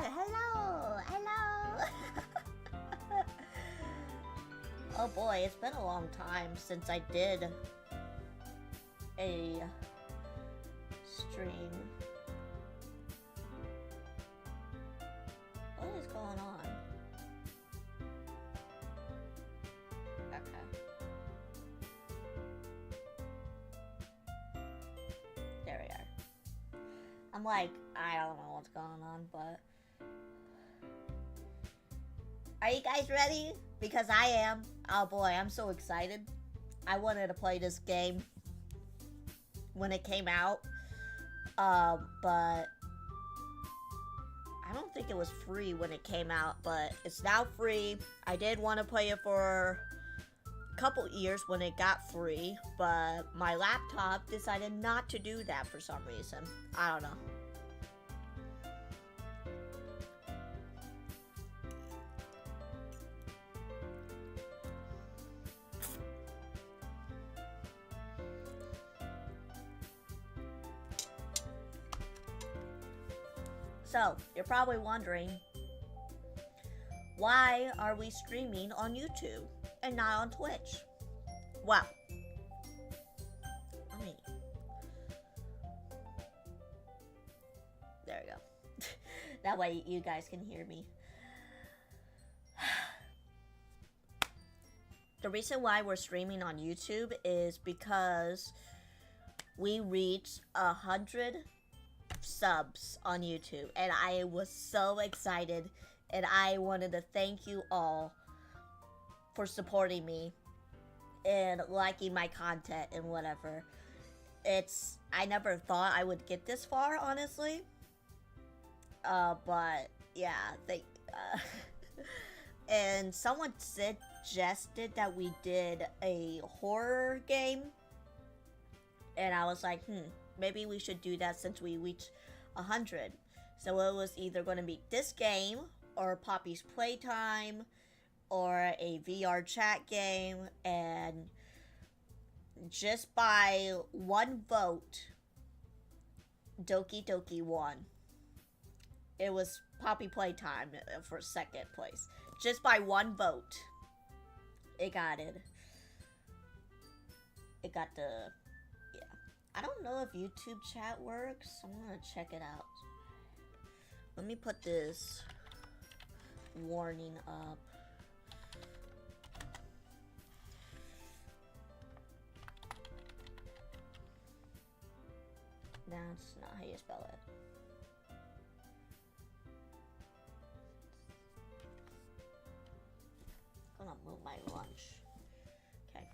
Hello! Hello! Oh boy, it's been a long time since I did a stream. What is going on? Okay. There we are. I'm like, I don't know what's going on, but... Are you guys ready? Because I am. Oh boy, I'm so excited. I wanted to play this game when it came out. But... I don't think it was free when it came out, but it's now free. I did want to play it for a couple years when it got free, but my laptop decided not to do that for some reason. I don't know. So, you're probably wondering, why are we streaming on YouTube and not on Twitch? Well, I mean, there we go. That way you guys can hear me. The reason why we're streaming on YouTube is because we reached 100 subs on YouTube, and I was so excited, and I wanted to thank you all for supporting me and liking my content and whatever. I never thought I would get this far, honestly. But yeah, and someone suggested that we did a horror game, and I was like, maybe we should do that since we reached 100. So it was either going to be this game, or Poppy's Playtime, or a VR chat game, and just by one vote, Doki Doki won. It was Poppy Playtime for second place. Just by one vote, it got it. It got the... I don't know if YouTube chat works. I'm gonna check it out. Let me put this warning up. That's not how you spell it. I'm gonna move my lunch. Okay.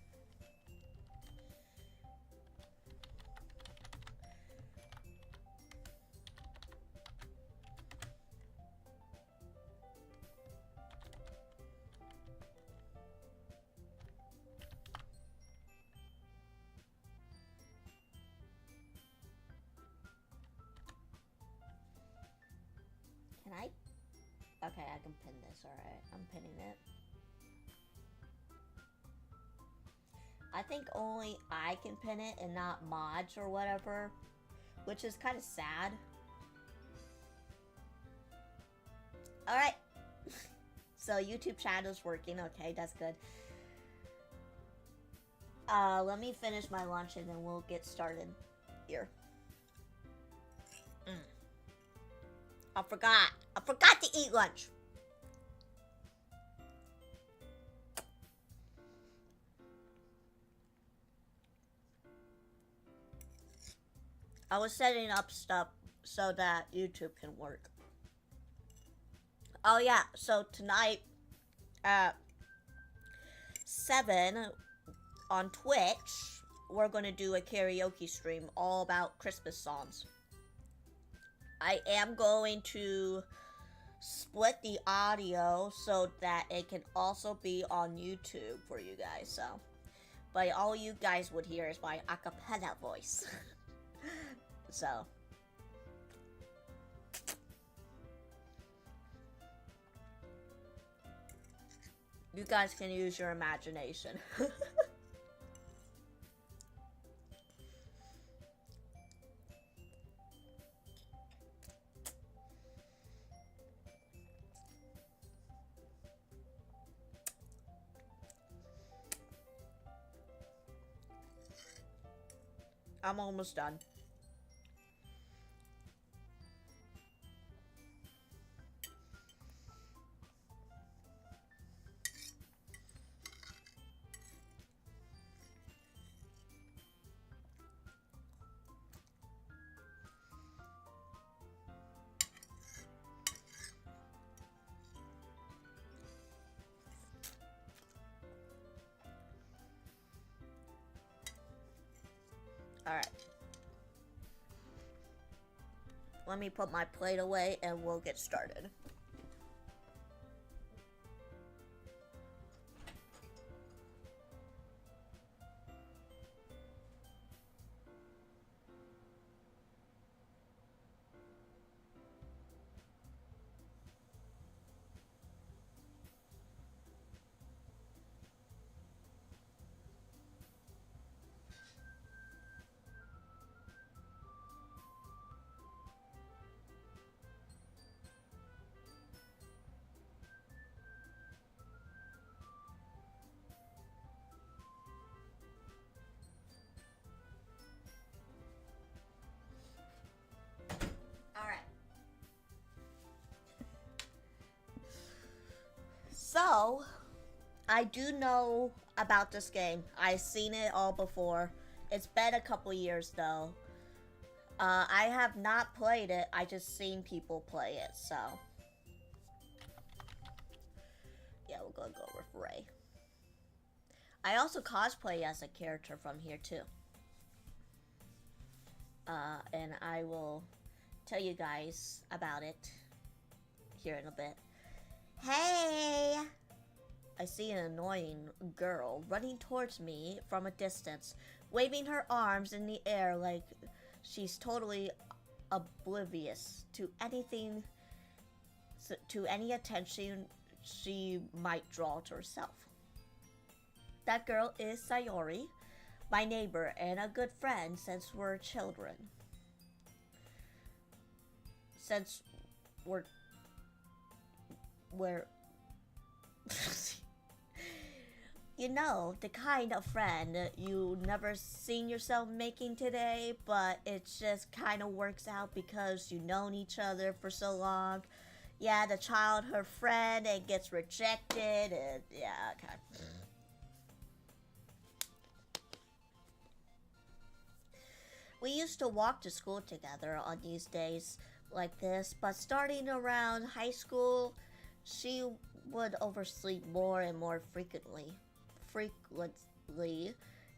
Can I? Okay, I can pin this, alright. I'm pinning it. I think only I can pin it and not mods or whatever, which is kind of sad. Alright. So YouTube chat is working, okay, that's good. Let me finish my lunch and then we'll get started here. I forgot to eat lunch. I was setting up stuff so that YouTube can work. Oh yeah, so tonight at 7 on Twitch, we're going to do a karaoke stream all about Christmas songs. I am going to split the audio so that it can also be on YouTube for you guys. So, but all you guys would hear is my a cappella voice. So, you guys can use your imagination. I'm almost done. Alright. Let me put my plate away and we'll get started. So, I do know about this game. I've seen it all before. It's been a couple years though. I have not played it. I just seen people play it, so. Yeah, we're gonna go with Ray. I also cosplay as a character from here too. And I will tell you guys about it here in a bit. Hey! I see an annoying girl running towards me from a distance, waving her arms in the air like she's totally oblivious to anything, to any attention she might draw to herself. That girl is Sayori, my neighbor and a good friend since we're children. Since we're you know, the kind of friend you never seen yourself making today, but it just kind of works out because you've known each other for so long. Yeah, the childhood friend, it gets rejected, and yeah, okay. We used to walk to school together on these days like this, but starting around high school, she would oversleep more and more frequently,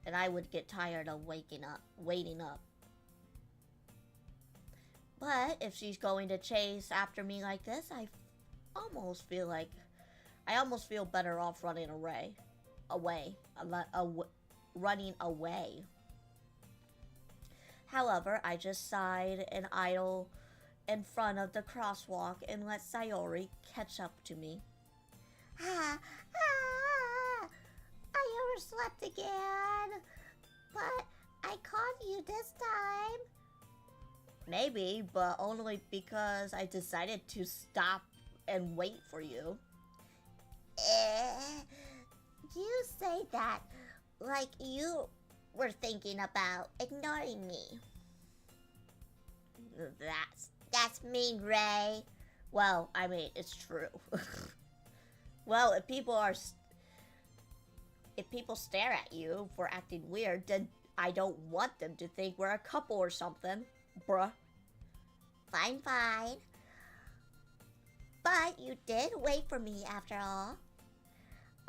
and I would get tired of waiting up. But if she's going to chase after me like this, I almost feel better off running away. However, I just sighed and idle in front of the crosswalk and let Sayori catch up to me. I overslept again, but I caught you this time. Maybe, but only because I decided to stop and wait for you. You say that like you were thinking about ignoring me. That's mean, Ray. Well, I mean, it's true. Well, if people stare at you for acting weird, then I don't want them to think we're a couple or something, bruh. Fine. But you did wait for me after all.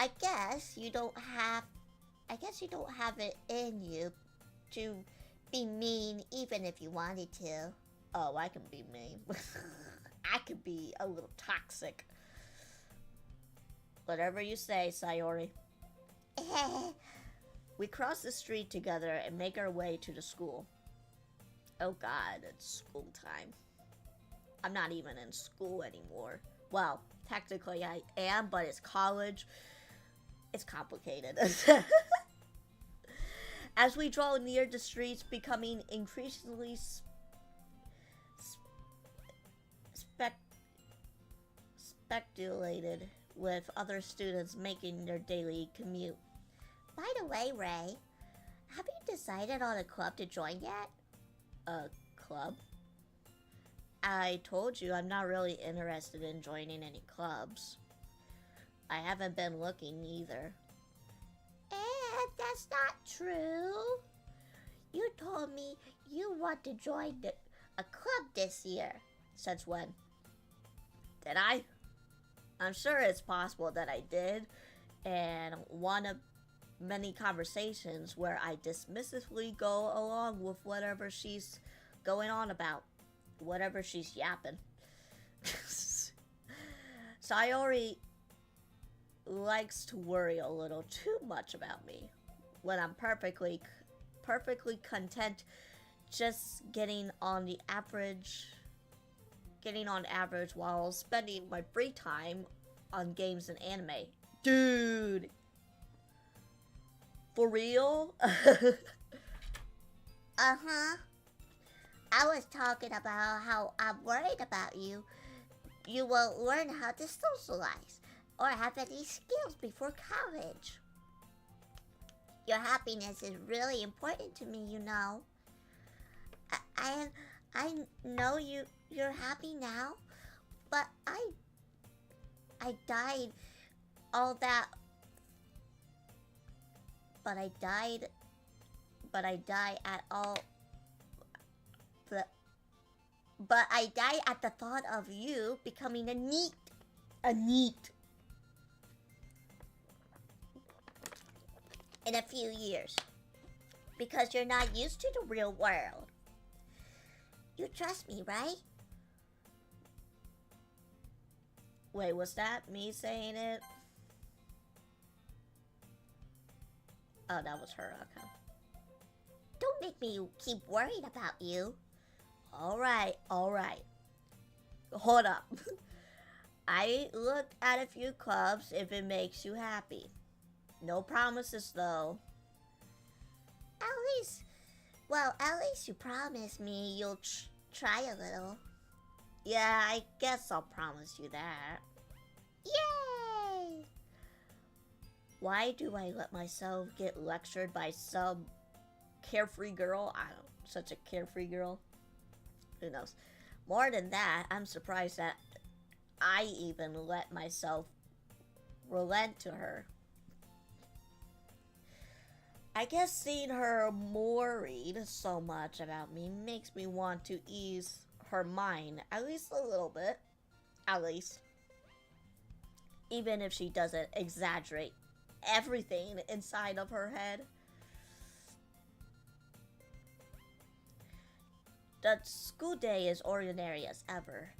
I guess you don't have it in you to be mean even if you wanted to. Oh, I can be mean. I could be a little toxic. Whatever you say, Sayori. We cross the street together and make our way to the school. Oh god, it's school time. I'm not even in school anymore. Well, technically I am, but it's college. It's complicated. As we draw near the streets, becoming increasingly speculated with other students making their daily commute. By the way, Ray, Have you decided on a club to join yet? A club? I told you I'm not really interested in joining any clubs. I haven't been looking either. That's not true. You told me you want to join a club this year. Since when? Did I? I'm sure it's possible that I did. And one of many conversations where I dismissively go along with whatever she's going on about. Whatever she's yapping. Sayori likes to worry a little too much about me when I'm perfectly content just getting on average while spending my free time on games and anime. Dude, for real? Uh-huh. I was talking about how I'm worried about you. You won't learn how to socialize or have any skills before college. Your happiness is really important to me, you know. I know you're happy now, but I died all that. But I died at all. But I die at the thought of you becoming a NEET. In a few years. Because you're not used to the real world. You trust me, right? Wait, was that me saying it? Oh, that was her, okay. Don't make me keep worrying about you. Alright. Hold up. I looked at a few clubs if it makes you happy. No promises, though. At least you promised me you'll try a little. Yeah, I guess I'll promise you that. Yay! Why do I let myself get lectured by some carefree girl? I don't know, such a carefree girl. Who knows? More than that, I'm surprised that I even let myself relent to her. I guess seeing her worried so much about me makes me want to ease her mind, at least a little bit. At least. Even if she doesn't exaggerate everything inside of her head. The school day is ordinary as ever,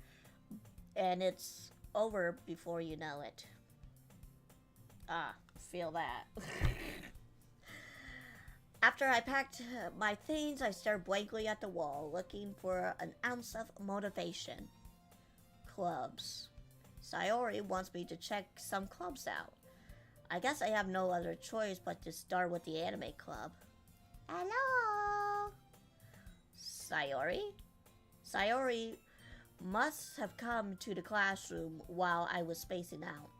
and it's over before you know it. Ah, feel that. After I packed my things, I stared blankly at the wall, looking for an ounce of motivation. Clubs. Sayori wants me to check some clubs out. I guess I have no other choice but to start with the anime club. Hello? Sayori? Sayori must have come to the classroom while I was spacing out.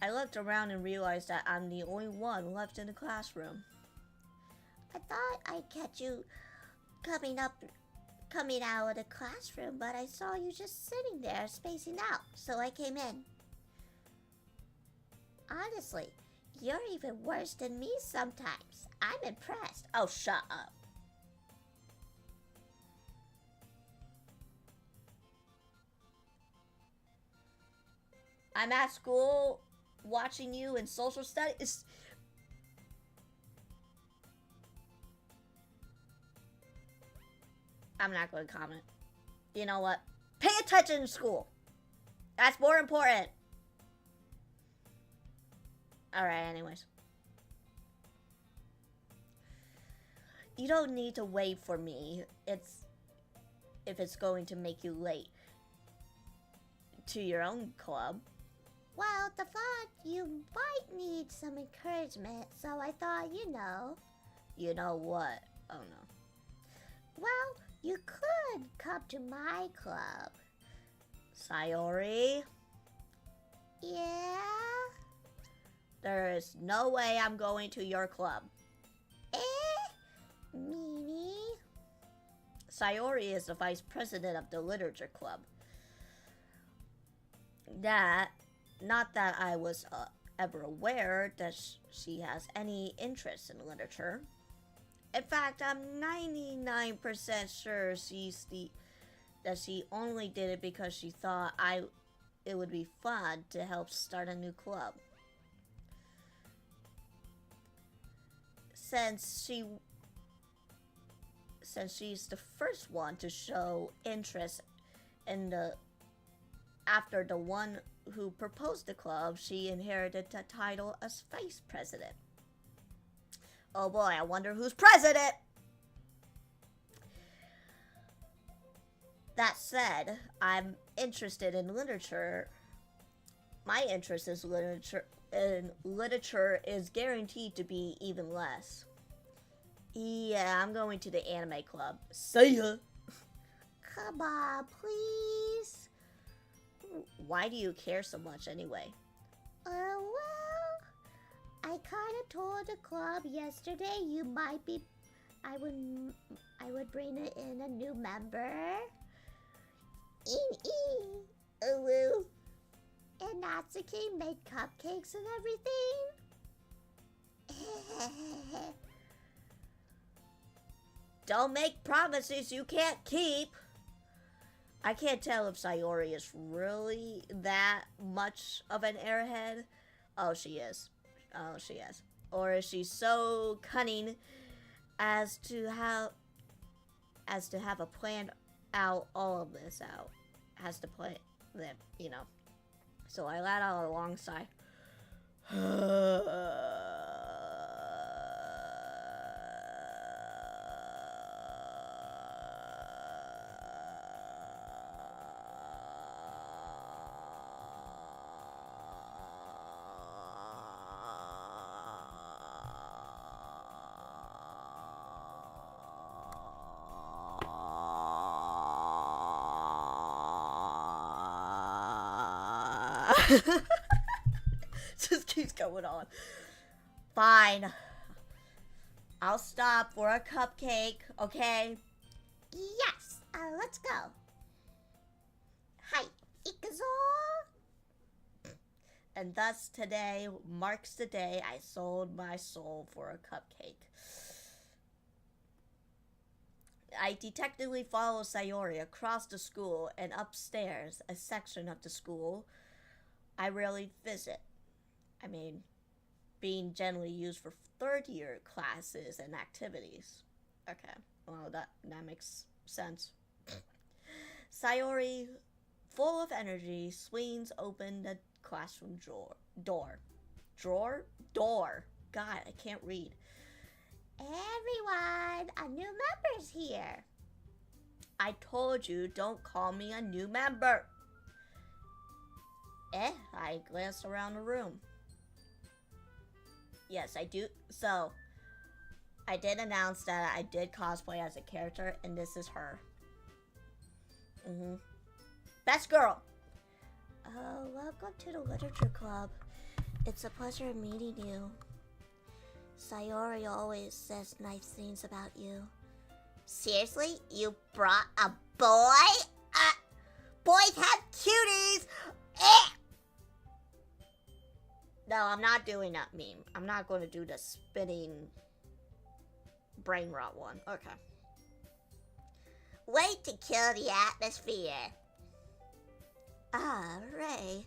I looked around and realized that I'm the only one left in the classroom. I thought I'd catch you coming out of the classroom, but I saw you just sitting there spacing out, so I came in. Honestly, you're even worse than me sometimes. I'm impressed. Oh, shut up. I'm at school watching you in social studies. I'm not going to comment. You know what? Pay attention in school. That's more important. Alright, anyways. You don't need to wait for me. If it's going to make you late to your own club. Well, the thought you might need some encouragement, so I thought, you know. You know what? Oh no. Well, you could come to my club. Sayori? Yeah? There is no way I'm going to your club. Meanie? Sayori is the vice president of the literature club. Not that I was ever aware that she has any interest in literature. In fact, I'm 99% sure that she only did it because she thought it would be fun to help start a new club. Since she's the first one to show interest after the one who proposed the club, she inherited the title as vice president. Oh boy, I wonder who's president! That said, I'm interested in literature. My interest in literature is guaranteed to be even less. Yeah, I'm going to the anime club. See ya! Come on, please. Why do you care so much anyway? Well, I kind of told the club yesterday I would bring in a new member. Ooh. And Natsuki made cupcakes and everything. Don't make promises you can't keep. I can't tell if Sayori is really that much of an airhead. Oh, she is. Or is she so cunning as to have a plan out all of this out? Has to play them, you know. So I let out a long sigh. Just keeps going on. Fine. I'll stop for a cupcake, okay? Yes, let's go. Hi, ikuzo. And thus today marks the day I sold my soul for a cupcake. I detectively follow Sayori across the school and upstairs, a section of the school I rarely visit. I mean, being generally used for third-year classes and activities. Okay, well, that makes sense. Sayori, full of energy, swings open the classroom door. God, I can't read. Everyone, a new member's here. I told you, don't call me a new member. I glanced around the room. Yes, I do. So, I did announce that I did cosplay as a character, and this is her. Best girl. Oh, welcome to the literature club. It's a pleasure meeting you. Sayori always says nice things about you. Seriously? You brought a boy? Boys have cuties! No, I'm not doing that meme. I'm not going to do the spinning brain rot one. Okay. Way to kill the atmosphere. Ah, Ray.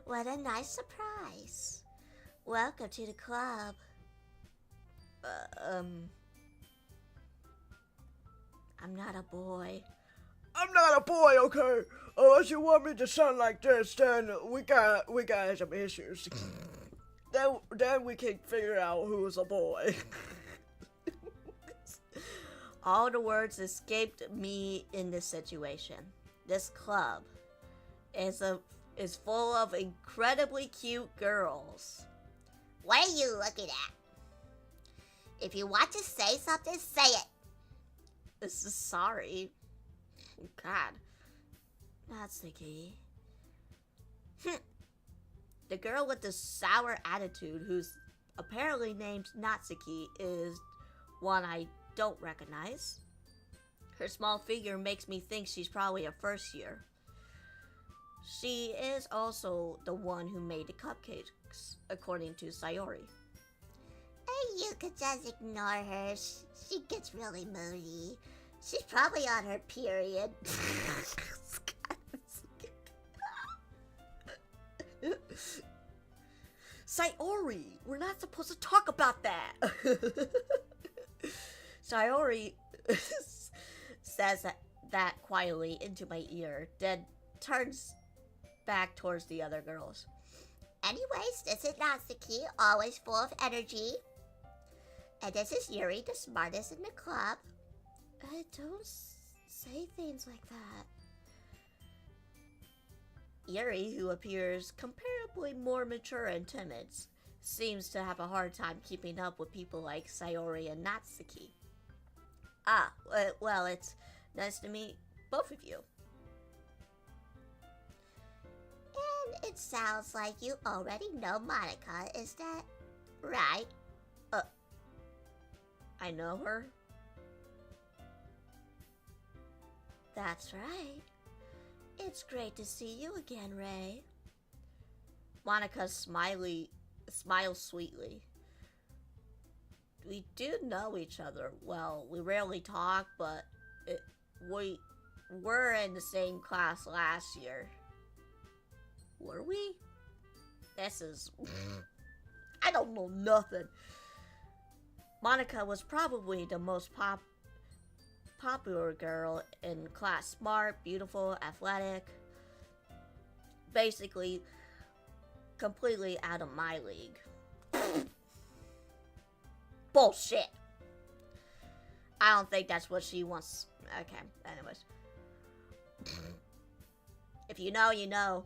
What a nice surprise. Welcome to the club. I'm not a boy. I'm not a boy, okay? Unless you want me to sound like this, then we got some issues. then we can figure out who's a boy. All the words escaped me in this situation. This club is full of incredibly cute girls. What are you looking at? If you want to say something, say it. This is sorry. God. Natsuki. The girl with the sour attitude, who's apparently named Natsuki, is one I don't recognize. Her small figure makes me think she's probably a first year. She is also the one who made the cupcakes, according to Sayori. You could just ignore her. She gets really moody. She's probably on her period. Sayori, we're not supposed to talk about that. Sayori says that quietly into my ear, then turns back towards the other girls. Anyways, this is Natsuki, always full of energy. And this is Yuri, the smartest in the club. Don't say things like that. Yuri, who appears comparably more mature and timid, seems to have a hard time keeping up with people like Sayori and Natsuki. Well, it's nice to meet both of you. And it sounds like you already know Monika, is that right? I know her. That's right. It's great to see you again, Ray. Monika smiles sweetly. We do know each other well. We rarely talk, but we were in the same class last year. Were we? I don't know nothing. Monika was probably the most popular girl in class. Smart, beautiful, athletic. Basically, completely out of my league. Bullshit. I don't think that's what she wants. Okay, anyways. If you know, you know.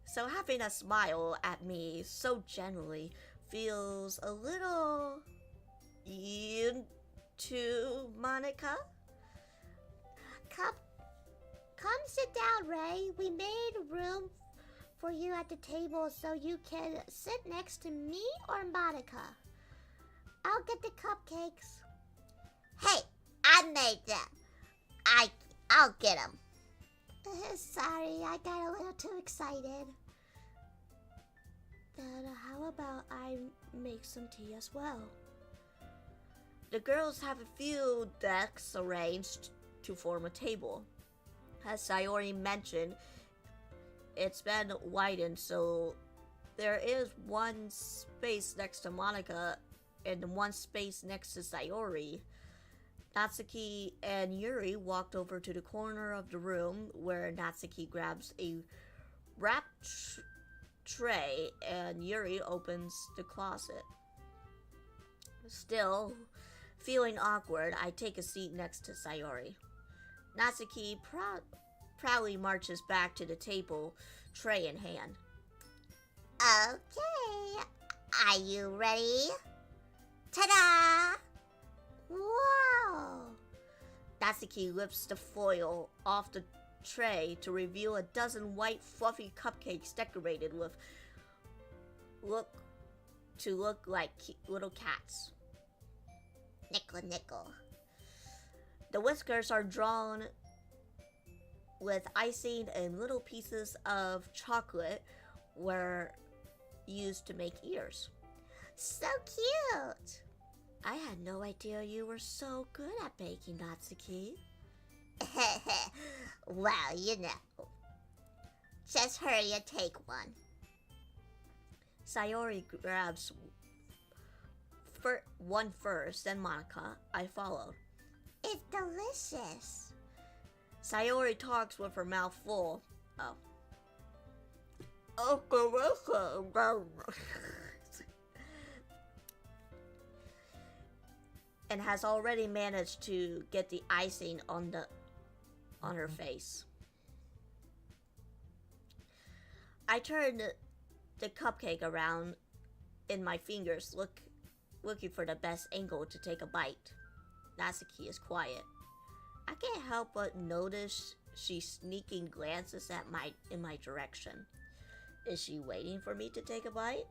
So having a smile at me so gently feels a little... You too, Monika? Come sit down, Ray. We made room for you at the table so you can sit next to me or Monika. I'll get the cupcakes. Hey, I made them. I'll get them. Sorry, I got a little too excited. Then how about I make some tea as well? The girls have a few decks arranged to form a table. As Sayori mentioned, it's been widened, so there is one space next to Monika and one space next to Sayori. Natsuki and Yuri walked over to the corner of the room where Natsuki grabs a wrapped tray and Yuri opens the closet. Still feeling awkward, I take a seat next to Sayori. Natsuki proudly marches back to the table, tray in hand. Okay, are you ready? Ta-da! Whoa! Natsuki lifts the foil off the tray to reveal a dozen white fluffy cupcakes decorated with look like little cats. Nickel. The whiskers are drawn with icing and little pieces of chocolate were used to make ears. So cute! I had no idea you were so good at baking, Natsuki. Well, you know. Just hurry and take one. Sayori grabs one first, then Monika. I followed. It's delicious. Sayori talks with her mouth full. And has already managed to get the icing on her face. I turn the cupcake around in my fingers, looking for the best angle to take a bite. Natsuki is quiet. I can't help but notice she's sneaking glances in my direction. Is she waiting for me to take a bite?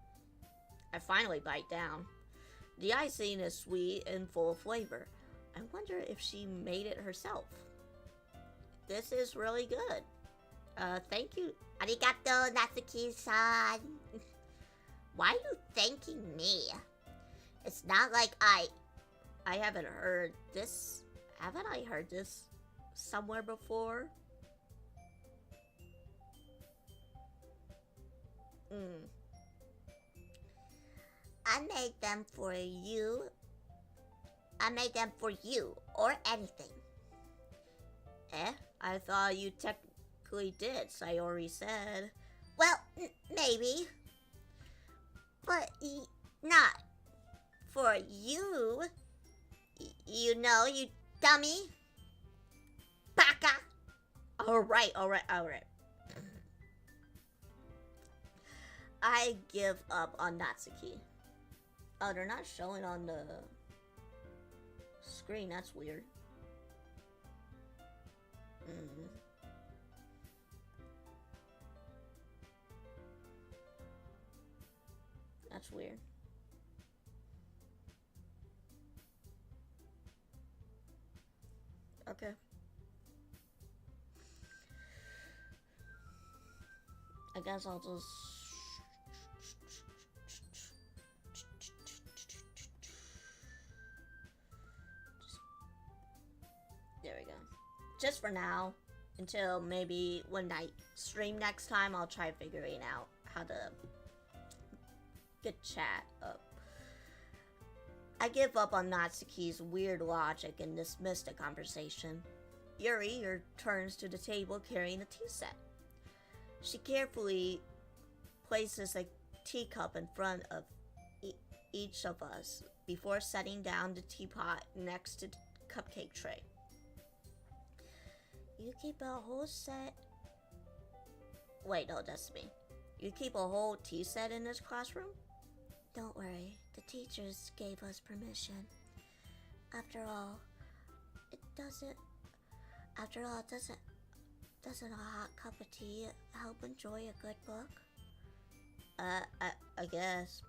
I finally bite down. The icing is sweet and full of flavor. I wonder if she made it herself. This is really good. Thank you. Arigato, Natsuki-san. Why are you thanking me? It's not like I haven't heard this. Haven't I heard this somewhere before? I made them for you. I made them for you, or anything. I thought you technically did, Sayori said. Well, maybe. But not for you. You know, you dummy. Baka. Alright. I give up on Natsuki. Oh, they're not showing on the screen. That's weird. That's weird. Okay. I guess I'll just... There we go. Just for now, until maybe when I stream next time, I'll try figuring out how to get chat up. I give up on Natsuki's weird logic and dismiss the conversation. Yuri turns to the table carrying a tea set. She carefully places a teacup in front of each of us before setting down the teapot next to the cupcake tray. You keep a whole set... Wait, no, that's me. You keep a whole tea set in this classroom? Don't worry, the teachers gave us permission. After all, doesn't a hot cup of tea help enjoy a good book? I guess.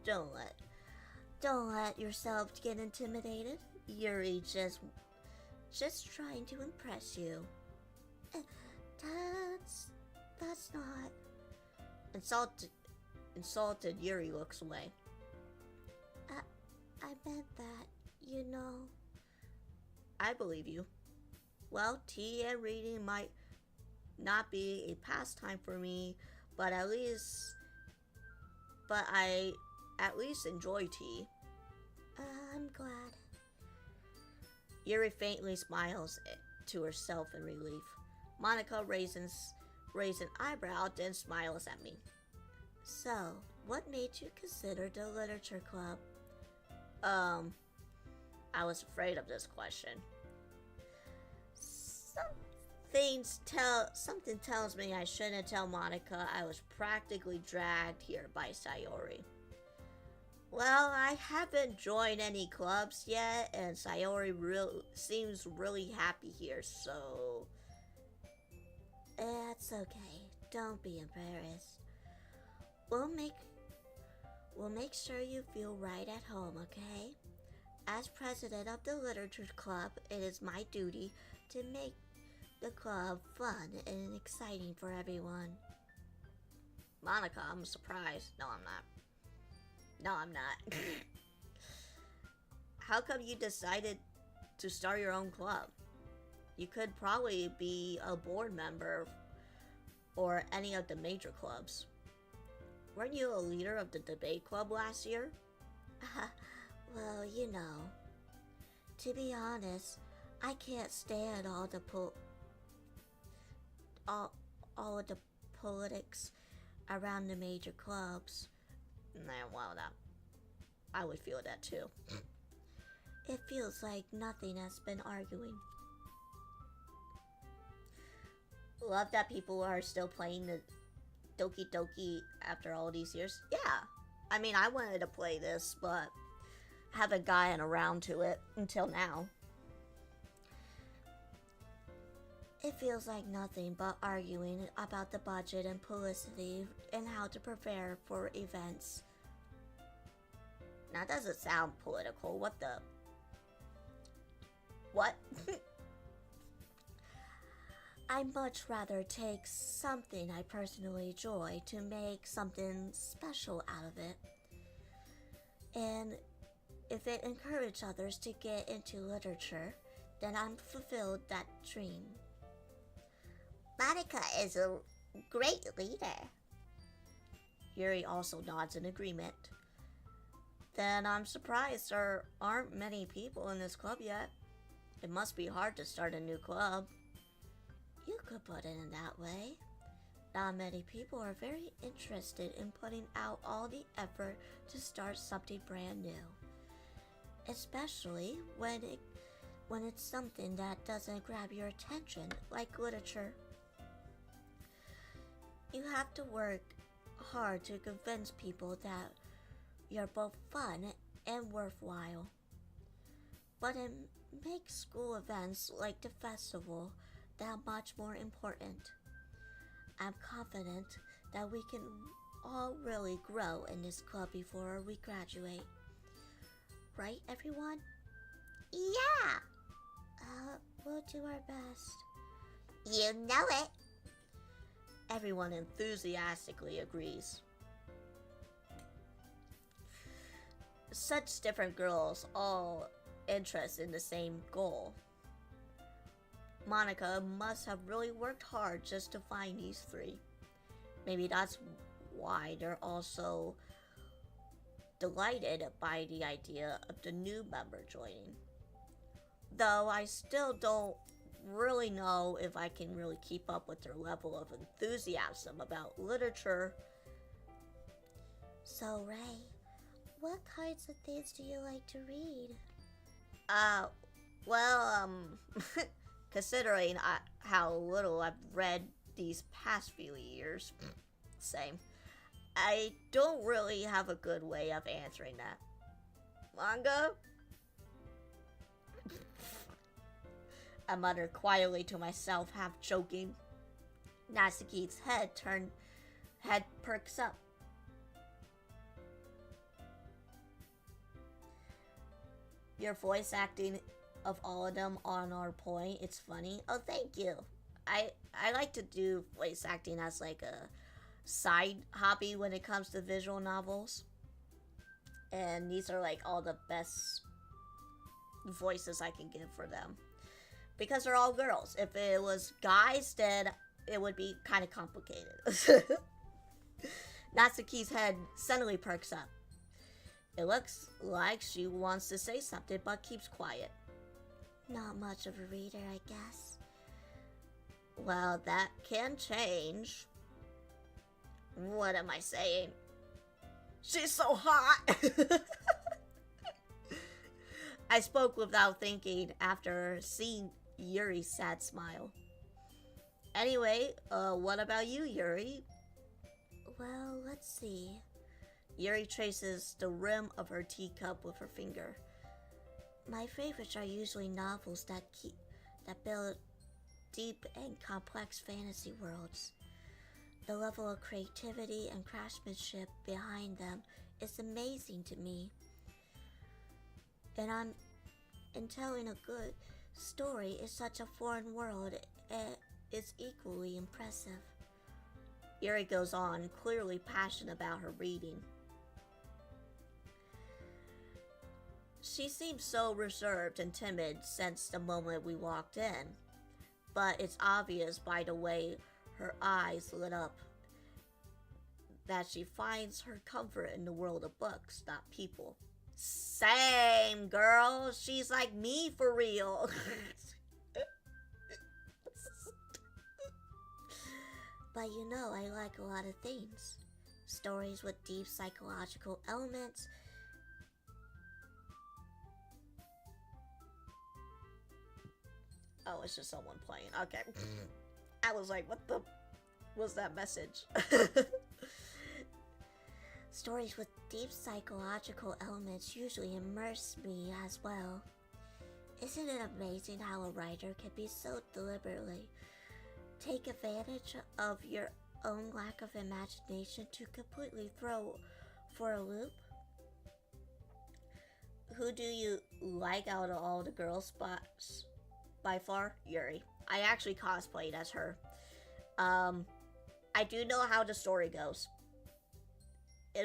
Don't let yourself get intimidated. Yuri just trying to impress you. That's not... Insulted, Yuri looks away. I meant that, you know. I believe you. Well, tea and reading might not be a pastime for me, but I at least enjoy tea. I'm glad. Yuri faintly smiles to herself in relief. Monika raises an eyebrow, then smiles at me. So, what made you consider the literature club? I was afraid of this question. Something tells me I shouldn't tell Monika I was practically dragged here by Sayori. Well, I haven't joined any clubs yet, and Sayori seems really happy here, so... It's okay. Don't be embarrassed. We'll make sure you feel right at home, okay? As president of the literature club, it is my duty to make the club fun and exciting for everyone. Monika, I'm surprised. No, I'm not. How come you decided to start your own club? You could probably be a board member or any of the major clubs. Weren't you a leader of the debate club last year? Well, you know, to be honest, I can't stand all of the politics around the major clubs. Nah, well, I would feel that too. It feels like nothing has been arguing. Love that people are still playing the Doki Doki after all these years. Yeah, I mean, I wanted to play this, but haven't gotten around to it until now. It feels like nothing but arguing about the budget and publicity and how to prepare for events. Now, that doesn't sound political. What the? What? I'd much rather take something I personally enjoy to make something special out of it. And if it encourages others to get into literature, then I'm fulfilled that dream. Monika is a great leader. Yuri also nods in agreement. Then I'm surprised there aren't many people in this club yet. It must be hard to start a new club. You could put it in that way. Not many people are very interested in putting out all the effort to start something brand new. Especially when it's something that doesn't grab your attention, like literature. You have to work hard to convince people that you're both fun and worthwhile. But it makes school events like the festival that much more important. I'm confident that we can all really grow in this club before we graduate. Right, everyone? Yeah. We'll do our best. You know it. Everyone enthusiastically agrees. Such different girls, all interested in the same goal. Monika must have really worked hard just to find these three. Maybe that's why they're also delighted by the idea of the new member joining. Though I still don't really know if I can really keep up with their level of enthusiasm about literature. So, Ray, what kinds of things do you like to read? Considering how little I've read these past few years, same. I don't really have a good way of answering that. Manga? I muttered quietly to myself, half joking. Natsuki's head perks up. Your voice acting of all of them on our point, it's funny. Oh, thank you. I like to do voice acting as like a side hobby when it comes to visual novels. And these are like all the best voices I can give for them. Because they're all girls. If it was guys, then it would be kind of complicated. Natsuki's head suddenly perks up. It looks like she wants to say something but keeps quiet. Not much of a reader, I guess. Well, that can change. What am I saying? She's so hot! I spoke without thinking after seeing Yuri's sad smile. Anyway, what about you, Yuri? Well, let's see. Yuri traces the rim of her teacup with her finger. My favorites are usually novels that build deep and complex fantasy worlds. The level of creativity and craftsmanship behind them is amazing to me. And telling a good story is such a foreign world, it's equally impressive. Yuri goes on, clearly passionate about her reading. She seems so reserved and timid since the moment we walked in, but it's obvious by the way her eyes lit up that she finds her comfort in the world of books, not people. Same, girl. She's like me for real. But you know, I like a lot of things. Stories with deep psychological elements. Oh, it's just someone playing. Okay. I was like, what the was that message? Stories with deep psychological elements usually immerse me as well. Isn't it amazing how a writer can be so deliberately take advantage of your own lack of imagination to completely throw for a loop? Who do you like out of all the girls spots? By far, Yuri. I actually cosplayed as her. I do know how the story goes.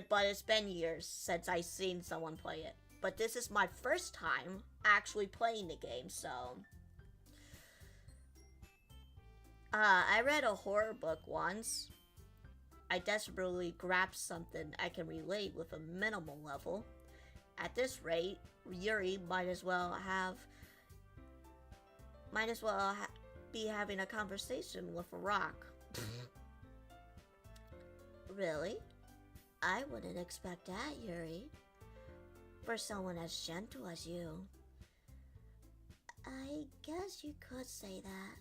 But it's been years since I've seen someone play it. But this is my first time actually playing the game, so... I read a horror book once. I desperately grabbed something I can relate with a minimal level. At this rate, Yuri might as well be having a conversation with a rock. Really? I wouldn't expect that, Yuri. For someone as gentle as you. I guess you could say that.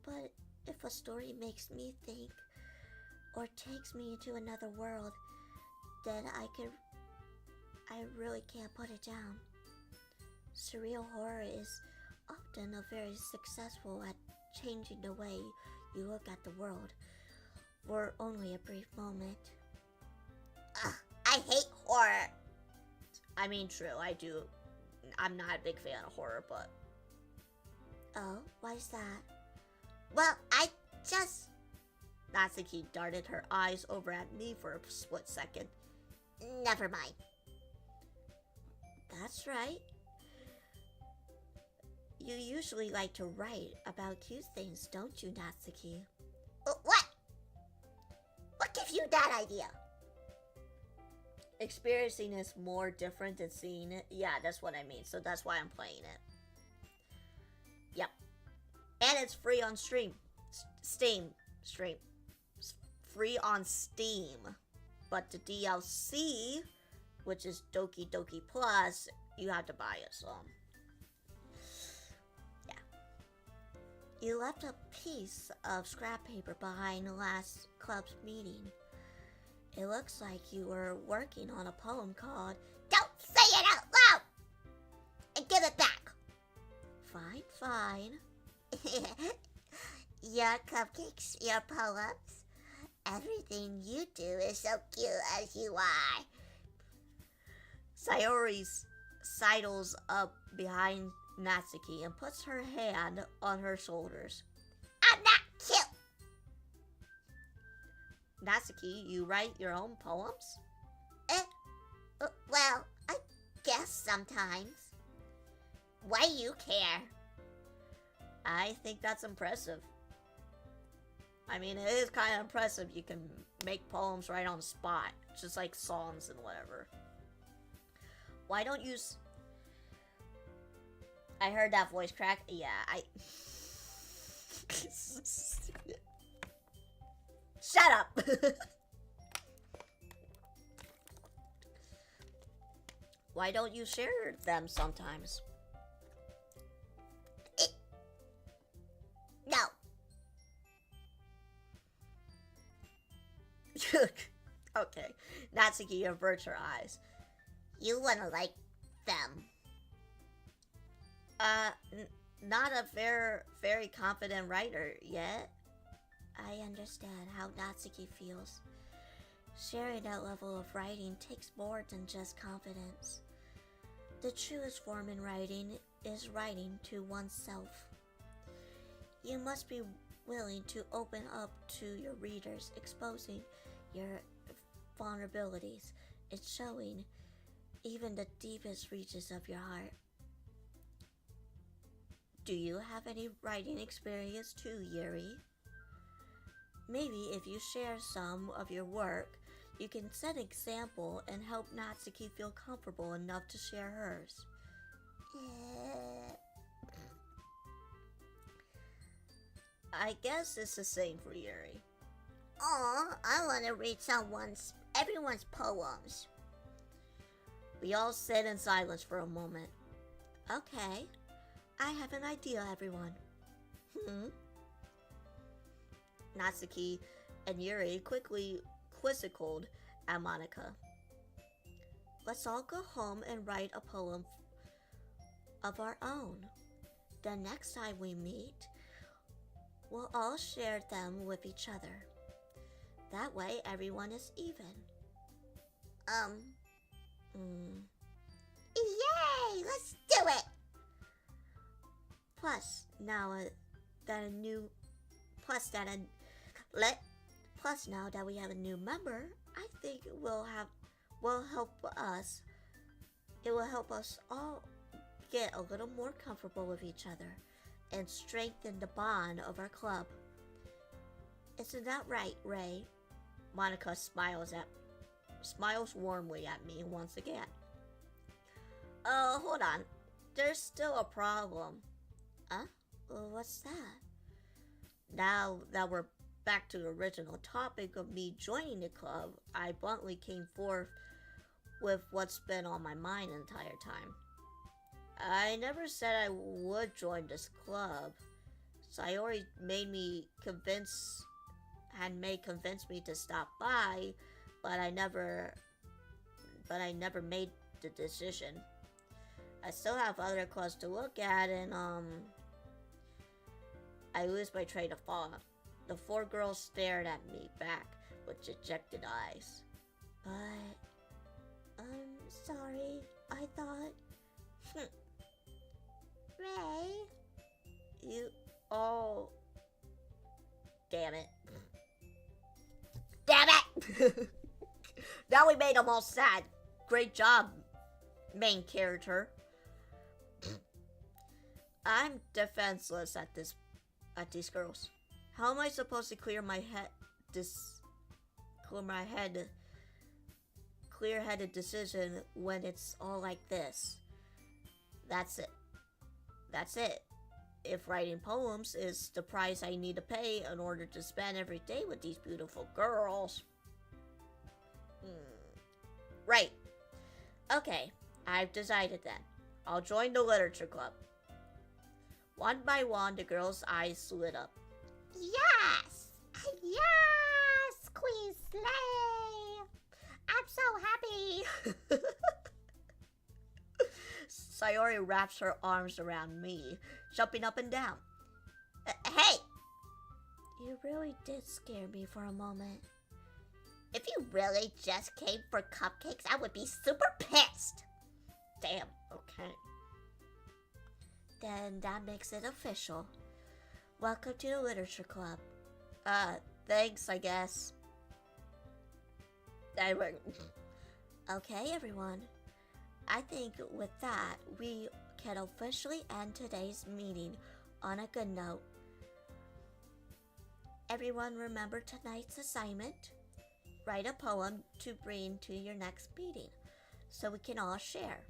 But if a story makes me think or takes me into another world, then I really can't put it down. Surreal horror is often very successful at changing the way you look at the world for only a brief moment. Ugh, I hate horror. I mean, true, I do. I'm not a big fan of horror, but... Oh, why's that? Well, I just... Natsuki darted her eyes over at me for a split second. Never mind. That's right. You usually like to write about cute things, don't you, Natsuki? What? What gives you that idea? Experiencing is more different than seeing it. Yeah, that's what I mean. So that's why I'm playing it. Yep. And it's free on Steam. Free on Steam. But the DLC, which is Doki Doki Plus, you have to buy it, so... Yeah. You left a piece of scrap paper behind the last club's meeting. It looks like you were working on a poem called... Don't say it out loud! And give it back! Fine, fine. Your cupcakes, your poems, everything you do is so cute as you are. Sayori sidles up behind Natsuki and puts her hand on her shoulders. I'm not cute! Natsuki, you write your own poems? Well, I guess sometimes. Why do you care? I think that's impressive. I mean, it is kind of impressive you can make poems right on the spot, just like songs and whatever. Why don't you... I heard that voice crack. Yeah, Shut up! Why don't you share them sometimes? No. Okay. Natsuki averts her eyes. You wanna like them. Not a very confident writer yet. I understand how Natsuki feels. Sharing that level of writing takes more than just confidence. The truest form in writing is writing to oneself. You must be willing to open up to your readers, exposing your vulnerabilities. It's showing even the deepest reaches of your heart. Do you have any writing experience too, Yuri? Maybe if you share some of your work, you can set an example and help Natsuki feel comfortable enough to share hers. I guess it's the same for Yuri. Aw, I want to read everyone's poems. We all sit in silence for a moment. Okay, I have an idea, everyone. Natsuki and Yuri quickly quizzicaled at Monika. Let's all go home and write a poem of our own. the next time we meet, we'll all share them with each other. That way, everyone is even. Yay! Let's do it! Plus, now that we have a new member, I think it will help us all get a little more comfortable with each other and strengthen the bond of our club. Isn't that right, Ray? Monika smiles warmly at me once again. Hold on. There's still a problem. Huh? What's that? Now that we're back to the original topic of me joining the club, I bluntly came forth with what's been on my mind the entire time. I never said I would join this club. Sayori convince me to stop by, but I never made the decision. I still have other clubs to look at, and I lose my train of thought. The 4 girls stared at me back with dejected eyes. But I'm sorry, I thought. Ray? Damn it. Damn it! Now we made them all sad. Great job, main character. I'm defenseless at these girls. How am I supposed to clear my head? Clear-headed decision when it's all like this. That's it. If writing poems is the price I need to pay in order to spend every day with these beautiful girls. Right. Okay, I've decided then. I'll join the literature club. One by one, the girls' eyes lit up. Yes! Yes! Queen Slay! I'm so happy! Sayori wraps her arms around me, jumping up and down. Hey! You really did scare me for a moment. If you really just came for cupcakes, I would be super pissed. Damn, okay. Then that makes it official. Welcome to the literature club. Thanks, I guess. Okay, everyone. I think with that, we can officially end today's meeting on a good note. Everyone remember tonight's assignment? Write a poem to bring to your next meeting so we can all share.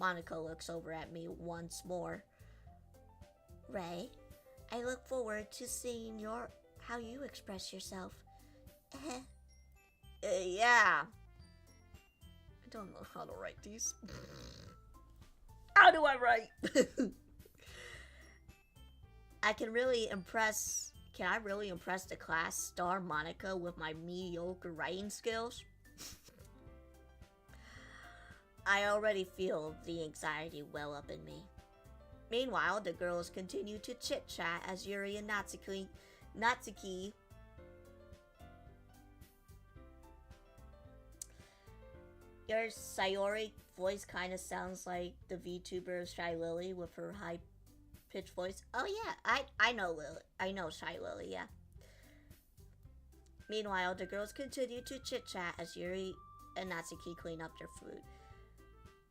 Monika looks over at me once more. Ray, I look forward to seeing how you express yourself. Yeah. I don't know how to write these. How do I write? Can I really impress the class star Monika with my mediocre writing skills? I already feel the anxiety well up in me. Meanwhile, the girls continue to chit-chat as Yuri and Natsuki Your Sayori voice kind of sounds like the VTuber Shy Lily with her high-pitched voice. Oh yeah, I know Lily. I know Shy Lily, yeah. Meanwhile, the girls continue to chit-chat as Yuri and Natsuki clean up their food.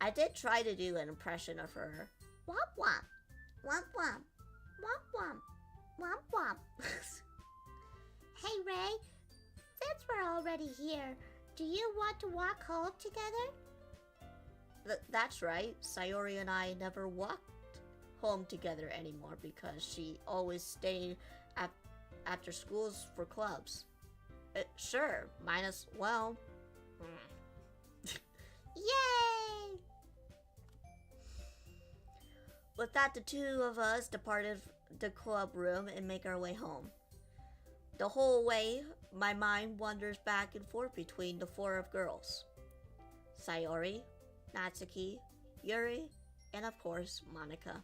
I did try to do an impression of her. Womp womp. Womp womp. Womp womp. Womp womp. Hey Ray, since we're already here, do you want to walk home together? That's right. Sayori and I never walked home together anymore because she always stayed after schools for clubs. Sure, minus, well... Yay! With that, the two of us departed the club room and make our way home. The whole way, my mind wanders back and forth between the 4 of girls. Sayori, Natsuki, Yuri, and of course, Monika.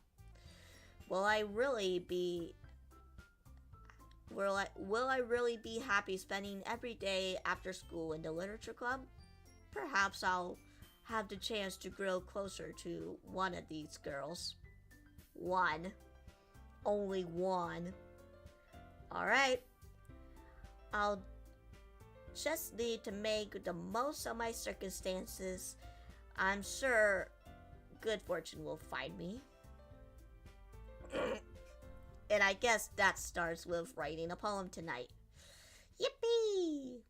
will I really be happy spending every day after school in the literature club? Perhaps I'll have the chance to grow closer to one of these girls. One. Only one. Alright. I'll just need to make the most of my circumstances. I'm sure good fortune will find me. And I guess that starts with writing a poem tonight. Yippee!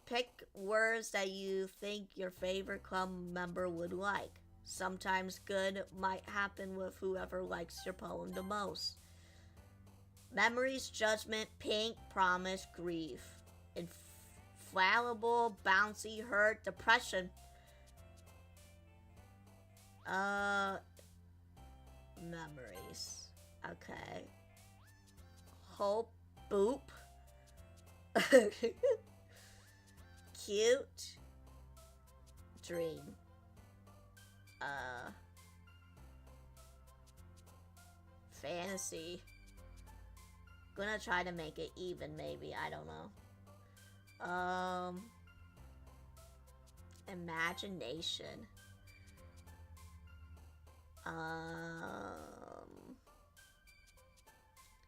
Pick words that you think your favorite club member would like. Sometimes good might happen with whoever likes your poem the most. Memories, judgment, pink, promise, grief. Infallible, bouncy, hurt, depression. Memories. Okay. Hope, boop. Cute. Dream. Fantasy. Gonna try to make it even, maybe. I don't know. Imagination.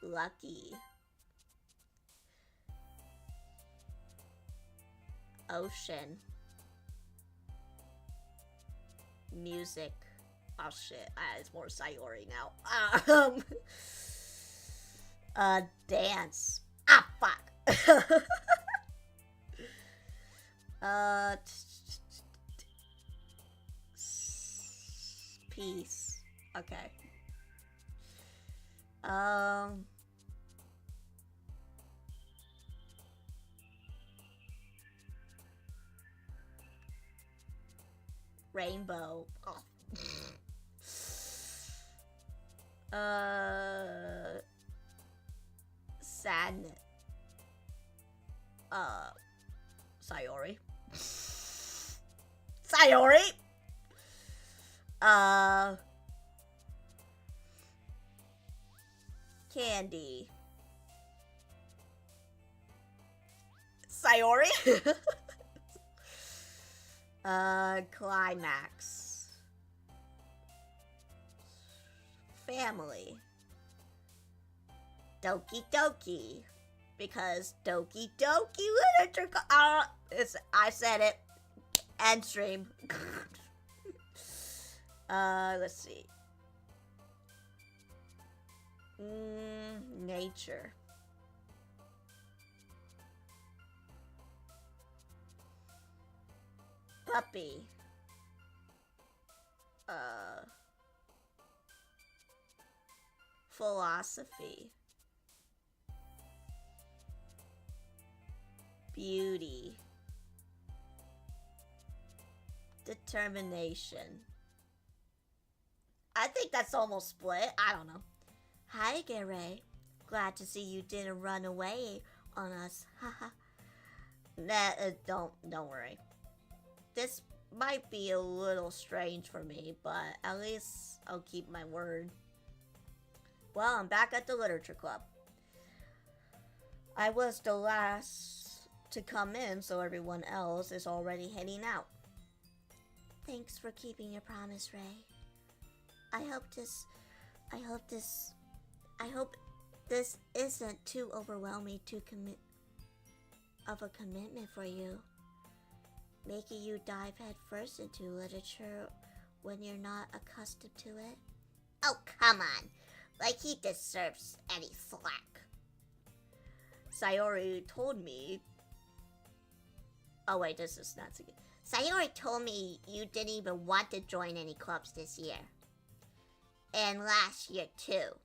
Lucky. Ocean. Music. Oh shit, it's more Sayori now. Dance. Ah, fuck. Peace. Okay. Rainbow. Oh. Sadness. Sayori. Sayori. Candy. Sayori. Climax. Family. Doki Doki. Because Doki Doki Literature I said it. End stream. Let's see. Nature. Puppy. Philosophy. Beauty. Determination. I think that's almost split. I don't know. Hi, Gare. Glad to see you didn't run away on us. Haha. Don't worry. This might be a little strange for me, but at least I'll keep my word. Well, I'm back at the literature club. I was the last to come in, so everyone else is already heading out. Thanks for keeping your promise, Ray. I hope this isn't too overwhelming of a commitment for you. Making you dive head first into literature when you're not accustomed to it. Oh, come on. Like he deserves any slack. Sayori told me... Oh wait, this is not so good. Sayori told me you didn't even want to join any clubs this year. And last year too.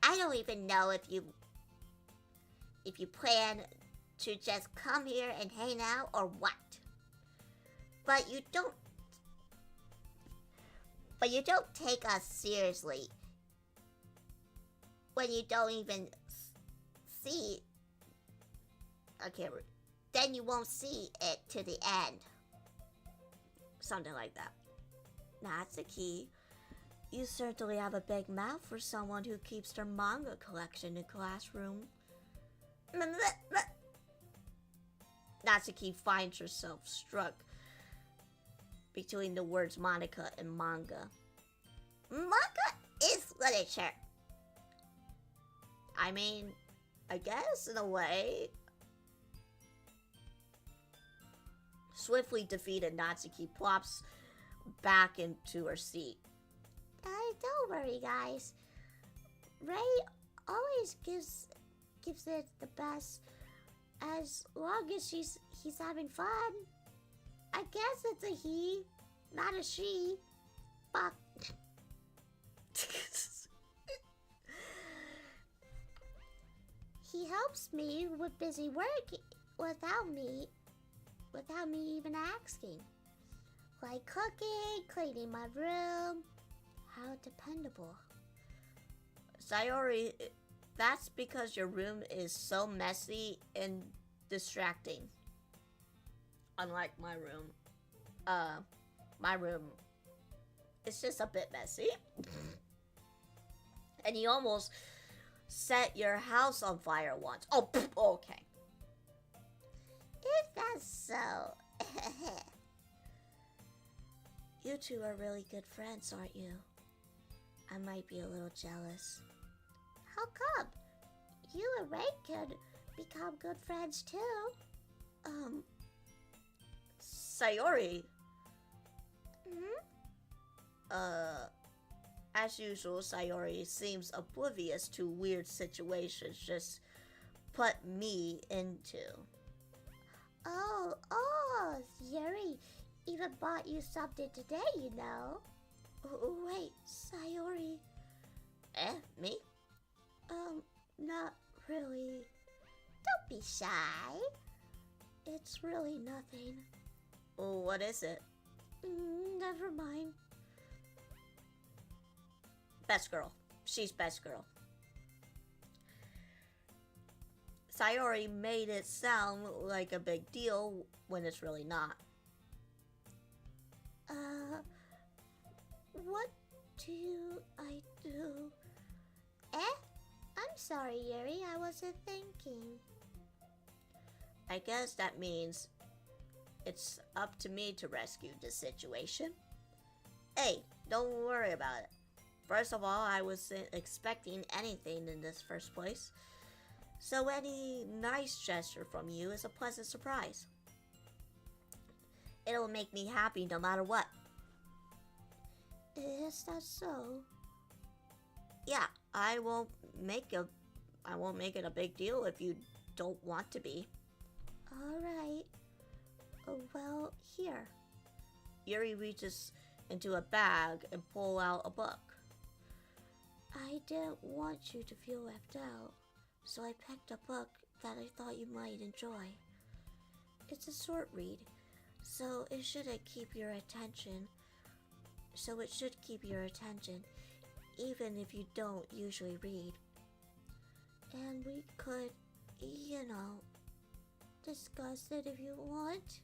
I don't even know if you plan to just come here and hang out or what. But you don't take us seriously when you don't even see. Okay, then you won't see it to the end. Something like that. Natsuki, you certainly have a big mouth for someone who keeps their manga collection in classroom. Natsuki finds herself struck between the words Monika and manga. Manga is literature. I mean, I guess in a way. Swiftly defeated, Natsuki plops back into her seat. Don't worry, guys. Ray always gives it the best as long as he's having fun. I guess it's a he, not a she. Fuck. He helps me with busy work without me even asking. Like cooking, cleaning my room. How dependable. Sayori, that's because your room is so messy and distracting. Unlike my room. My room is just a bit messy. And you almost set your house on fire once. Oh, okay. If that's so. You two are really good friends, aren't you? I might be a little jealous. How come? You and Ray could become good friends too. Sayori. Hmm? As usual, Sayori seems oblivious to weird situations just put me into. Oh, Yuri even bought you something today, you know. Oh, wait, Sayori. Me? Not really. Don't be shy. It's really nothing. Oh, what is it? Never mind. Best girl. She's best girl. Sayori made it sound like a big deal when it's really not. What do I do? I'm sorry, Yuri, I wasn't thinking. I guess that means it's up to me to rescue this situation. Hey, don't worry about it. First of all, I wasn't expecting anything in this first place. So any nice gesture from you is a pleasant surprise. It'll make me happy no matter what. Is that so? Yeah, I won't make it a big deal if you don't want to be. Alright. Well, here. Yuri reaches into a bag and pulls out a book. I didn't want you to feel left out, so I picked a book that I thought you might enjoy. It's a short read, so it should keep your attention. Even if you don't usually read. And we could, discuss it if you want.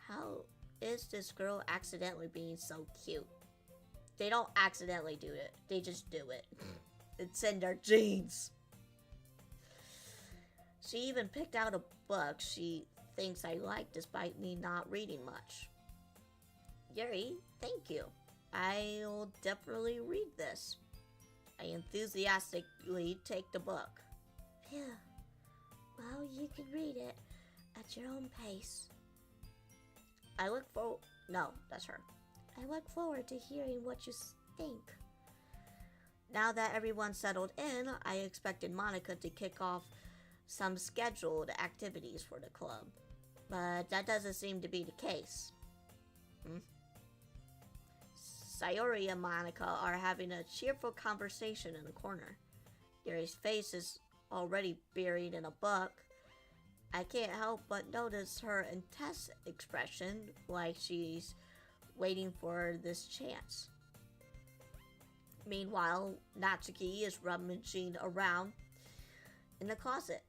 How is this girl accidentally being so cute? They don't accidentally do it. They just do it. It's in their genes. She even picked out a book she thinks I like despite me not reading much. Yuri, thank you. I'll definitely read this. I enthusiastically take the book. Yeah. Well, you can read it at your own pace. That's her. I look forward to hearing what you think. Now that everyone's settled in, I expected Monika to kick off some scheduled activities for the club. But that doesn't seem to be the case. Sayori and Monika are having a cheerful conversation in the corner. Yuri's face is already buried in a book. I can't help but notice her intense expression, like she's waiting for this chance. Meanwhile, Natsuki is rummaging around in the closet.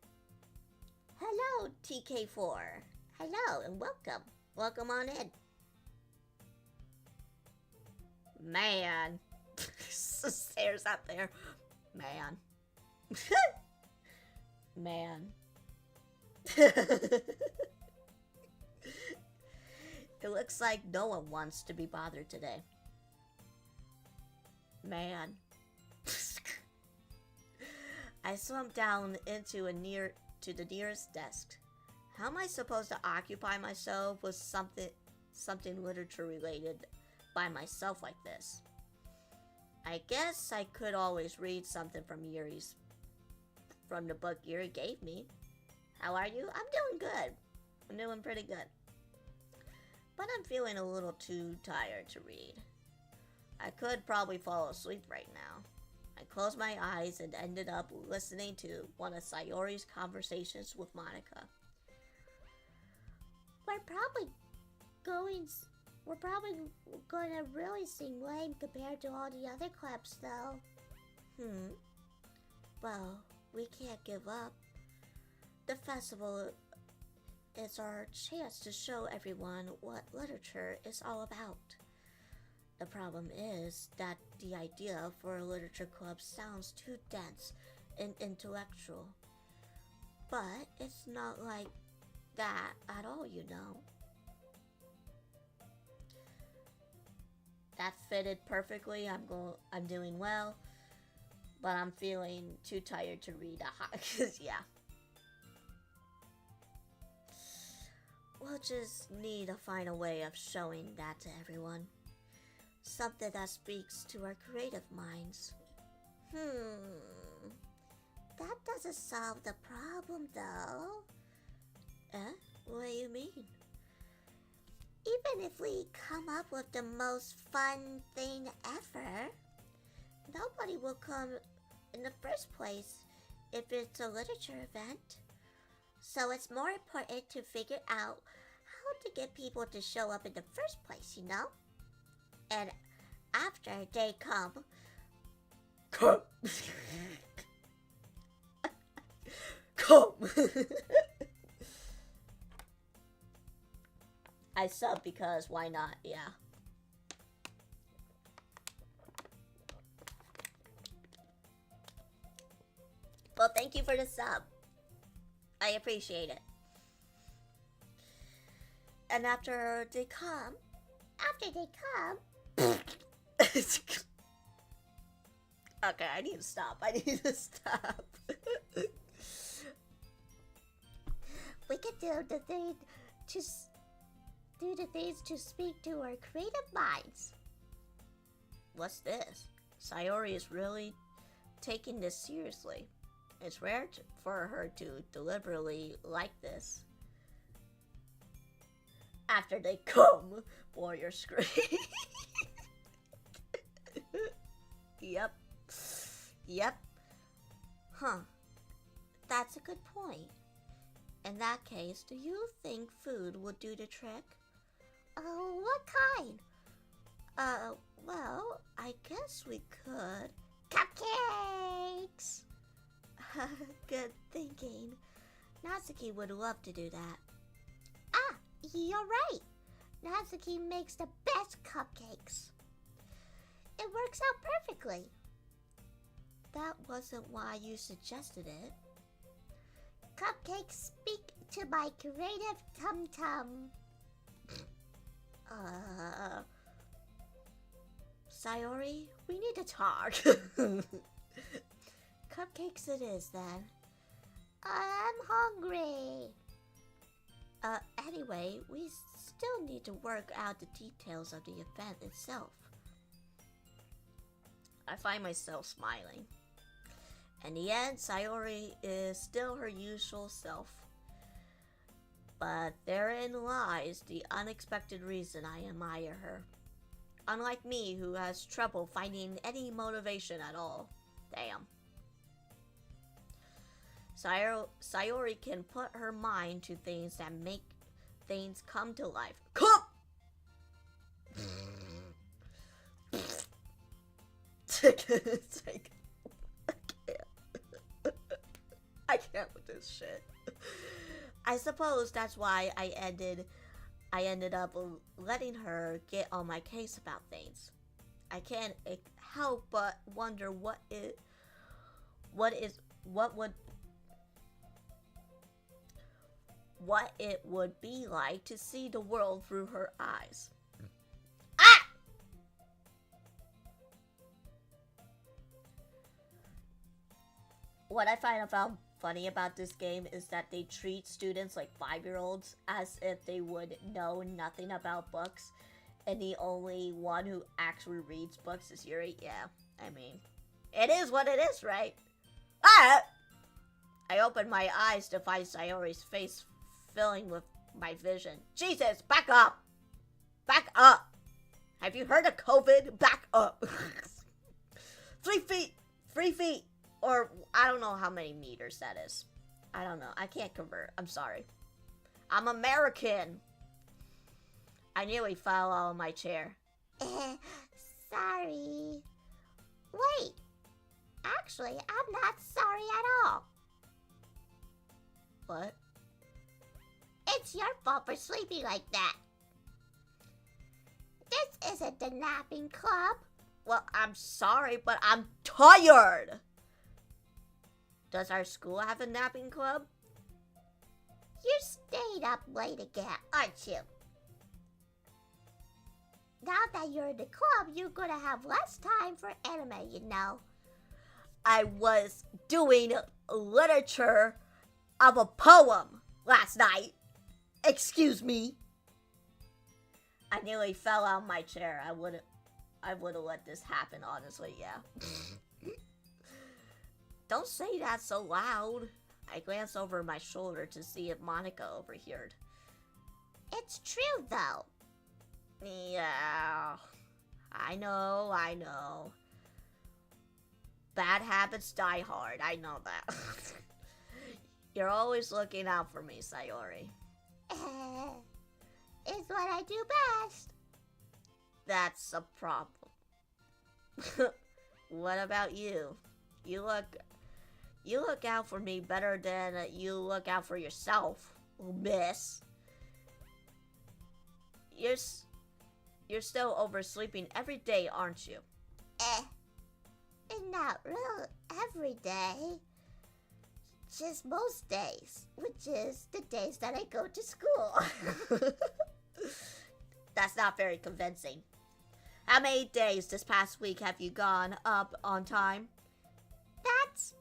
Hello, TK4. Hello and welcome. Welcome on in. Man. Stares up there. Man. Man. It looks like no one wants to be bothered today. Man. I slumped down into the nearest desk. How am I supposed to occupy myself with something literature related by myself like this? I guess I could always read something from the book Yuri gave me. How are you? I'm doing good. I'm doing pretty good. But I'm feeling a little too tired to read. I could probably fall asleep right now. I closed my eyes and ended up listening to one of Sayori's conversations with Monika. We're probably gonna really seem lame compared to all the other clubs, though. Well, we can't give up. The festival is our chance to show everyone what literature is all about. The problem is that the idea for a literature club sounds too dense and intellectual. But it's not like that at all, you know. That fitted perfectly. I'm doing well, but I'm feeling too tired to read. Yeah. We'll just need to find a way of showing that to everyone. Something that speaks to our creative minds. That doesn't solve the problem, though. What do you mean? Even if we come up with the most fun thing ever, nobody will come in the first place if it's a literature event. So it's more important to figure out how to get people to show up in the first place, you know? And after they come... Come! I sub because why not, yeah. Well, thank you for the sub. I appreciate it. And after they come... Okay, I need to stop. We can do the things to speak to our creative minds. What's this? Sayori is really taking this seriously. It's rare for her to deliberately like this. After they come, warrior scream. Yep. Huh. That's a good point. In that case, do you think food would do the trick? What kind? Well, I guess we could. Cupcakes! Good thinking. Natsuki would love to do that. Ah, you're right. Natsuki makes the best cupcakes. It works out perfectly. That wasn't why you suggested it. Cupcakes speak to my creative tum-tum. Sayori, we need to talk. Cupcakes it is, then. I'm hungry. Anyway, we still need to work out the details of the event itself. I find myself smiling. In the end, Sayori is still her usual self. But therein lies the unexpected reason I admire her. Unlike me, who has trouble finding any motivation at all. Damn. Sayori can put her mind to things that make things come to life. Come! I can't with this shit. I suppose that's why I ended up letting her get on my case about things. I can't help but wonder what it would be like to see the world through her eyes. Ah! What I find funny about this game is that they treat students like 5-year-olds as if they would know nothing about books, and the only one who actually reads books is Yuri. Yeah, I mean, it is what it is, right? Ah! I opened my eyes to find Sayori's face filling with my vision. Jesus, back up! Back up! Have you heard of COVID? Back up! 3 feet! 3 feet! Or, I don't know how many meters that is. I don't know. I can't convert. I'm sorry. I'm American! I nearly fell out of my chair. Sorry. Wait. Actually, I'm not sorry at all. What? It's your fault for sleeping like that. This isn't the napping club. Well, I'm sorry, but I'm tired! Does our school have a napping club? You stayed up late again, aren't you? Now that you're in the club, you're gonna have less time for anime, you know. I was doing literature of a poem last night. Excuse me. I nearly fell out of my chair. I would have let this happen, honestly, yeah. Don't say that so loud. I glanced over my shoulder to see if Monika overheard. It's true, though. Yeah, I know. Bad habits die hard, I know that. You're always looking out for me, Sayori. It's what I do best. That's a problem. What about you? You look out for me better than you look out for yourself, miss. You're still oversleeping every day, aren't you? Not real every day. Just most days, which is the days that I go to school. That's not very convincing. How many days this past week have you gone up on time? That's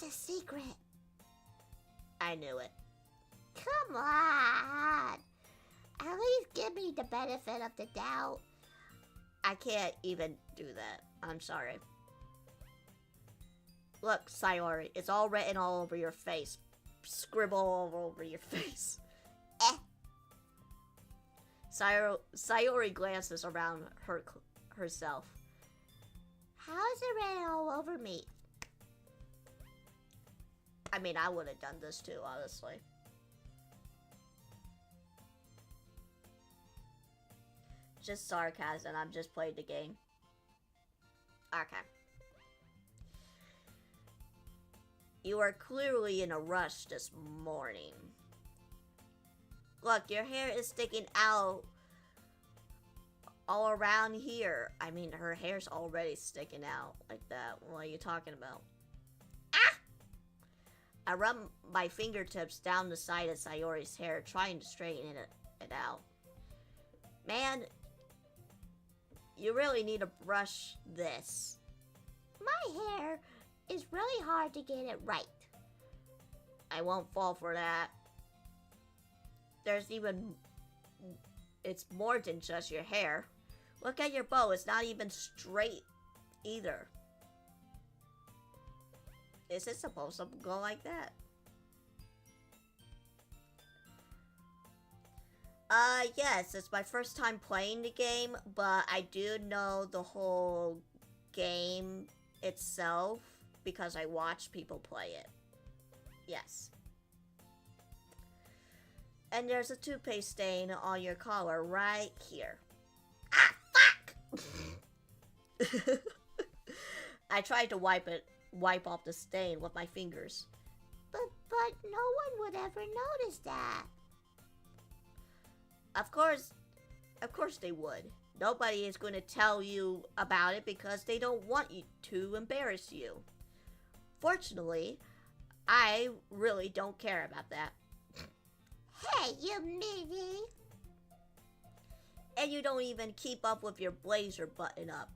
a secret. I knew it. Come on. At least give me the benefit of the doubt. I can't even do that. I'm sorry. Look, Sayori, it's all written all over your face. Scribble all over your face. Sayori glances around herself. How is it written all over me? I mean, I would have done this too, honestly. Just sarcasm, I'm just playing the game. Okay. You are clearly in a rush this morning. Look, your hair is sticking out all around here. I mean, her hair's already sticking out like that. What are you talking about? Ah! I run my fingertips down the side of Sayori's hair, trying to straighten it out. Man, you really need to brush this. My hair is really hard to get it right. I won't fall for that. It's more than just your hair. Look at your bow, it's not even straight either. Is it supposed to go like that? Yes, it's my first time playing the game, but I do know the whole game itself because I watch people play it. Yes. And there's a toothpaste stain on your collar right here. Ah, fuck! I tried to wipe off the stain with my fingers. But no one would ever notice that. Of course they would. Nobody is going to tell you about it because they don't want you to embarrass you. Fortunately, I really don't care about that. Hey, you Minnie. And you don't even keep up with your blazer button up.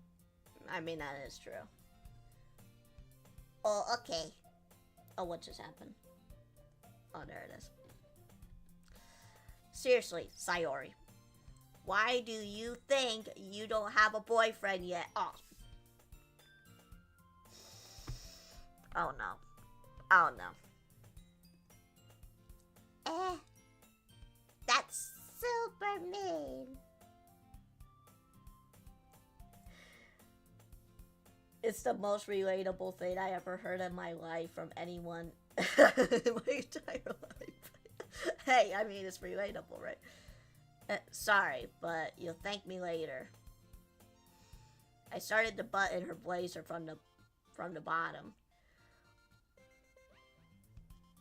I mean, that is true. Oh, okay. Oh, what just happened? Oh, there it is. Seriously, Sayori. Why do you think you don't have a boyfriend yet? Oh. Oh no. Oh no. That's super mean. It's the most relatable thing I ever heard in my life from anyone in my entire life. Hey, I mean, it's relatable, right? Sorry, but you'll thank me later. I started to button her blazer from the bottom.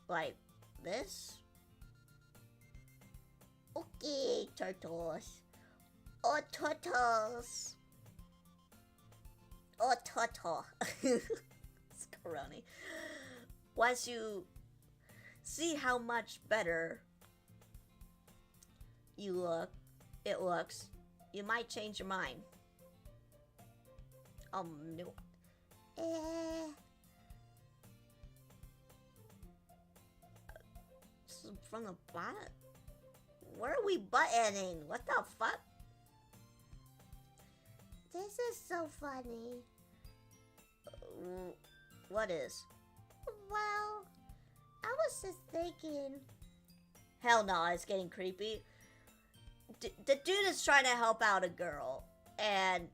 Like this? Okay, turtles. Oh, turtles. Oh, turtle. It's corony. Once you see how much better it looks, you might change your mind. No. From the bottom? Where are we buttoning? What the fuck? This is so funny. What is? Well, I was just thinking. Hell no, it's getting creepy. The dude is trying to help out a girl, and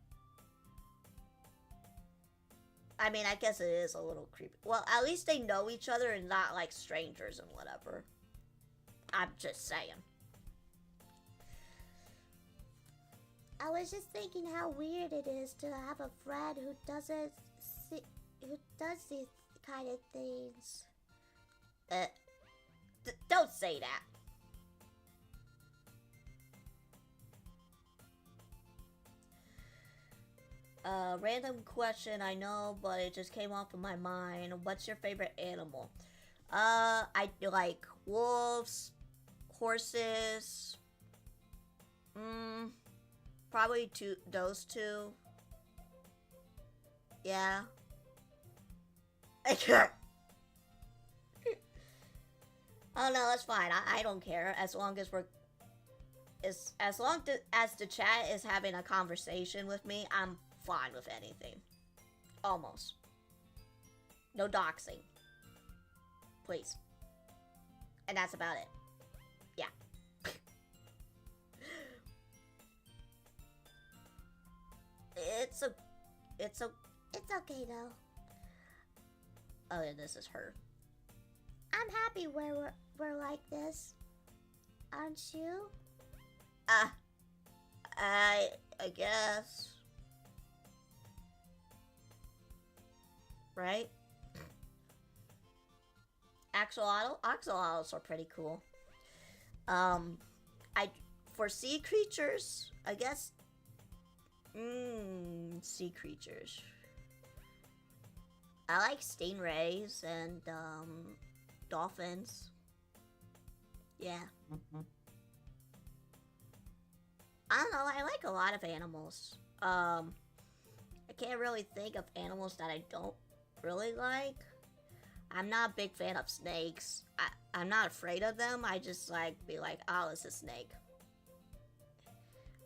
I mean, I guess it is a little creepy. Well, at least they know each other and not like strangers and whatever. I'm just saying. I was just thinking how weird it is to have a friend who does these kind of things. Don't say that. Random question, I know, but it just came off of my mind. What's your favorite animal? I like wolves, horses. Probably those two. Yeah. Oh no, that's fine. I don't care as long as as the chat is having a conversation with me. I'm fine with anything. Almost. No doxing. Please. And that's about it. Yeah. It's okay though. Oh, yeah, this is her. I'm happy where we're like this. Aren't you? I guess. Right? Axolotls are pretty cool. For sea creatures, I guess. Sea creatures. I like stingrays and dolphins. Yeah. I don't know, I like a lot of animals. I can't really think of animals that I don't really like. I'm not a big fan of snakes. I'm not afraid of them. I just like be like, oh, it's a snake.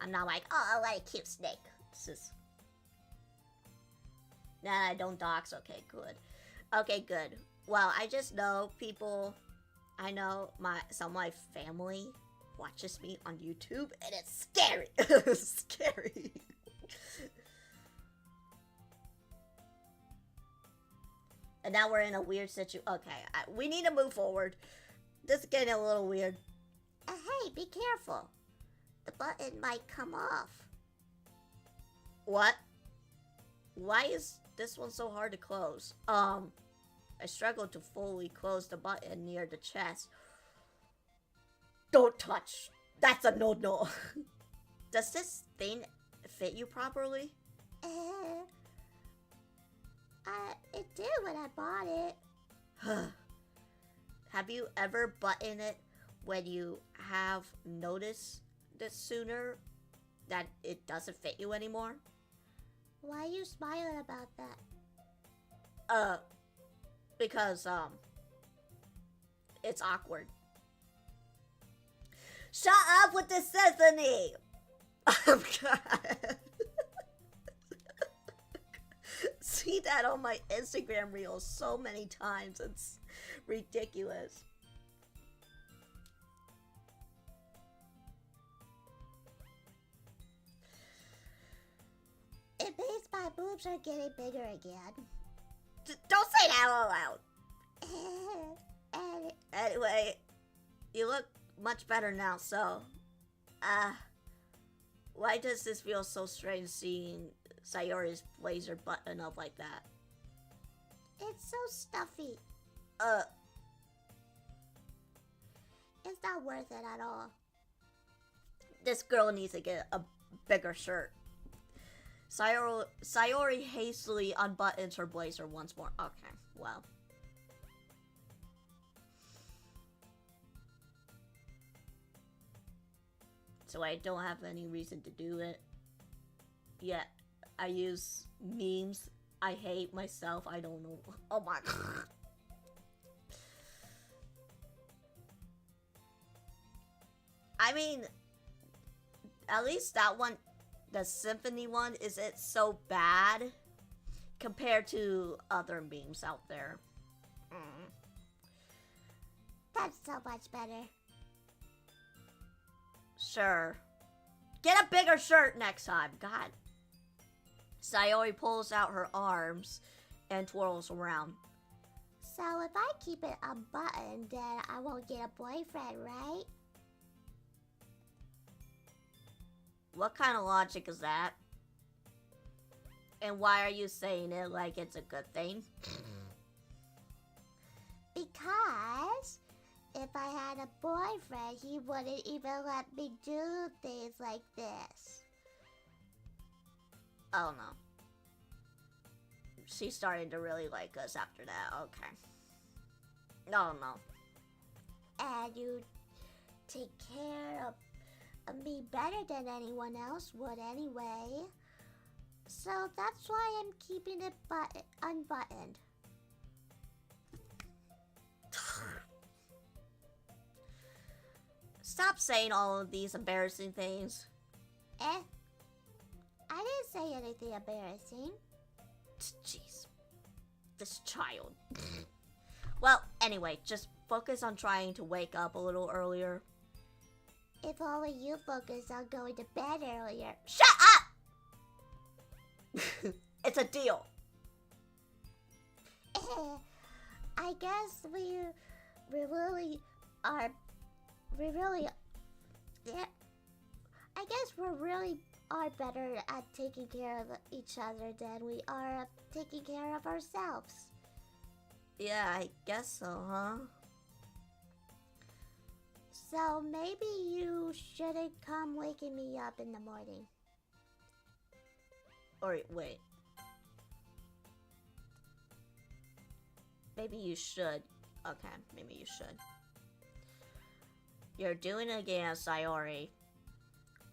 I'm not like, oh, what a cute snake. It's just... Nah, I don't dox. Okay, good. Okay, good. Well, I just know people... I know some of my family watches me on YouTube, and it's scary. It's scary. And now we're in a weird situation. Okay, we need to move forward. This is getting a little weird. Hey, be careful. The button might come off. What? Why is this one so hard to close? I struggled to fully close the button near the chest. Don't touch. That's a no-no. Does this thing fit you properly? It did when I bought it. Have you ever buttoned it when you have noticed this sooner that it doesn't fit you anymore? Why are you smiling about that? Because, it's awkward. Shut up with the symphony! Oh, God. See that on my Instagram reels so many times. It's ridiculous. It means my boobs are getting bigger again. Don't say that out loud. Anyway, you look much better now, so... why does this feel so strange seeing Sayori's blazer button up like that? It's so stuffy. It's not worth it at all. This girl needs to get a bigger shirt. Sayori hastily unbuttons her blazer once more. Okay, well. So I don't have any reason to do it. Yet, I use memes. I hate myself. I don't know. Oh my God. I mean, at least that one, the symphony one, isn't so bad compared to other memes out there. That's so much better. Sure. Get a bigger shirt next time. God. Sayori pulls out her arms and twirls around. So if I keep it unbuttoned, then I won't get a boyfriend, right? What kind of logic is that? And why are you saying it like it's a good thing? Because if I had a boyfriend, he wouldn't even let me do things like this. Oh no. She's starting to really like us after that. Okay. No. And you take care of me better than anyone else would anyway. So that's why I'm keeping it unbuttoned. Stop saying all of these embarrassing things. I didn't say anything embarrassing. Jeez. This child. Well, anyway, just focus on trying to wake up a little earlier. If only you focus on going to bed earlier. Shut up! It's a deal. I guess we really are better at taking care of each other than we are at taking care of ourselves. Yeah, I guess so, huh? So maybe you shouldn't come waking me up in the morning. Or wait. Maybe you should. Okay, maybe you should. You're doing it again, Sayori.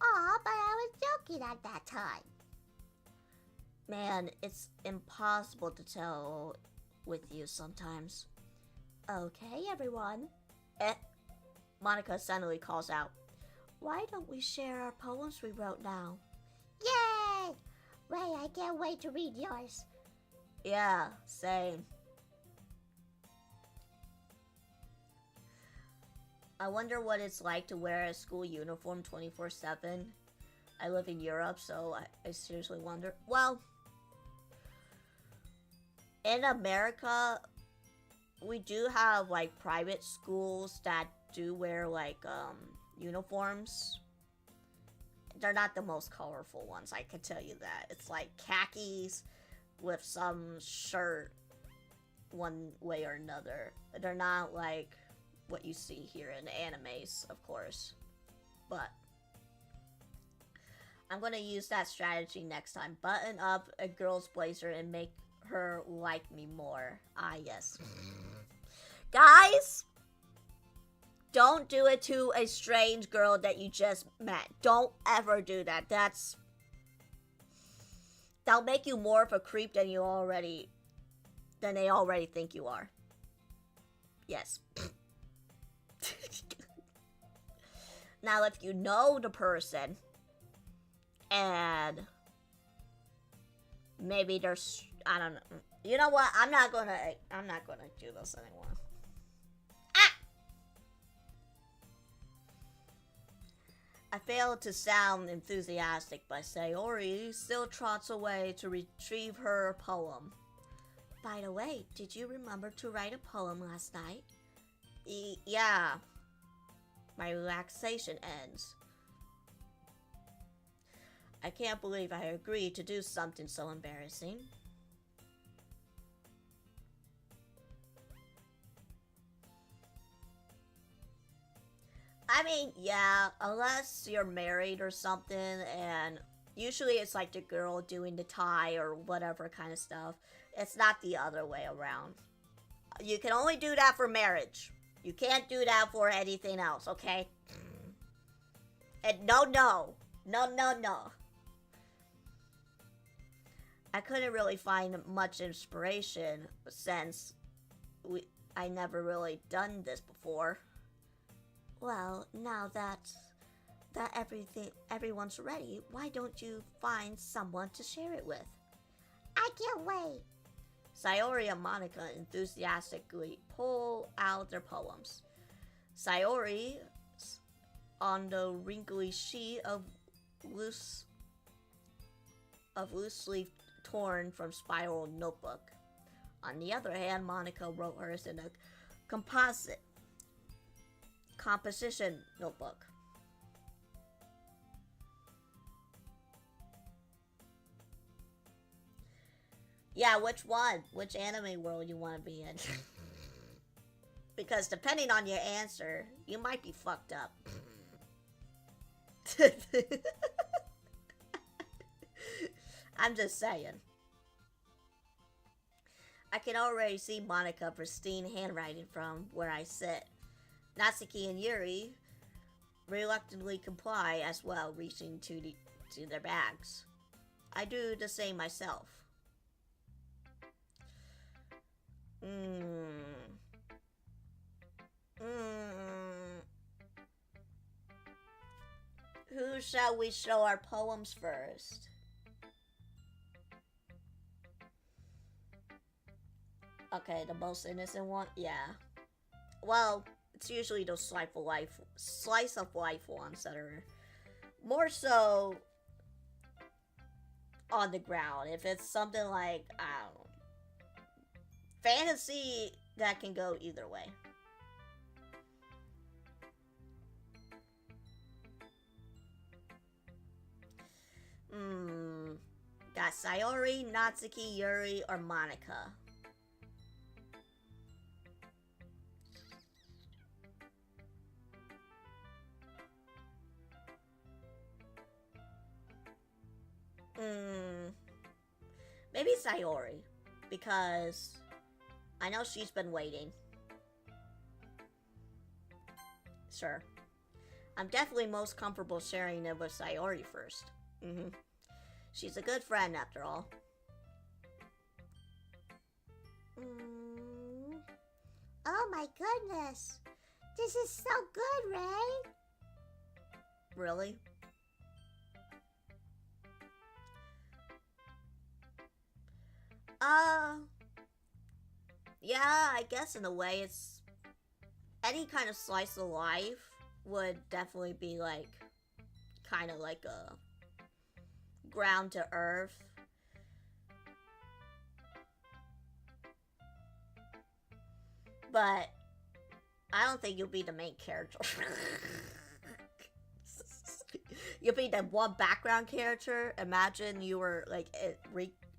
Aw, but I was joking at that time. Man, it's impossible to tell with you sometimes. Okay, everyone. Monika suddenly calls out. Why don't we share our poems we wrote now? Yay! Ray, I can't wait to read yours. Yeah, same. I wonder what it's like to wear a school uniform 24/7. I live in Europe, so I seriously wonder. Well, in America, we do have like private schools that do wear like uniforms. They're not the most colorful ones, I can tell you that. It's like khakis with some shirt one way or another. They're not like what you see here in animes, of course. But I'm gonna use that strategy next time. Button up a girl's blazer and make her like me more. Ah, yes. Guys, don't do it to a strange girl that you just met. Don't ever do that. That'll make you more of a creep than they already think you are. Yes. Now, if you know the person and maybe there's, I don't know. You know what? I'm not gonna do this anymore. Ah! I failed to sound enthusiastic, but Sayori still trots away to retrieve her poem. By the way, did you remember to write a poem last night? Yeah. My relaxation ends. I can't believe I agreed to do something so embarrassing. I mean, yeah, unless you're married or something, and usually it's like the girl doing the tie or whatever kind of stuff. It's not the other way around. You can only do that for marriage. You can't do that for anything else, okay? And no. I couldn't really find much inspiration since I never really done this before. Well, now that everyone's ready, why don't you find someone to share it with? I can't wait. Sayori and Monika enthusiastically pull out their poems. Sayori on the wrinkly sheet of loosely torn from spiral notebook. On the other hand, Monika wrote hers in a composition notebook. Yeah, which one? Which anime world you want to be in? Because depending on your answer, you might be fucked up. I'm just saying. I can already see Monika pristine handwriting from where I sit. Natsuki and Yuri reluctantly comply as well, reaching to their bags. I do the same myself. Who shall we show our poems first? Okay, the most innocent one? Yeah. Well, it's usually those slice of life ones that are more so on the ground. If it's something like, I don't know, fantasy, that can go either way. Got Sayori, Natsuki, Yuri, or Monika. Maybe Sayori, because I know she's been waiting. Sure. I'm definitely most comfortable sharing it with Sayori first. She's a good friend after all. Oh my goodness. This is so good, Ray. Really? Yeah, I guess in a way it's any kind of slice of life would definitely be like kind of like a ground to earth. But I don't think you'll be the main character. You'll be the one background character. Imagine you were like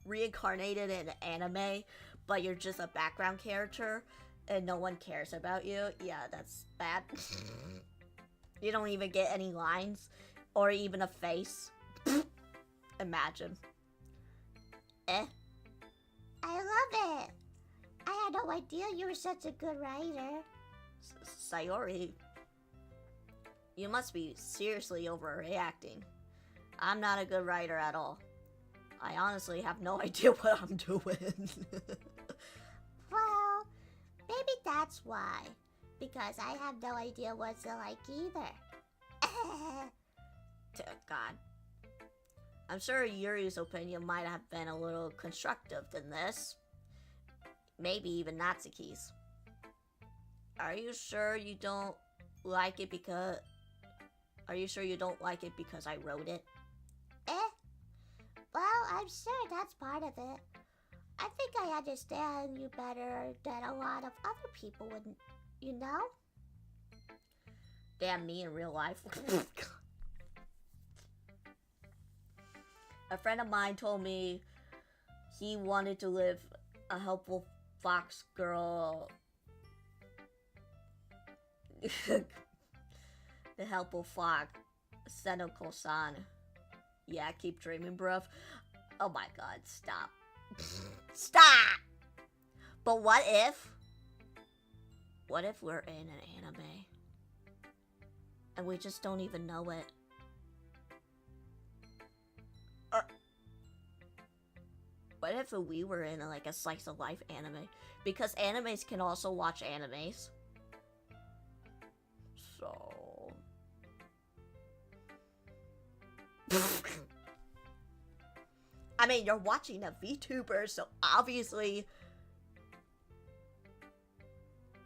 reincarnated in an anime, but you're just a background character and no one cares about you. Yeah, that's bad. You don't even get any lines or even a face. Imagine. I love it. I had no idea you were such a good writer. Sayori, you must be seriously overreacting. I'm not a good writer at all. I honestly have no idea what I'm doing. Well, maybe that's why. Because I have no idea what to like either. God. I'm sure Yuri's opinion might have been a little constructive than this. Maybe even Natsuki's. Are you sure you don't like it because... Are you sure you don't like it because I wrote it? Well, I'm sure that's part of it. I think I understand you better than a lot of other people would, you know? Damn me in real life. A friend of mine told me he wanted to live a helpful fox girl. The helpful fox, Senoko-san. Yeah, keep dreaming, bruv. Oh my god, stop. Stop! But what if we're in an anime? And we just don't even know it? What if we were in like a slice of life anime? Because animes can also watch animes. So... I mean, you're watching a VTuber, so obviously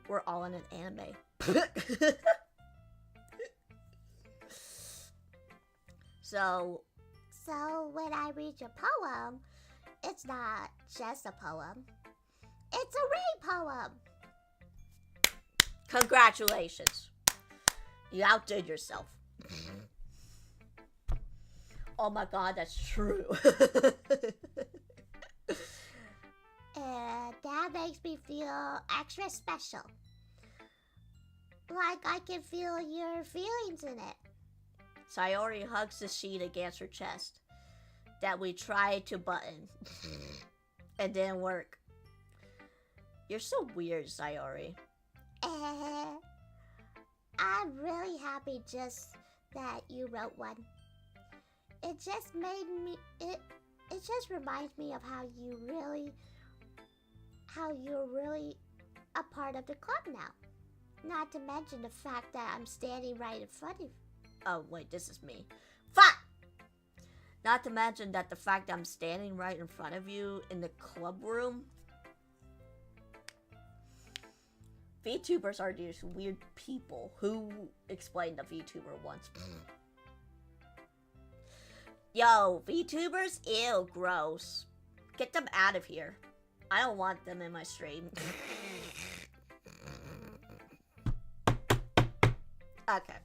we're all in an anime. So when I read your poem, it's not just a poem. It's a Ray poem. Congratulations. You outdid yourself. Oh my god, that's true. And that makes me feel extra special. Like I can feel your feelings in it. Sayori hugs the sheet against her chest that we tried to button. It didn't work. You're so weird, Sayori. I'm really happy just that you wrote one. It just made me, it just reminds me of how you're really a part of the club now. Not to mention the fact that I'm standing right in front of you. Oh, wait, this is me. Fuck! Not to mention that the fact that I'm standing right in front of you in the club room. VTubers are these weird people. Who explained a VTuber once? Yo, VTubers? Ew, gross. Get them out of here. I don't want them in my stream. Okay.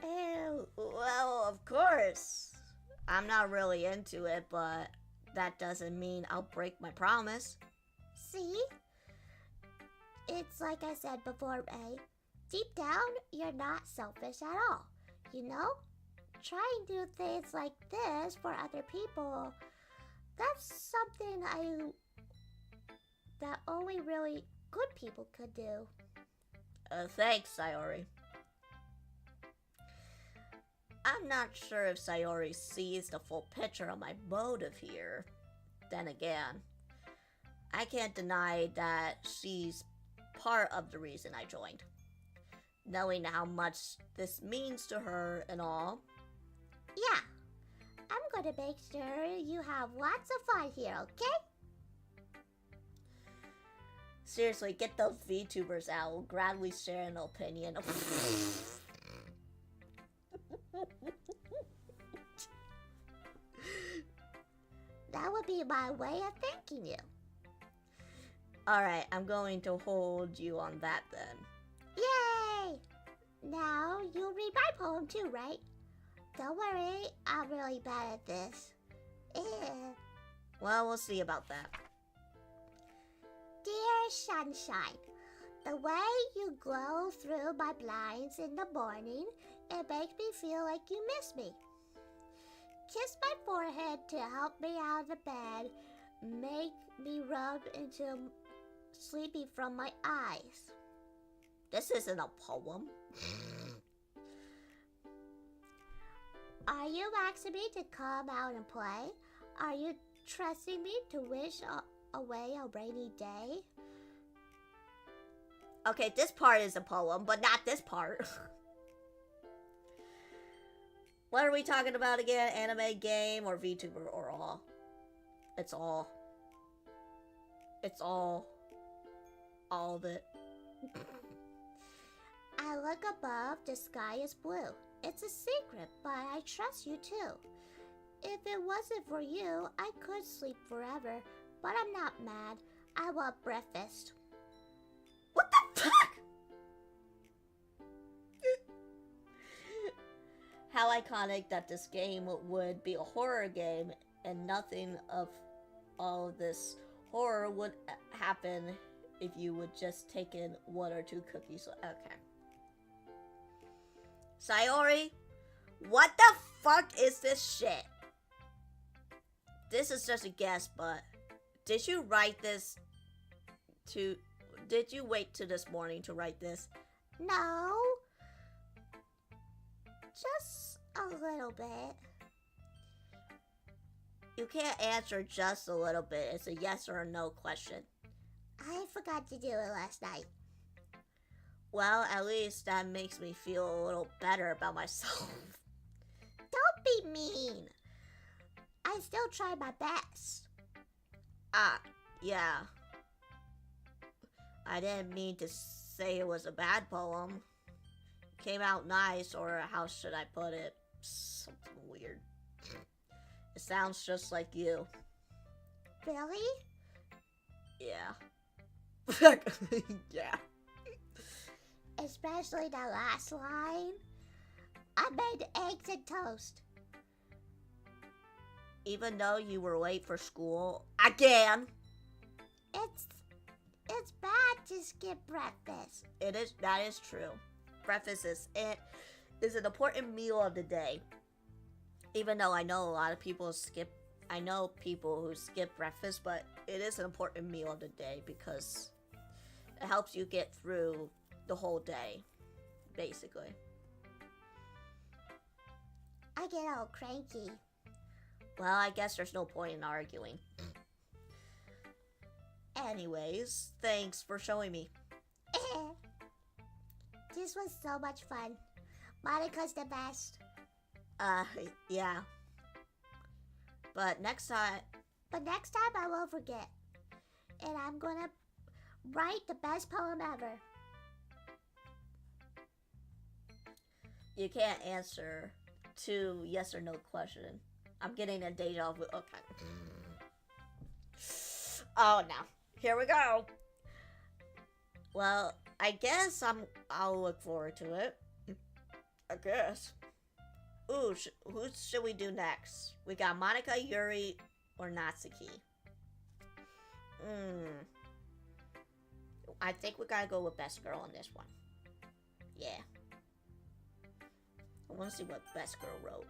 Ew, well, of course. I'm not really into it, but that doesn't mean I'll break my promise. See? It's like I said before, Ray. Deep down, you're not selfish at all. You know? Trying to do things like this for other people, that's something that only really good people could do. Thanks, Sayori. I'm not sure if Sayori sees the full picture of my motive here. Then again, I can't deny that she's part of the reason I joined. Knowing how much this means to her and all. Yeah, I'm gonna make sure you have lots of fun here, okay? Seriously, get those VTubers out. We'll gladly share an opinion. That would be my way of thanking you. Alright, I'm going to hold you on that then. Yay! Now you'll read my poem too, right? Don't worry, I'm really bad at this. Well, we'll see about that. Dear sunshine, the way you glow through my blinds in the morning, it makes me feel like you miss me. kiss my forehead to help me out of the bed, make me rub into sleepy from my eyes. This isn't a poem. Are you asking me to come out and play? Are you trusting me to wish away a rainy day? Okay, this part is a poem, but not this part. What are we talking about again? Anime, game, or VTuber, or all? It's all. It's all. All of it. I look above, the sky is blue. It's a secret, but I trust you too. If it wasn't for you, I could sleep forever, but I'm not mad. I want breakfast. What the fuck? How iconic that this game would be a horror game and nothing of all of this horror would happen if you would just take in 1 or 2 cookies. Okay. Sayori, what the fuck is this shit? This is just a guess, but did you write this did you wait till this morning to write this? No. Just a little bit. You can't answer just a little bit. It's a yes or a no question. I forgot to do it last night. Well, at least that makes me feel a little better about myself. Don't be mean. I still try my best. Yeah. I didn't mean to say it was a bad poem. Came out nice, or how should I put it? Something weird. It sounds just like you. Really? Yeah. Yeah. Especially the last line. I made eggs and toast. Even though you were late for school again. It's bad to skip breakfast. That is true. Breakfast is an important meal of the day. Even though I know a lot of people I know people who skip breakfast, but it is an important meal of the day because it helps you get through the whole day, basically. I get all cranky. Well, I guess there's no point in arguing. Anyways, thanks for showing me. This was so much fun. Monika's the best. Yeah. But next time I won't forget. And I'm gonna write the best poem ever. You can't answer 2 yes or no question. I'm getting a deja vu. Okay. Oh no. Here we go. Well, I guess I'll look forward to it. I guess. Ooh, who should we do next? We got Monika, Yuri, or Natsuki. I think we gotta go with best girl on this one. Yeah. I want to see what best girl wrote.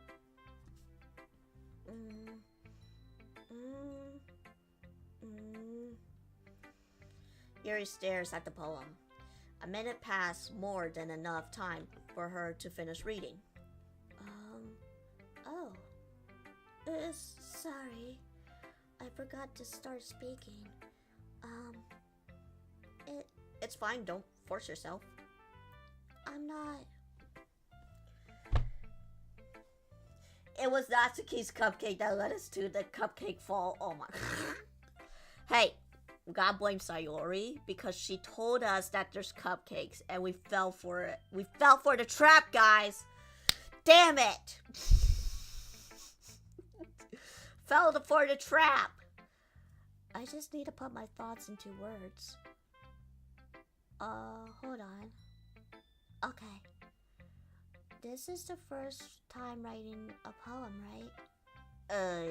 Yuri stares at the poem. A minute passed, more than enough time for her to finish reading. Oh. Sorry. I forgot to start speaking. It's fine, don't force yourself. I'm not. It was Natsuki's cupcake that led us to the cupcake fall. Oh my god. Hey, we gotta blame Sayori because she told us that there's cupcakes and we fell for it. We fell for the trap, guys. Damn it. Fell for the trap. I just need to put my thoughts into words. Hold on. Okay. This is the first time writing a poem, right?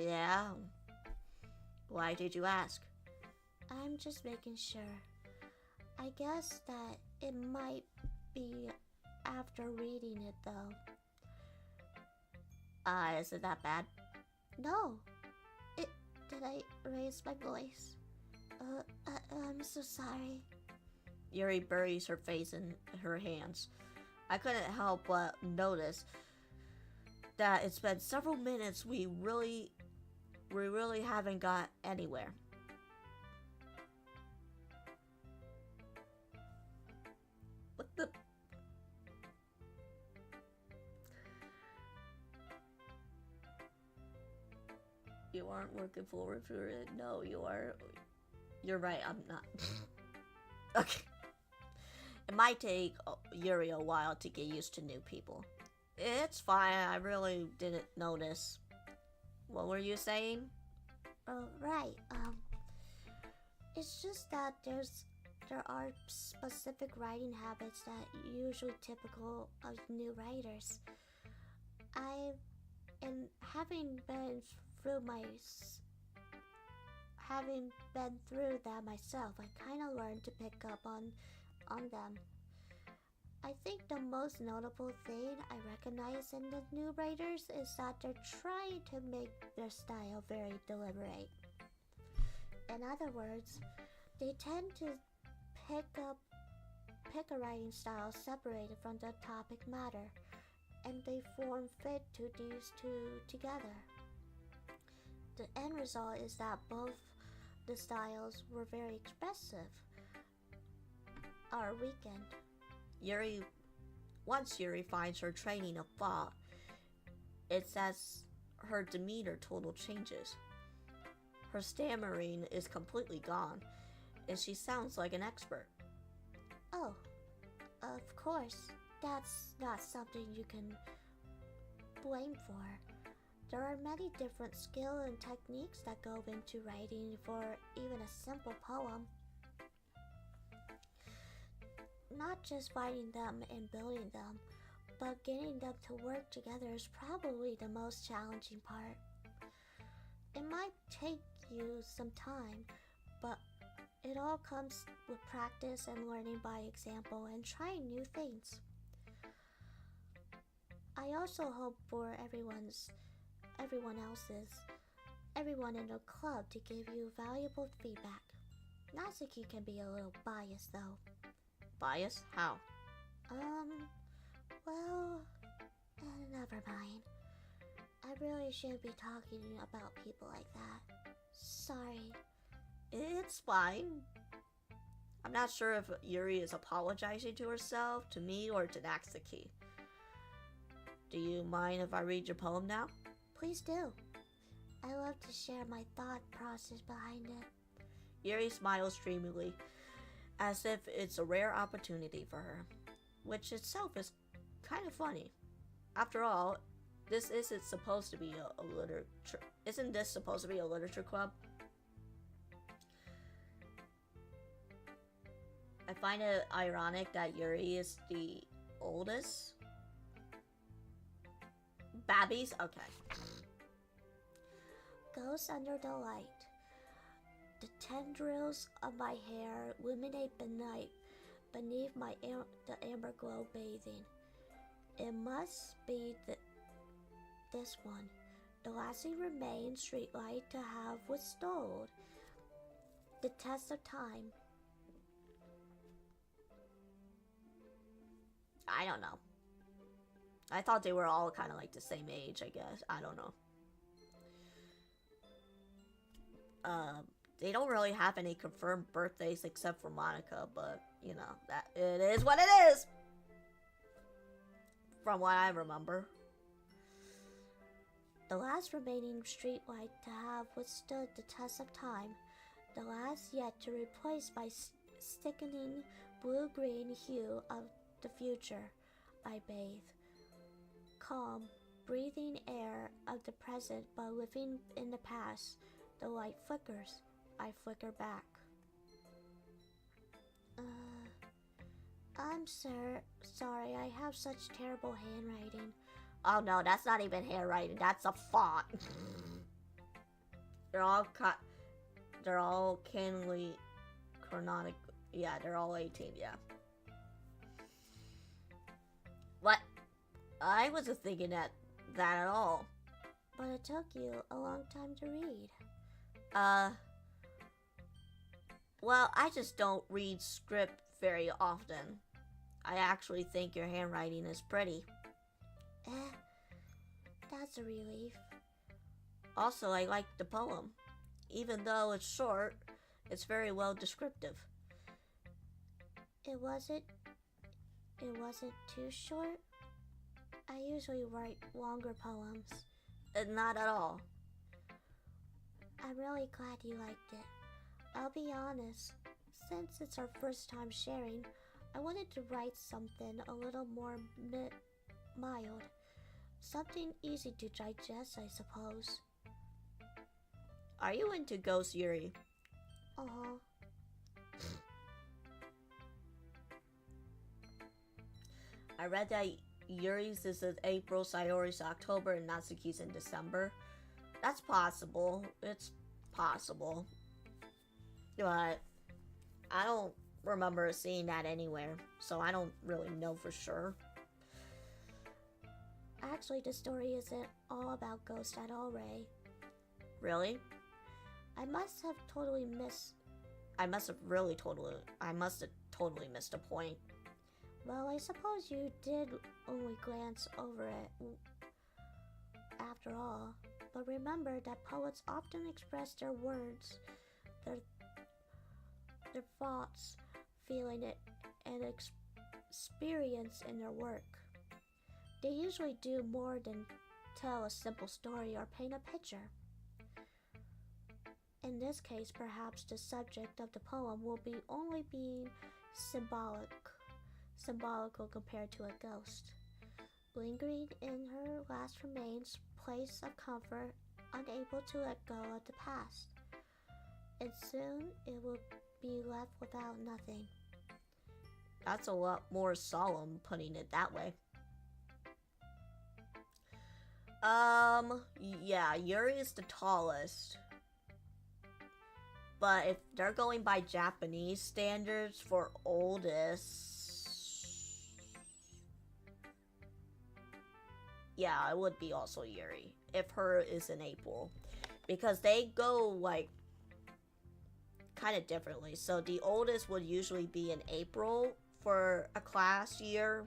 Yeah. Why did you ask? I'm just making sure. I guess that it might be after reading it, though. Is it that bad? No. Did I raise my voice? I'm so sorry. Yuri buries her face in her hands. I couldn't help but notice that it's been several minutes we really haven't got anywhere. What the? You aren't looking forward to it? No, you are. You're right, I'm not. Okay. It might take Yuri a while to get used to new people. It's fine, I really didn't notice. What were you saying? Oh, right. It's just that there are specific writing habits that are usually typical of new writers. Having been through that myself, I kind of learned to pick up on them. I think the most notable thing I recognize in the new writers is that they're trying to make their style very deliberate. In other words, they tend to pick a writing style separated from the topic matter, and they form fit to these two together. The end result is that both the styles were very expressive. Our weekend. Once Yuri finds her training of thought, it's as her demeanor total changes. Her stammering is completely gone, and she sounds like an expert. Oh, of course, that's not something you can blame for. There are many different skills and techniques that go into writing for even a simple poem. Not just finding them and building them, but getting them to work together is probably the most challenging part. It might take you some time, but it all comes with practice and learning by example and trying new things. I also hope for everyone in the club to give you valuable feedback. Natsuki can be a little biased though. Bias? How? Well, never mind. I really shouldn't be talking about people like that. Sorry. It's fine. I'm not sure if Yuri is apologizing to herself, to me, or to Natsuki. Do you mind if I read your poem now? Please do. I love to share my thought process behind it. Yuri smiles dreamily, as if it's a rare opportunity for her, which itself is kind of funny. After all, this isn't supposed to be a literature. Isn't this supposed to be a literature club? I find it ironic that Yuri is the oldest. Babbies? Okay. Goes under the light. The tendrils of my hair illuminate the night beneath the amber glow bathing. It must be this one, the lasting remain streetlight to have withstood the test of time. I don't know. I thought they were all kind of like the same age, I guess. I don't know. They don't really have any confirmed birthdays except for Monika, but, you know, that it is what it is! From what I remember. The last remaining streetlight to have withstood the test of time. The last yet to replace by sickening blue-green hue of the future. I bathe. Calm, breathing air of the present but living in the past. The light flickers. I flicker back. I'm sorry, I have such terrible handwriting. Oh no, that's not even handwriting, that's a font. They're all canonic. Yeah, they're all 18, yeah. What? I wasn't thinking that at all. But it took you a long time to read. Well, I just don't read script very often. I actually think your handwriting is pretty. That's a relief. Also, I like the poem. Even though it's short, it's very well descriptive. It wasn't too short. I usually write longer poems. Not at all. I'm really glad you liked it. I'll be honest, since it's our first time sharing, I wanted to write something a little more mild. Something easy to digest, I suppose. Are you into Ghost Yuri? Uh-huh. I read that Yuri's is in April, Sayori's October, and Natsuki's in December. That's possible. It's possible. But I don't remember seeing that anywhere, so I don't really know for sure. Actually, the story isn't all about ghosts at all, Ray. Really? I must have totally missed a point. Well, I suppose you did only glance over it after all. But remember that poets often express their words, their thoughts, feeling it, and experience in their work. They usually do more than tell a simple story or paint a picture. In this case, perhaps the subject of the poem will be only being symbolical compared to a ghost, lingering in her last remains, place of comfort, unable to let go of the past. And soon it will be left without nothing. That's a lot more solemn, putting it that way. Yeah, Yuri is the tallest. But if they're going by Japanese standards for oldest, yeah, it would be also Yuri if her is in April, because they go like kind of differently. So the oldest would usually be in April for a class year,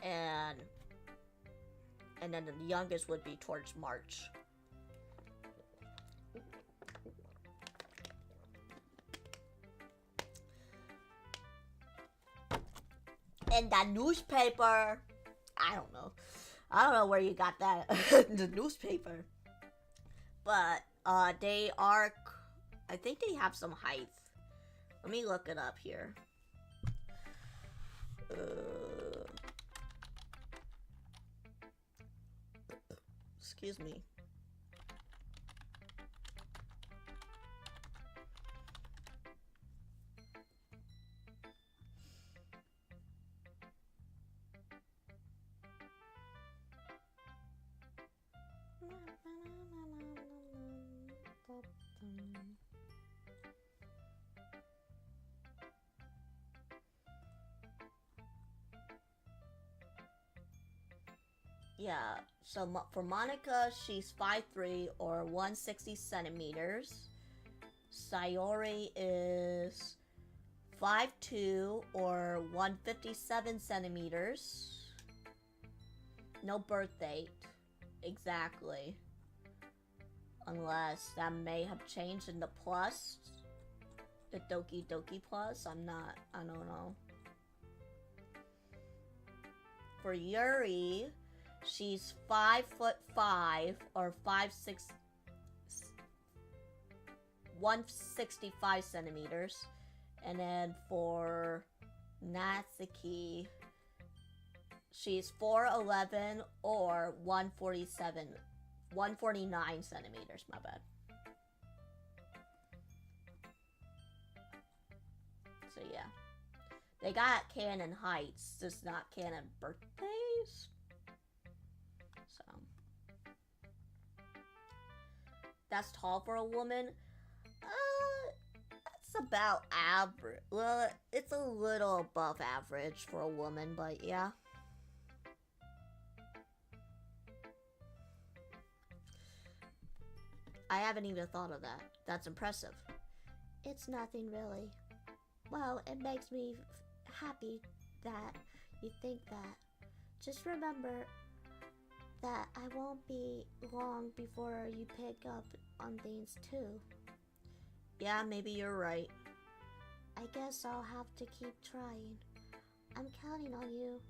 and then the youngest would be towards March. In the newspaper, I don't know where you got that. The newspaper, but they are, I think they have some height. Let me look it up here. Excuse me. Yeah, so for Monika, she's 5'3" or 160 centimeters. Sayori is 5'2" or 157 centimeters. No birth date, exactly. Unless that may have changed in the plus. The Doki Doki plus, I don't know. For Yuri, she's 5'5" or 165 centimeters. And then for Natsuki, she's 4'11" or 149 centimeters, my bad. So yeah. They got canon heights, just not canon birthdays. So that's tall for a woman. That's about average. Well, it's a little above average for a woman, but yeah. I haven't even thought of that. That's impressive. It's nothing really. Well, it makes me happy that you think that. Just remember that I won't be long before you pick up on things too. Yeah, maybe you're right. I guess I'll have to keep trying. I'm counting on you.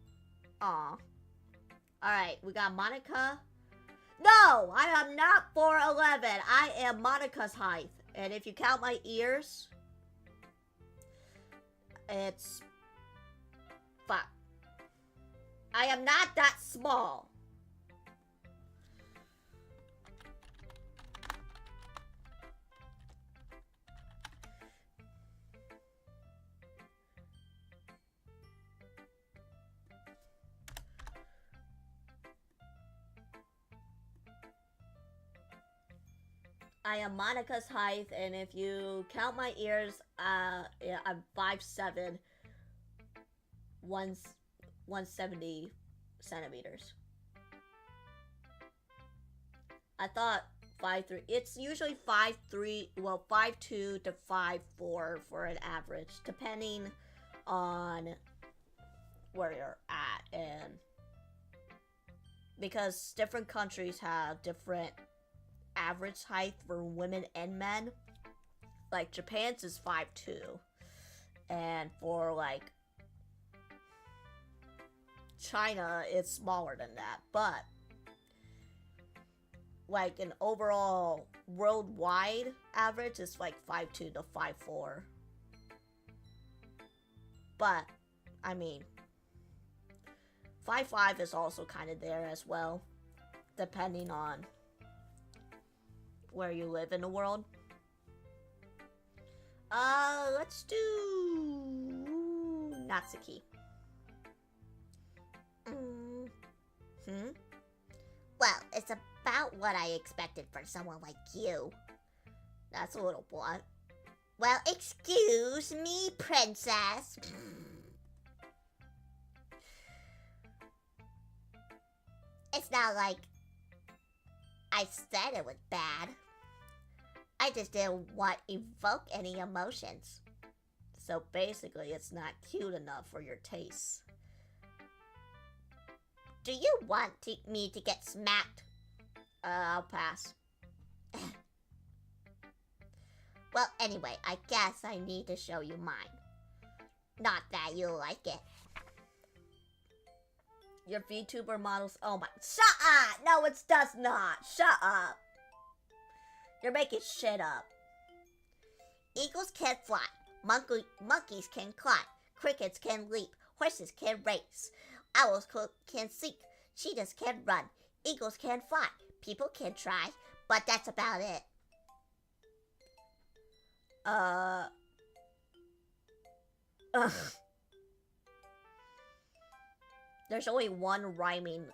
Aw. Alright, we got Monika. No! I am not 4'11". I am Monika's height. And if you count my ears, it's... Fuck. I am not that small. I am Monika's height, and if you count my ears, yeah, I'm 5'7", 170 centimeters. I thought 5'3". It's usually 5'3", well, 5'2" to 5'4" for an average, depending on where you're at, and because different countries have different average height for women and men. Like Japan's is 5'2", and for like China it's smaller than that, but like an overall worldwide average is like 5'2" to 5'4". But I mean 5'5" is also kind of there as well, depending on where you live in the world. Let's do Natsuki. Well, it's about what I expected for someone like you. That's a little blunt. Well, excuse me, princess. It's not like I said it was bad. I just didn't want to evoke any emotions. So basically, it's not cute enough for your tastes. Do you want me to get smacked? I'll pass. Well, anyway, I guess I need to show you mine. Not that you'll like it. Your VTuber models. Oh my. Shut up! No, it does not. Shut up. You're making shit up. Eagles can fly. Monkeys can climb. Crickets can leap. Horses can race. Owls can seek. Cheetahs can run. Eagles can fly. People can try. But that's about it. There's only one rhyming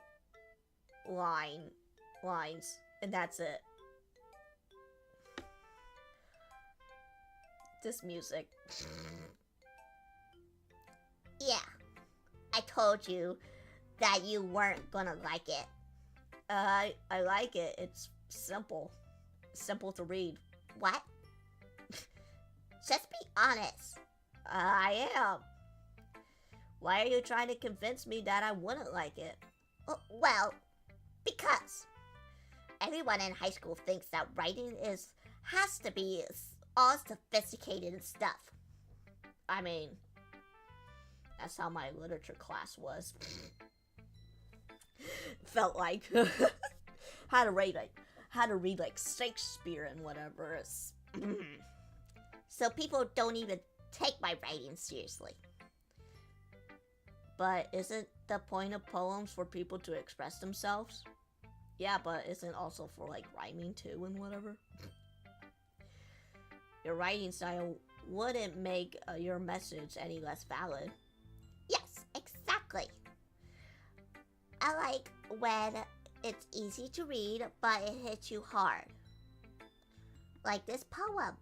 lines, and that's it. This music. Yeah, I told you that you weren't gonna like it. I like it. It's simple. Simple to read. What? Just be honest. I am. Why are you trying to convince me that I wouldn't like it? Well, because everyone in high school thinks that writing has to be all sophisticated and stuff. I mean, that's how my literature class was. Felt like how to read like Shakespeare and whatever. So people don't even take my writing seriously. But isn't the point of poems for people to express themselves? Yeah, but isn't also for like rhyming too and whatever? Your writing style wouldn't make your message any less valid. Yes, exactly. I like when it's easy to read, but it hits you hard. Like this poem.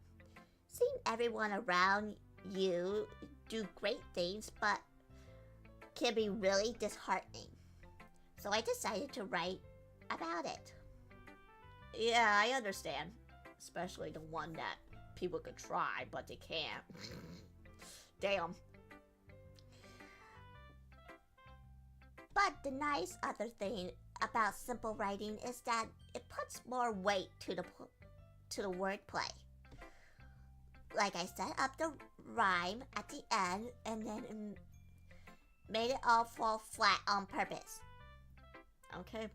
Seeing everyone around you do great things, but can be really disheartening. So I decided to write about it. Yeah, I understand. especially the one that people could try, but they can't. Damn. But the nice other thing about simple writing is that it puts more weight to the wordplay. Like I set up the rhyme at the end and then made it all fall flat on purpose. Okay.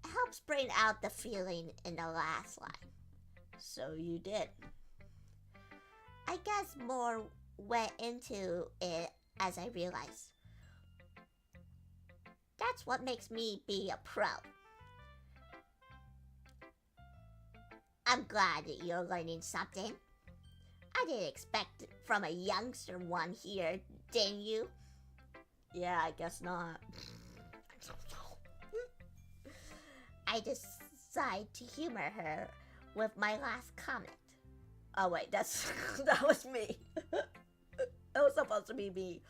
It helps bring out the feeling in the last line. So you did. I guess more went into it as I realized. That's what makes me be a pro. I'm glad that you're learning something. I didn't expect it from a youngster one here, didn't you? Yeah, I guess not. I decided to humor her with my last comment. Oh wait, that was me. That was supposed to be me.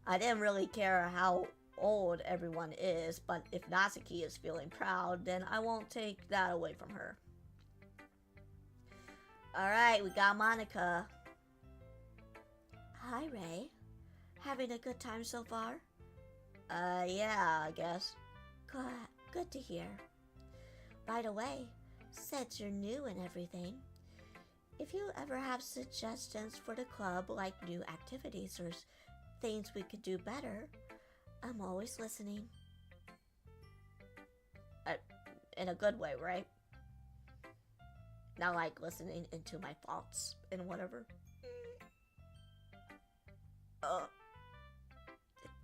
I didn't really care how old everyone is, but if Natsuki is feeling proud, then I won't take that away from her. Alright, we got Monika. Hi, Ray. Having a good time so far? Yeah, I guess. Good to hear. By the way, since you're new and everything, if you ever have suggestions for the club, like new activities or things we could do better, I'm always listening. In a good way, right? Not like listening into my thoughts and whatever.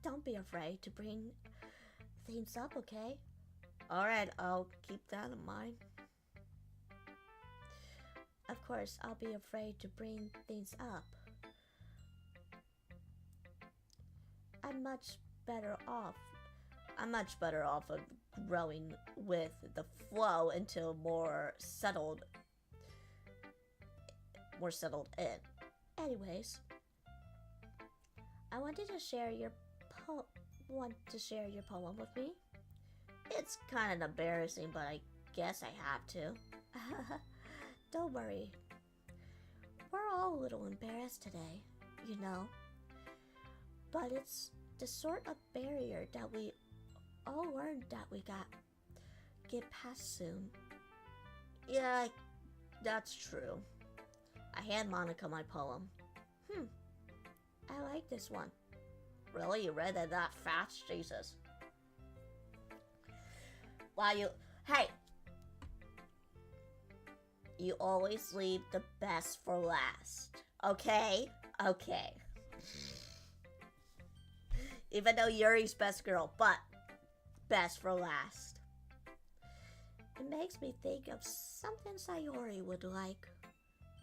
Don't be afraid to bring things up, okay? Alright, I'll keep that in mind. Of course, I'll be afraid to bring things up. I'm much better off of growing with the flow until more settled in. Anyways, I wanted to share your poem with me? It's kind of embarrassing, but I guess I have to. Don't worry. We're all a little embarrassed today, you know. But it's the sort of barrier that we all learned that we get past soon. Yeah, that's true. I hand Monika my poem. I like this one. Really? You read it that fast? Jesus. Wow, hey! You always leave the best for last. Okay? Okay. Even though Yuri's best girl, but best for last. It makes me think of something Sayori would like.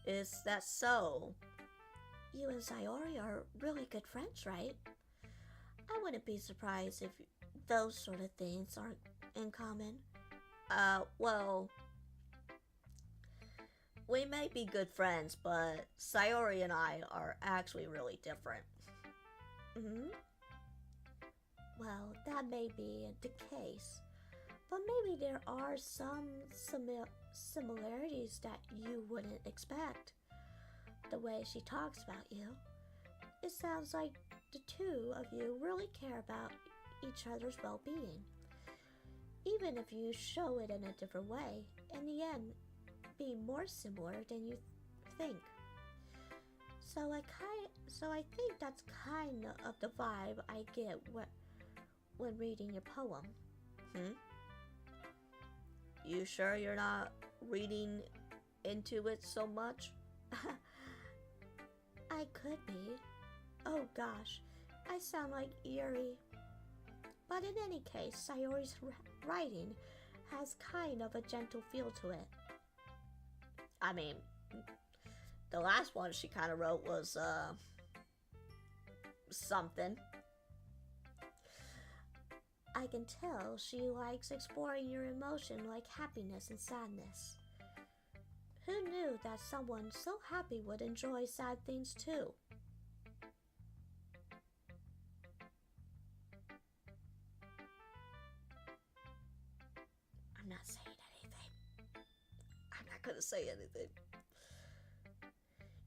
Is that so? You and Sayori are really good friends, right? I wouldn't be surprised if those sort of things aren't in common. Well, we may be good friends, but Sayori and I are actually really different. Well, that may be the case, but maybe there are some similarities that you wouldn't expect. The way she talks about you, it sounds like the two of you really care about each other's well-being. Even if you show it in a different way, in the end, be more similar than you think. So I think that's kind of the vibe I get when reading your poem. You sure you're not reading into it so much? I could be. Oh gosh, I sound like Yuri. But in any case, Sayori's writing has kind of a gentle feel to it. I mean, the last one she kind of wrote was, something. I can tell she likes exploring your emotion like happiness and sadness. Who knew that someone so happy would enjoy sad things too? I'm not saying anything. I'm I couldn't say anything.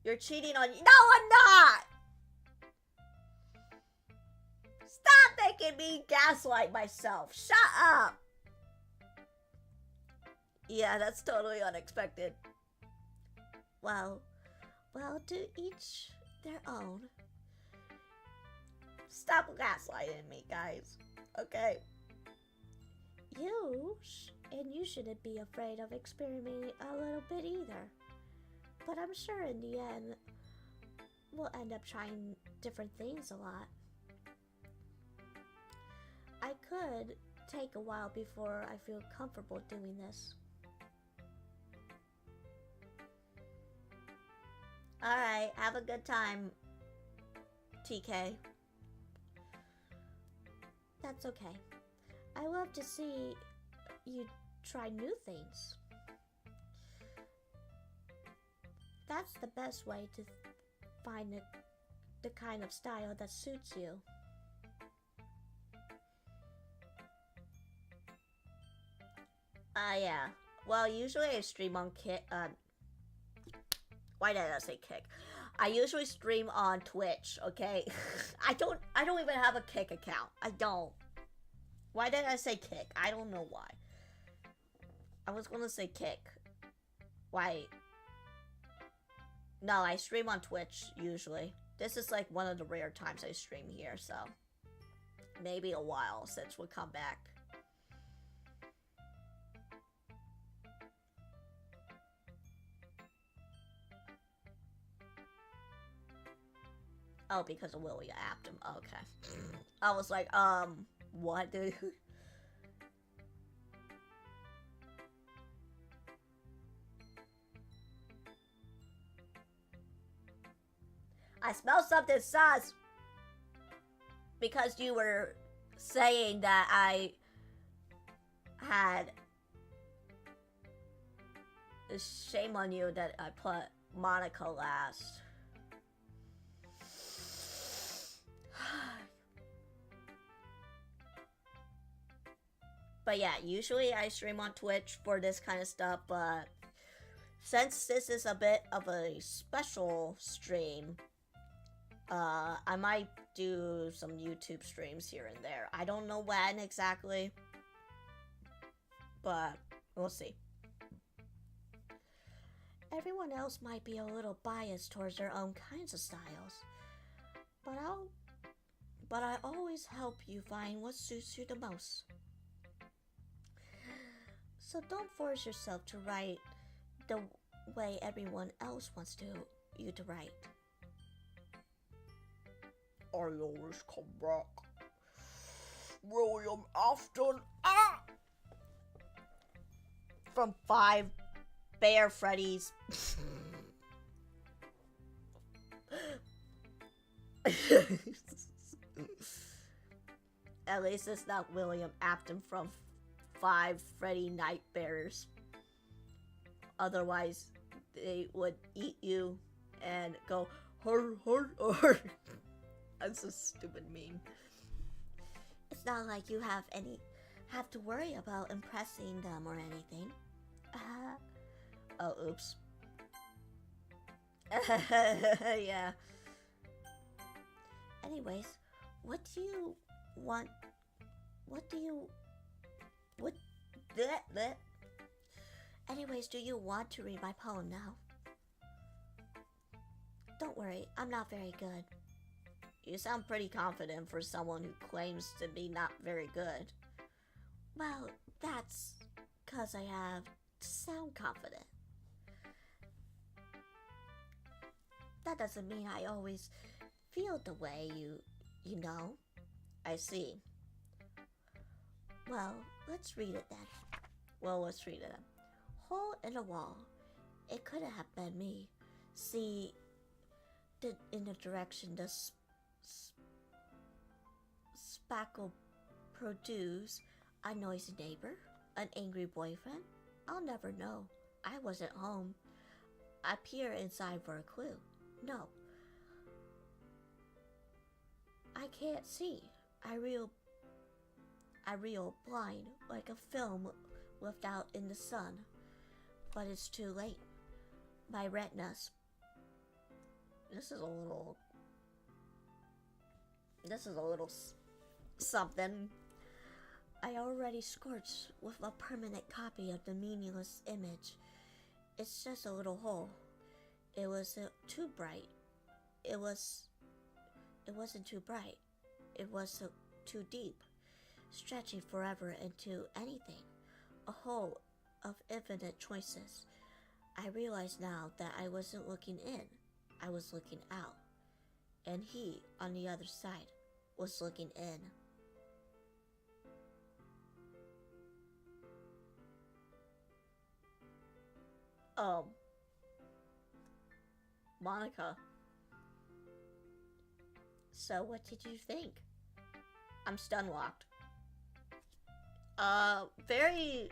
You're cheating on you. No, I'm not! Stop making me gaslight myself. Shut up. Yeah, that's totally unexpected. Well, to each their own. Stop gaslighting me, guys. Okay. You shouldn't be afraid of experimenting a little bit either. But I'm sure in the end, we'll end up trying different things a lot. I could take a while before I feel comfortable doing this. Alright, have a good time, TK. That's okay. I love to see you try new things. That's the best way to find the kind of style that suits you. Yeah. Well, usually I stream on Kick. Why did I say Kick? I usually stream on Twitch. Okay. I don't even have a Kick account. I don't. Why did I say Kick? I don't know why. I was gonna say Kick. Why? No, I stream on Twitch usually. This is like one of the rare times I stream here, so maybe a while since we'll come back. Oh, because of Willie Aptum. Okay. I was like, what, dude? I smell something sus. Because you were saying that I had... Shame on you that I put Monica last. But yeah, usually I stream on Twitch for this kind of stuff, but since this is a bit of a special stream, I might do some YouTube streams here and there. I don't know when exactly, but we'll see. Everyone else might be a little biased towards their own kinds of styles, but I always help you find what suits you the most. So don't force yourself to write the way everyone else wants you to write. I always come back. William Afton. Ah! From 5 Bear Freddy's. At least it's not William Afton from 5 Freddy Nightmares. Otherwise, they would eat you and go, hur, hur, hur. That's a stupid meme. It's not like you have to worry about impressing them or anything. Oh, oops. Yeah. Anyways, what do you want? Anyways, do you want to read my poem now? Don't worry, I'm not very good. You sound pretty confident for someone who claims to be not very good. Well, that's 'cause I have to sound confident. That doesn't mean I always feel the way you know. I see. Well, let's read it then. Let's read it then. Hole in the wall. It could have been me. See, in the direction the spackle produce a noisy neighbor, an angry boyfriend. I'll never know. I wasn't home. I peer inside for a clue. No. I can't see. I reel blind like a film left out in the sun. but it's too late. My retinas. This is a little something. I already scorched with a permanent copy of the meaningless image. It's just a little hole. It was too bright. It wasn't too bright. It was too deep, stretching forever into anything. A hole of infinite choices. I realize now that I wasn't looking in. I was looking out. And he, on the other side, was looking in. Monika. So what did you think? I'm stun-locked. Very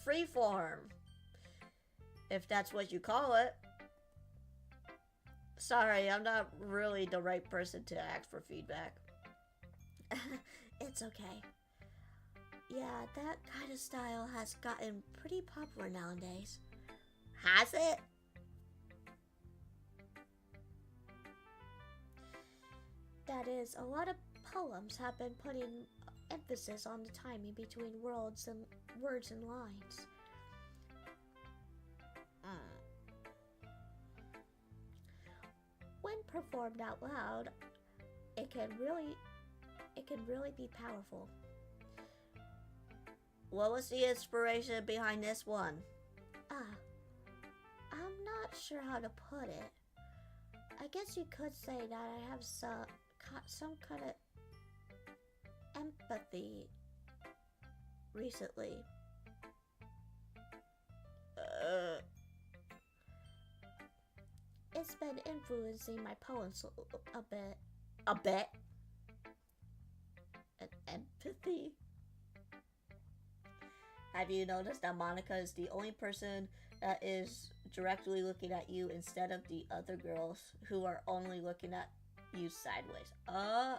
freeform, if that's what you call it. Sorry, I'm not really the right person to ask for feedback. It's okay. Yeah, that kind of style has gotten pretty popular nowadays. Has it? That is, a lot of poems have been putting emphasis on the timing between words and lines. When performed out loud, it can really be powerful. What was the inspiration behind this one? I'm not sure how to put it. I guess you could say that I have some kind of empathy recently. It's been influencing my poems a bit. A bit? An empathy? Have you noticed that Monika is the only person that is directly looking at you instead of the other girls who are only looking at you sideways? Huh.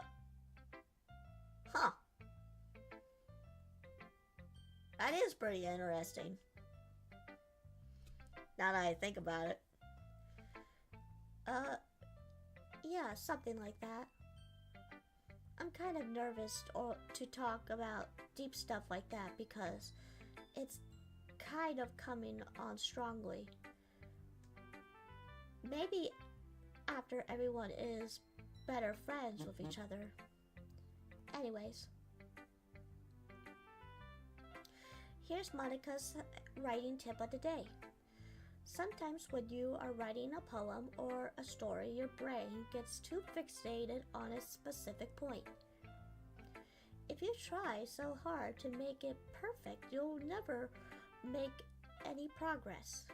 That is pretty interesting. Now that I think about it. Yeah, something like that. I'm kind of nervous to talk about deep stuff like that because it's kind of coming on strongly. Maybe after everyone is better friends with each other. Anyways. Here's Monika's writing tip of the day. Sometimes when you are writing a poem or a story, your brain gets too fixated on a specific point. If you try so hard to make it perfect, you'll never make any progress.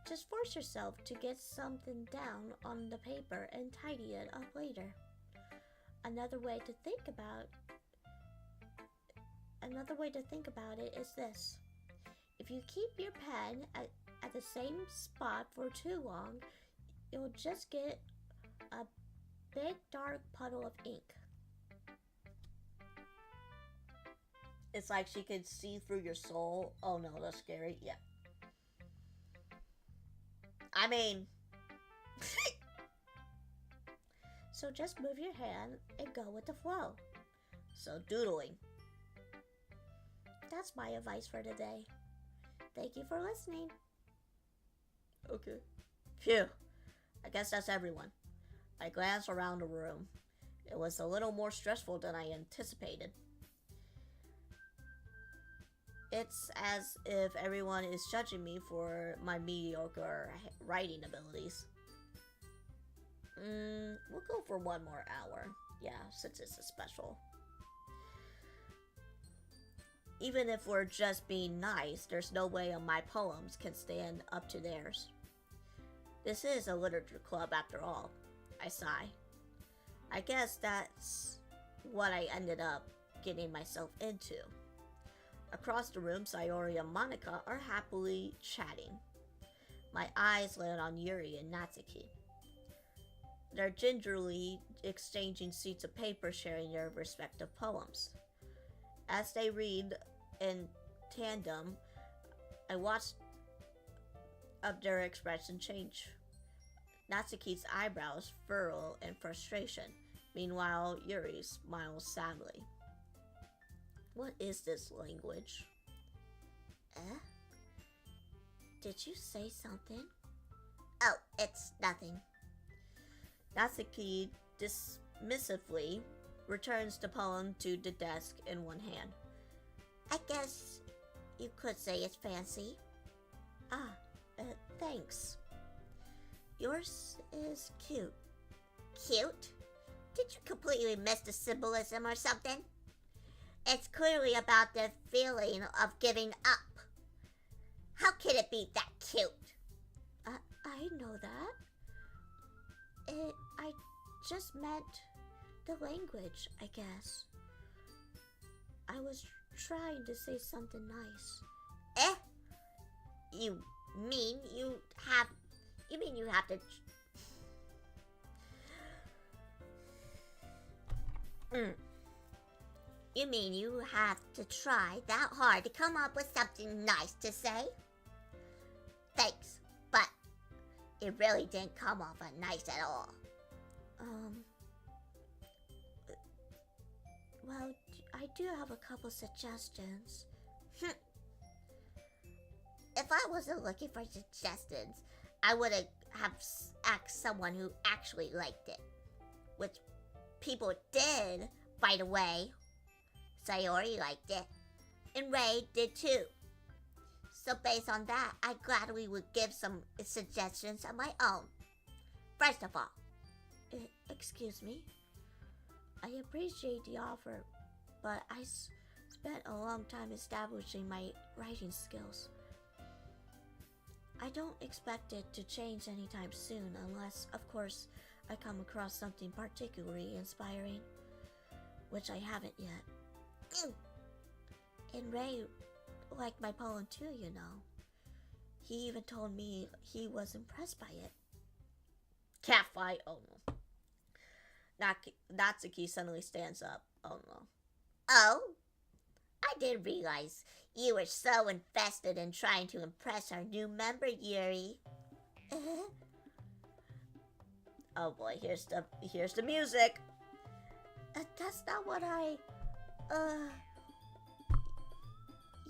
Just force yourself to get something down on the paper and tidy it up later. Another way to think about it is this. If you keep your pen at the same spot for too long, you'll just get a big dark puddle of ink. It's like she could see through your soul. Oh no, that's scary. Yeah. I mean... So just move your hand and go with the flow. So doodling. That's my advice for today. Thank you for listening. Okay. Phew. I guess that's everyone. I glanced around the room. It was a little more stressful than I anticipated. It's as if everyone is judging me for my mediocre writing abilities. We'll go for one more hour. Yeah, since it's a special. Even if we're just being nice, there's no way my poems can stand up to theirs. This is a literature club after all. I sigh. I guess that's what I ended up getting myself into. Across the room, Sayori and Monika are happily chatting. My eyes land on Yuri and Natsuki. They're gingerly exchanging sheets of paper, sharing their respective poems. As they read in tandem, I watch of their expression change. Natsuki's eyebrows furrow in frustration. Meanwhile, Yuri smiles sadly. What is this language? Did you say something? Oh, it's nothing. Natsuki dismissively returns the poem to the desk in one hand. I guess you could say it's fancy. Thanks. Yours is cute. Cute? Did you completely miss the symbolism or something? It's clearly about the feeling of giving up. How can it be that cute? I know that. I just meant the language, I guess. I was trying to say something nice. You mean you have to... You mean you have to try that hard to come up with something nice to say? Thanks, but it really didn't come off nice at all. Well, I do have a couple suggestions. If I wasn't looking for suggestions, I would have asked someone who actually liked it. Which people did, by the way. Sayori liked it. And Ray did too. So based on that, I gladly would give some suggestions of my own. First of all, excuse me? I appreciate the offer, but I spent a long time establishing my writing skills. I don't expect it to change anytime soon unless, of course, I come across something particularly inspiring, which I haven't yet. And Ray liked my poem too, you know. He even told me he was impressed by it. Cat fight, oh no. Natsuki suddenly stands up, oh no. Oh? I didn't realize you were so invested in trying to impress our new member, Yuri. Oh boy, here's the music. That's not what I...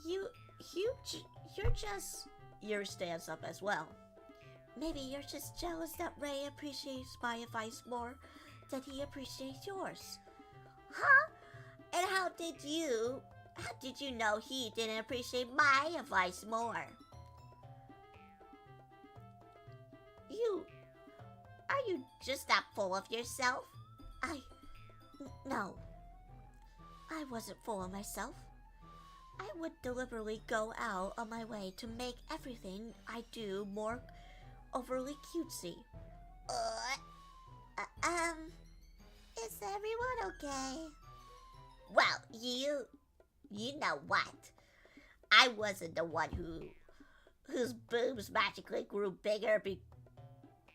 You're just... Yuri stands up as well. Maybe you're just jealous that Ray appreciates my advice more than he appreciates yours. Huh? And how did you know he didn't appreciate my advice more? Are you just that full of yourself? No. I wasn't full of myself. I would deliberately go out of my way to make everything I do more overly cutesy. Is everyone okay? Well, you know what? I wasn't the one whose boobs magically grew bigger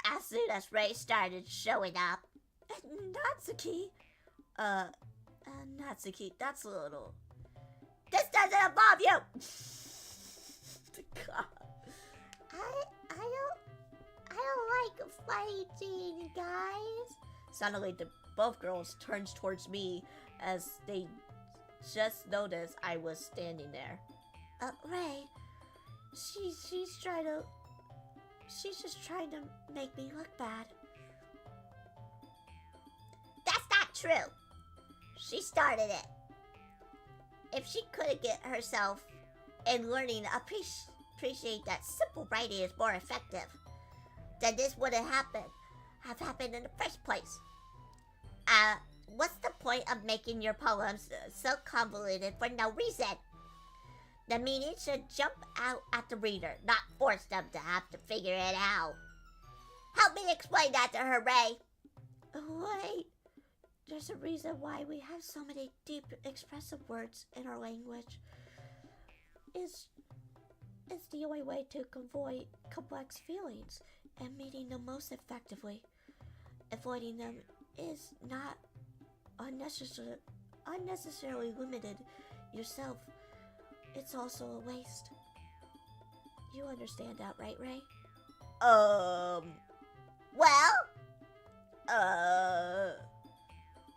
as soon as Ray started showing up. Natsuki? Natsuki, that's a little... This doesn't involve you! God. I don't like fighting, guys. Suddenly, both girls turns towards me as they just noticed I was standing there. Ray, she's just trying to make me look bad. That's not true. She started it. If she couldn't get herself in learning to appreciate that simple writing is more effective, then this wouldn't have happened in the first place. What's the point of making your poems so convoluted for no reason? The meaning should jump out at the reader, not force them to have to figure it out. Help me explain that to her, Ray. Wait. There's a reason why we have so many deep, expressive words in our language. It's the only way to convey complex feelings and meaning them most effectively. Avoiding them is not unnecessarily limited yourself. It's also a waste. You understand that, right, Ray? Well,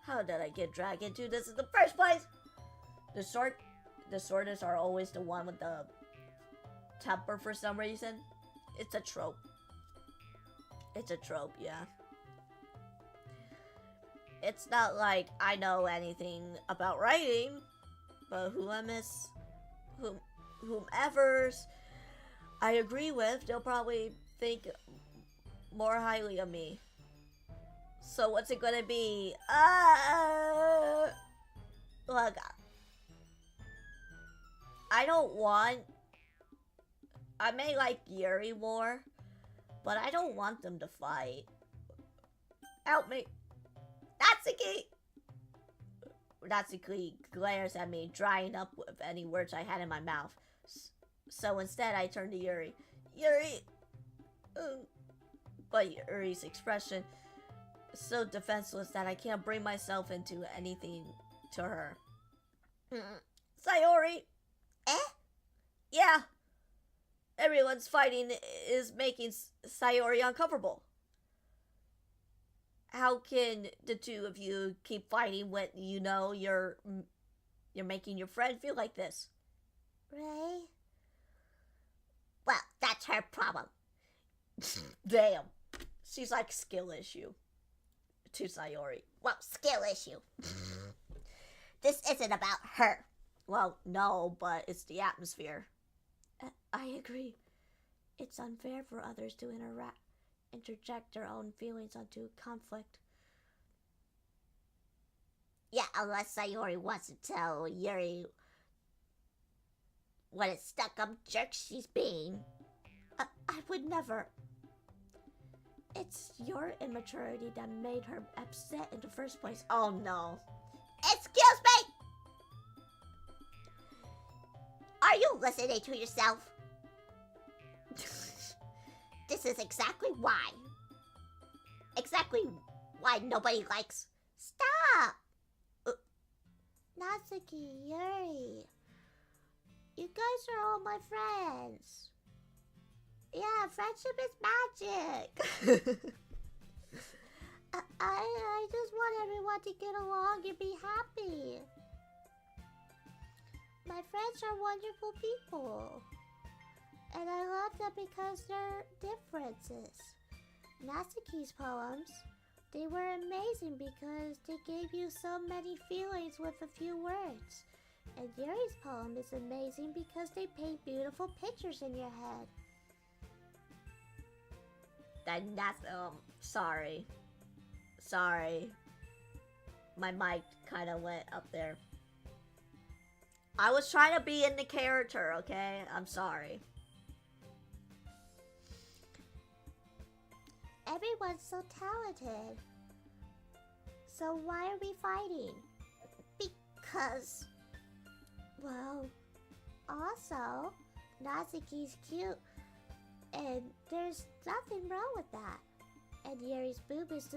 How did I get dragged into this in the first place? The sorters are always the one with the temper for some reason. It's a trope. It's a trope, yeah. It's not like I know anything about writing, but whomever's I agree with, they'll probably think more highly of me. So what's it gonna be? Look, I don't want... I may like Yuri more, but I don't want them to fight. Help me! Natsuki! Natsuki glares at me, drying up with any words I had in my mouth. So instead, I turn to Yuri. Yuri! But Yuri's expression is so defenseless that I can't bring myself into anything to her. Sayori! Yeah! Everyone's fighting is making Sayori uncomfortable. How can the two of you keep fighting when you know you're making your friend feel like this? Ray? Well, that's her problem. Damn. She's like skill issue to Sayori. Well, skill issue. This isn't about her. Well, no, but it's the atmosphere. I agree. It's unfair for others to interject their own feelings onto conflict. Yeah, unless Sayori wants to tell Yuri what a stuck-up jerk she's being. I would never. It's your immaturity that made her upset in the first place. Oh no. Excuse me! Are you listening to yourself? This is exactly why. Exactly why nobody likes. Stop! Natsuki, Yuri. You guys are all my friends. Yeah, friendship is magic. I just want everyone to get along and be happy. My friends are wonderful people. And I love them because they're differences. Natsuki's poems, they were amazing because they gave you so many feelings with a few words. And Yuri's poem is amazing because they paint beautiful pictures in your head. That's sorry. Sorry. My mic kind of went up there. I was trying to be in the character, okay? I'm sorry. Everyone's so talented. So why are we fighting? Because, well, also, Natsuki's cute, and there's nothing wrong with that. And Yuri's boob is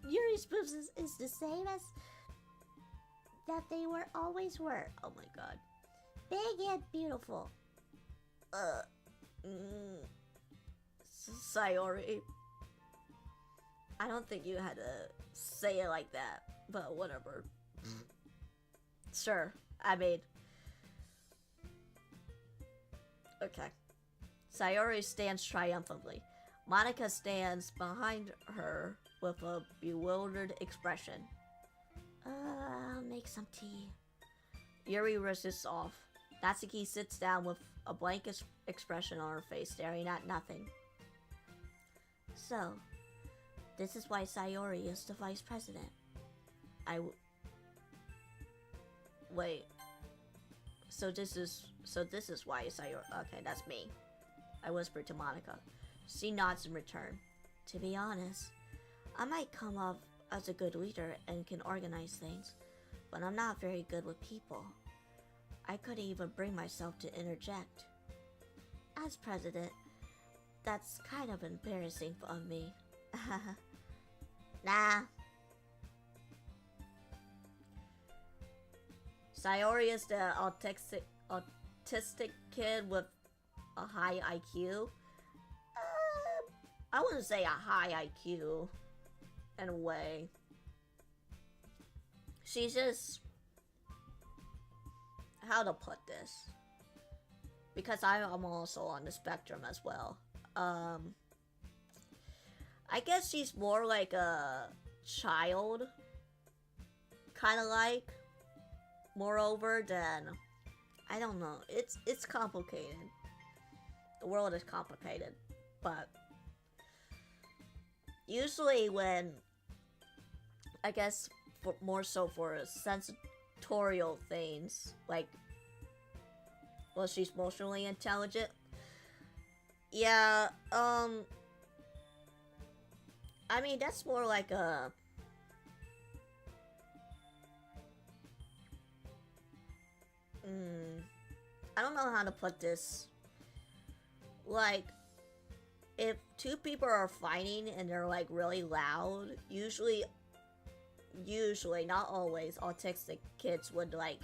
Yuri's boobs is the same as that they always were. Oh my god. Big and beautiful. Sayori. I don't think you had to say it like that, but whatever. Sure, I mean... Okay. Sayori stands triumphantly. Monika stands behind her with a bewildered expression. I'll make some tea. Yuri rushes off. Natsuki sits down with a blank expression on her face, staring at nothing. So, this is why Sayori is the vice president. Wait. So this is why Sayori... Okay, that's me. I whispered to Monika. She nods in return. To be honest, I might come off as a good leader and can organize things, but I'm not very good with people. I couldn't even bring myself to interject. As president, that's kind of embarrassing of me. Nah. Sayori is the autistic kid with a high IQ. I wouldn't say a high IQ in a way. She's just, how to put this? Because I'm also on the spectrum as well. I guess she's more like a child, kind of like. Moreover, than, I don't know. It's complicated. The world is complicated, but usually when, I guess, more so for sensatorial things, like, well, she's emotionally intelligent. Yeah, I mean, that's more like a, I don't know how to put this. Like, if two people are fighting and they're like really loud, usually, not always, autistic kids would like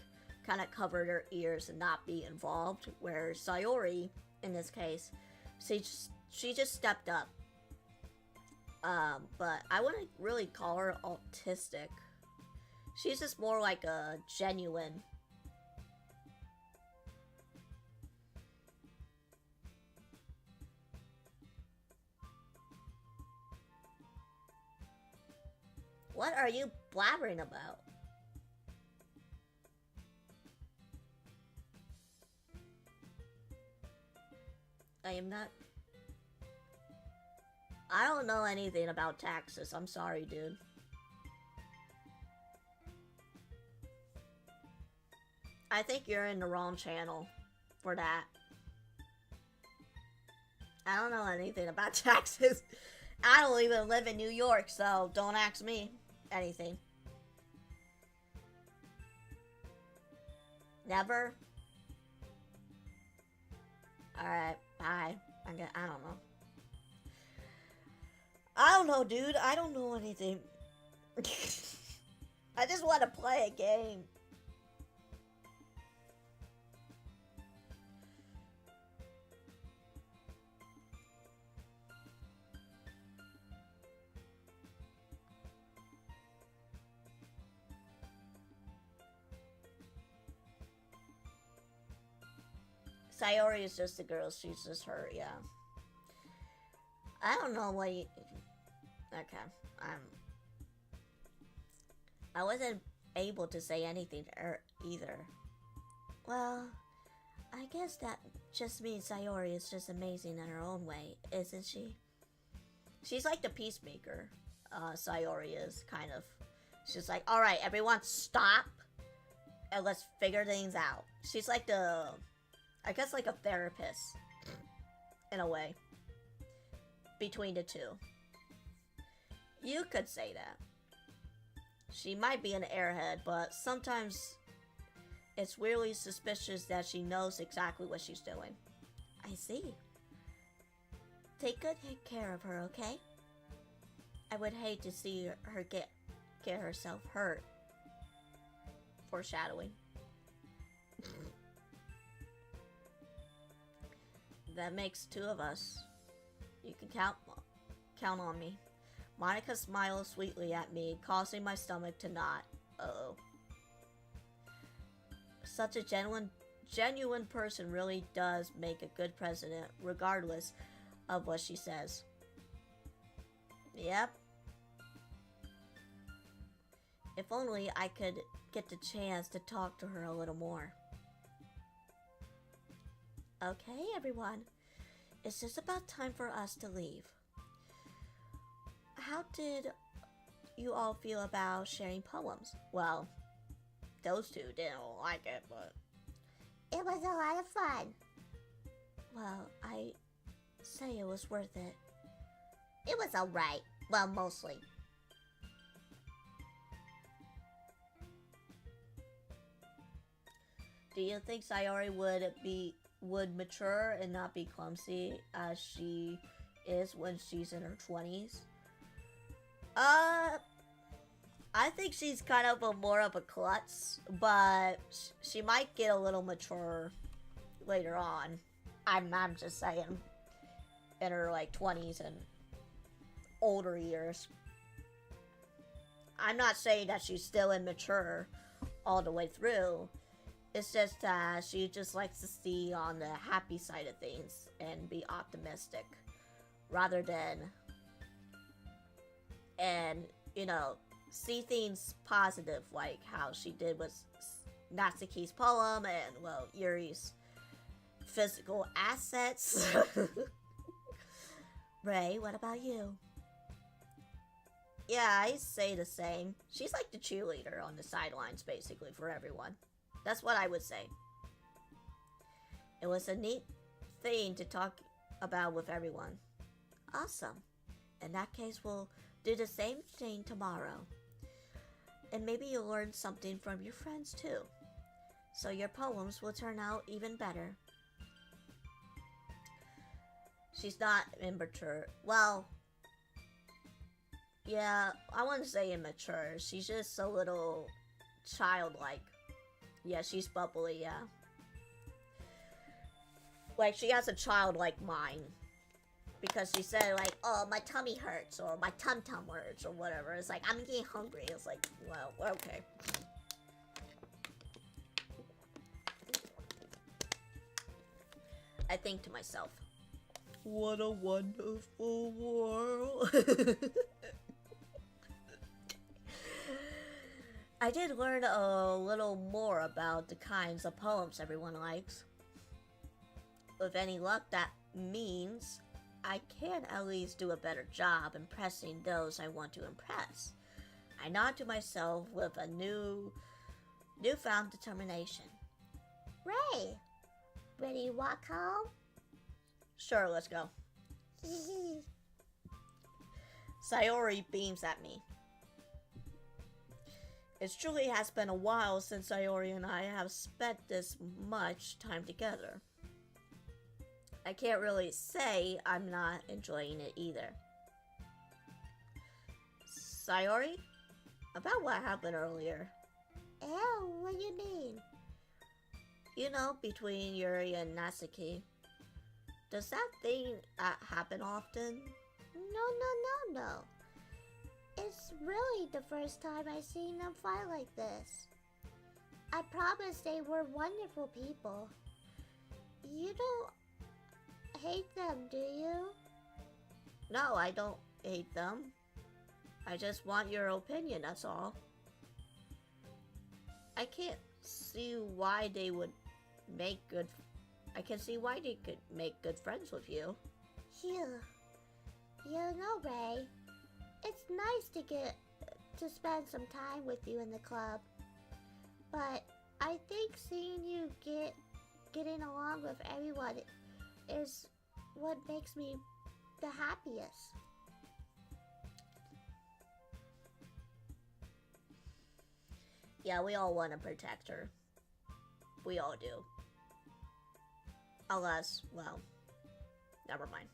kind of cover their ears and not be involved. Where Sayori, in this case, she just stepped up. But I wouldn't really call her autistic. She's just more like a genuine. What are you blabbering about? I am not. I don't know anything about taxes. I'm sorry, dude. I think you're in the wrong channel for that. I don't know anything about taxes. I don't even live in New York, so don't ask me anything. Never? Alright, bye. I don't know. I don't know, dude. I don't know anything. I just want to play a game. Sayori is just the girl, she's just her, yeah. I don't know what you... Okay, I wasn't able to say anything to her either. Well, I guess that just means Sayori is just amazing in her own way, isn't she? She's like the peacemaker, Sayori is, kind of. She's like, alright, everyone stop, and let's figure things out. She's like the... I guess like a therapist, in a way, between the two. You could say that. She might be an airhead, but sometimes it's weirdly suspicious that she knows exactly what she's doing. I see. Take good care of her, okay? I would hate to see her get herself hurt. Foreshadowing. That makes two of us. You can count on me. Monika smiles sweetly at me, causing my stomach to knot. Uh-oh. Such a genuine person really does make a good president, regardless of what she says. Yep. If only I could get the chance to talk to her a little more. Okay, everyone. It's just about time for us to leave. How did you all feel about sharing poems? Well, those two didn't like it, but... It was a lot of fun. Well, I say it was worth it. It was alright. Well, mostly. Do you think Sayori would mature and not be clumsy as she is when she's in her 20s? I think she's kind of more of a klutz, but she might get a little mature later on. I'm just saying, in her like 20s and older years. I'm not saying that she's still immature all the way through. It's just that she just likes to see on the happy side of things and be optimistic rather than, and you know, see things positive like how she did with Natsuki's poem and, well, Yuri's physical assets. Ray, what about you? Yeah, I say the same. She's like the cheerleader on the sidelines, basically, for everyone. That's what I would say. It was a neat thing to talk about with everyone. Awesome. In that case, we'll do the same thing tomorrow. And maybe you'll learn something from your friends, too. So your poems will turn out even better. She's not immature. Well, yeah, I wouldn't say immature. She's just a little childlike. Yeah, she's bubbly, yeah. Like, she has a childlike mind. Because she said, like, oh, my tummy hurts, or my tum-tum hurts, or whatever. It's like, I'm getting hungry. It's like, well, okay. I think to myself, what a wonderful world. I did learn a little more about the kinds of poems everyone likes. With any luck, that means I can at least do a better job impressing those I want to impress. I nod to myself with a newfound determination. Ray, ready to walk home? Sure, let's go. Sayori beams at me. It truly has been a while since Sayori and I have spent this much time together. I can't really say I'm not enjoying it either. Sayori? About what happened earlier. Oh, what do you mean? You know, between Yuri and Natsuki. Does that thing happen often? No. It's really the first time I've seen them fight like this. I promise they were wonderful people. You don't hate them, do you? No, I don't hate them. I just want your opinion, that's all. I can't see why they would make good... I can see why they could make good friends with you. Phew. You know, Ray, it's nice to get to spend some time with you in the club. But I think seeing you getting along with everyone is what makes me the happiest. Yeah, we all want to protect her. We all do. Unless, well, never mind.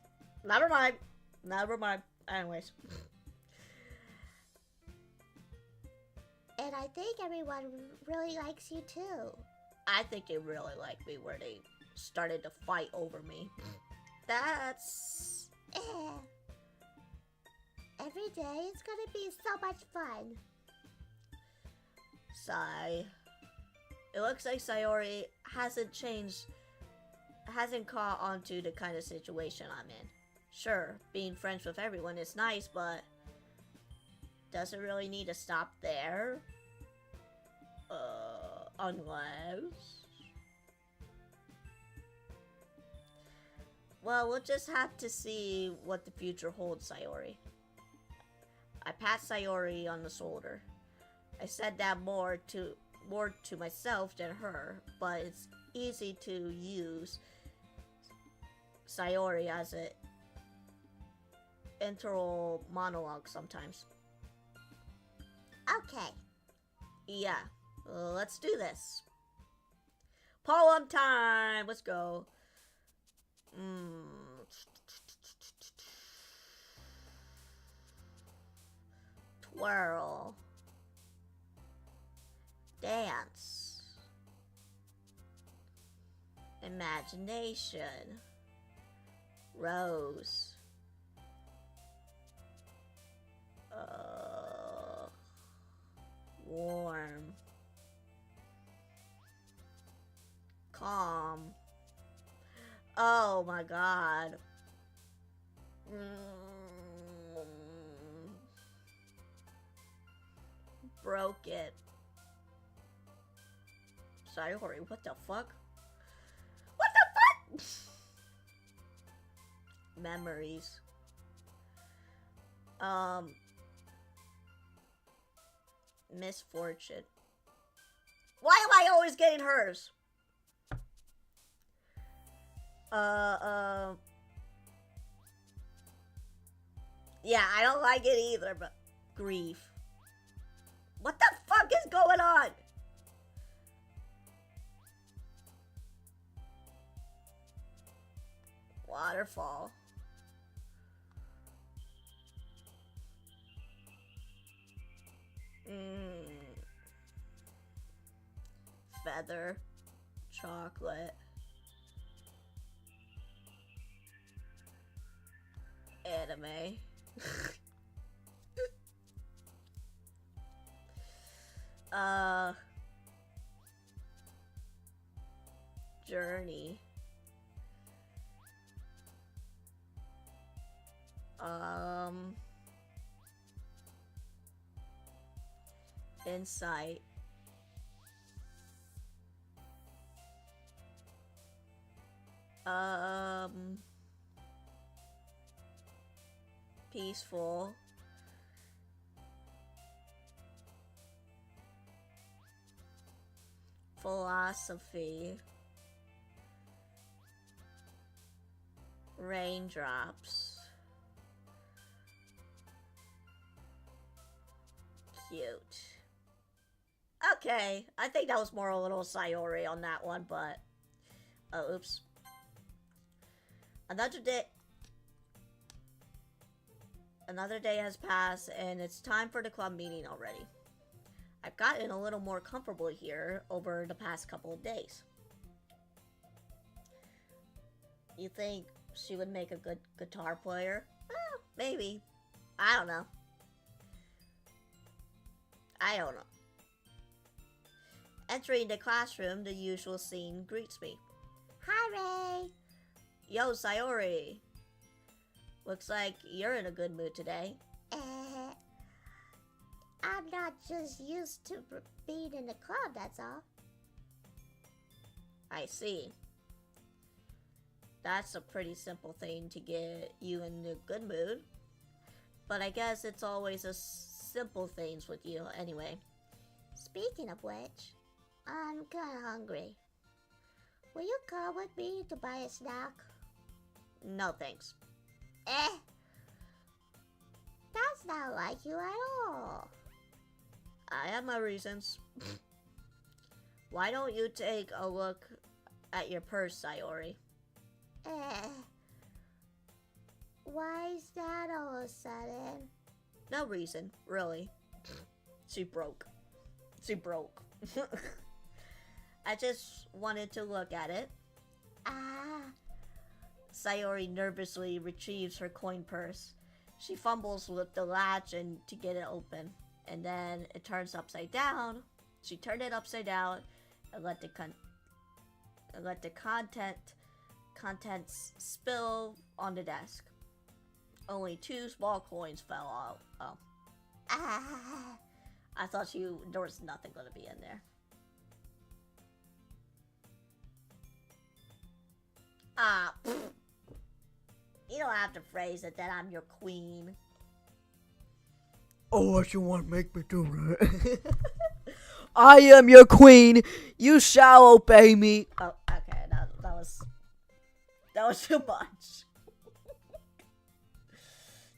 Never mind. Anyways. And I think everyone really likes you too. I think they really like me where they started to fight over me. That's... Every day it's gonna be so much fun. Sigh. It looks like Sayori hasn't caught on to the kind of situation I'm in. Sure, being friends with everyone is nice, but does it really need to stop there? Unless... Well, we'll just have to see what the future holds, Sayori. I pat Sayori on the shoulder. I said that more to myself than her, but it's easy to use Sayori as an internal monologue sometimes. Okay. Yeah, let's do this. Poem time! Let's go. Twirl. Dance. Imagination. Rose. Warm. Calm. Oh my god. Broke it. Sayori, what the fuck? What the fuck? Memories. Misfortune. Why am I always getting hers? Yeah, I don't like it either, but grief. What the fuck is going on? Waterfall. Feather. Chocolate. Anime. Journey. Insight. Peaceful. Philosophy. Raindrops. Cute. Okay, I think that was more a little Sayori on that one, but... Oh, oops. Another day has passed, and it's time for the club meeting already. I've gotten a little more comfortable here over the past couple of days. You think she would make a good guitar player? Maybe. I don't know. Entering the classroom, the usual scene greets me. Hi, Ray. Yo, Sayori. Looks like you're in a good mood today. I'm not just used to being in the club, that's all. I see. That's a pretty simple thing to get you in a good mood. But I guess it's always the simple things with you anyway. Speaking of which, I'm kinda hungry. Will you come with me to buy a snack? No thanks. That's not like you at all. I have my reasons. Why don't you take a look at your purse, Sayori? Why is that all of a sudden? No reason, really. She broke. I just wanted to look at it. Sayori nervously retrieves her coin purse. She fumbles with the latch and to get it open, and then it turns upside down. She turned it upside down and let the contents spill on the desk. Only 2 small coins fell out. Oh. I thought there was nothing gonna be in there. You don't have to phrase it that I'm your queen. Oh, what you want to make me do, right? I am your queen. You shall obey me. Oh, okay. That was too much.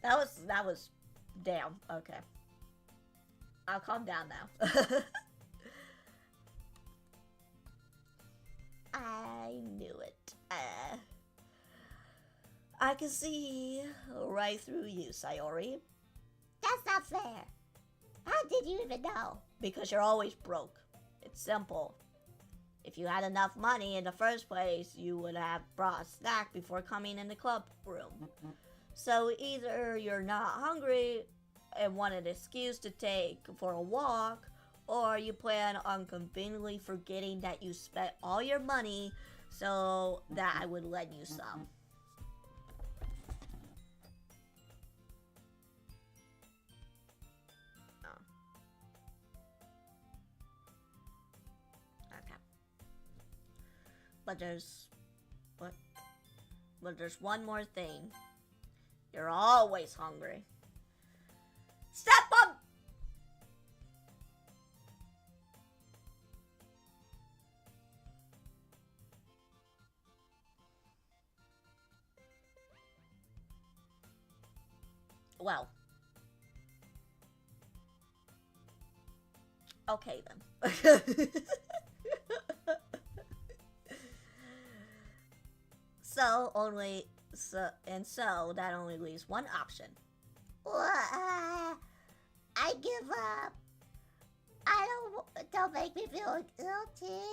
that was damn. Okay. I'll calm down now. I knew it. I can see right through you, Sayori. That's not fair. How did you even know? Because you're always broke. It's simple. If you had enough money in the first place, you would have brought a snack before coming in the club room. So either you're not hungry and want an excuse to take for a walk, Or you plan on conveniently forgetting that you spent all your money so that I would lend you some? Oh. Okay. But there's... What? But there's one more thing. You're always hungry. Step on... Well. Okay then. So that only leaves one option. I give up. Don't make me feel guilty.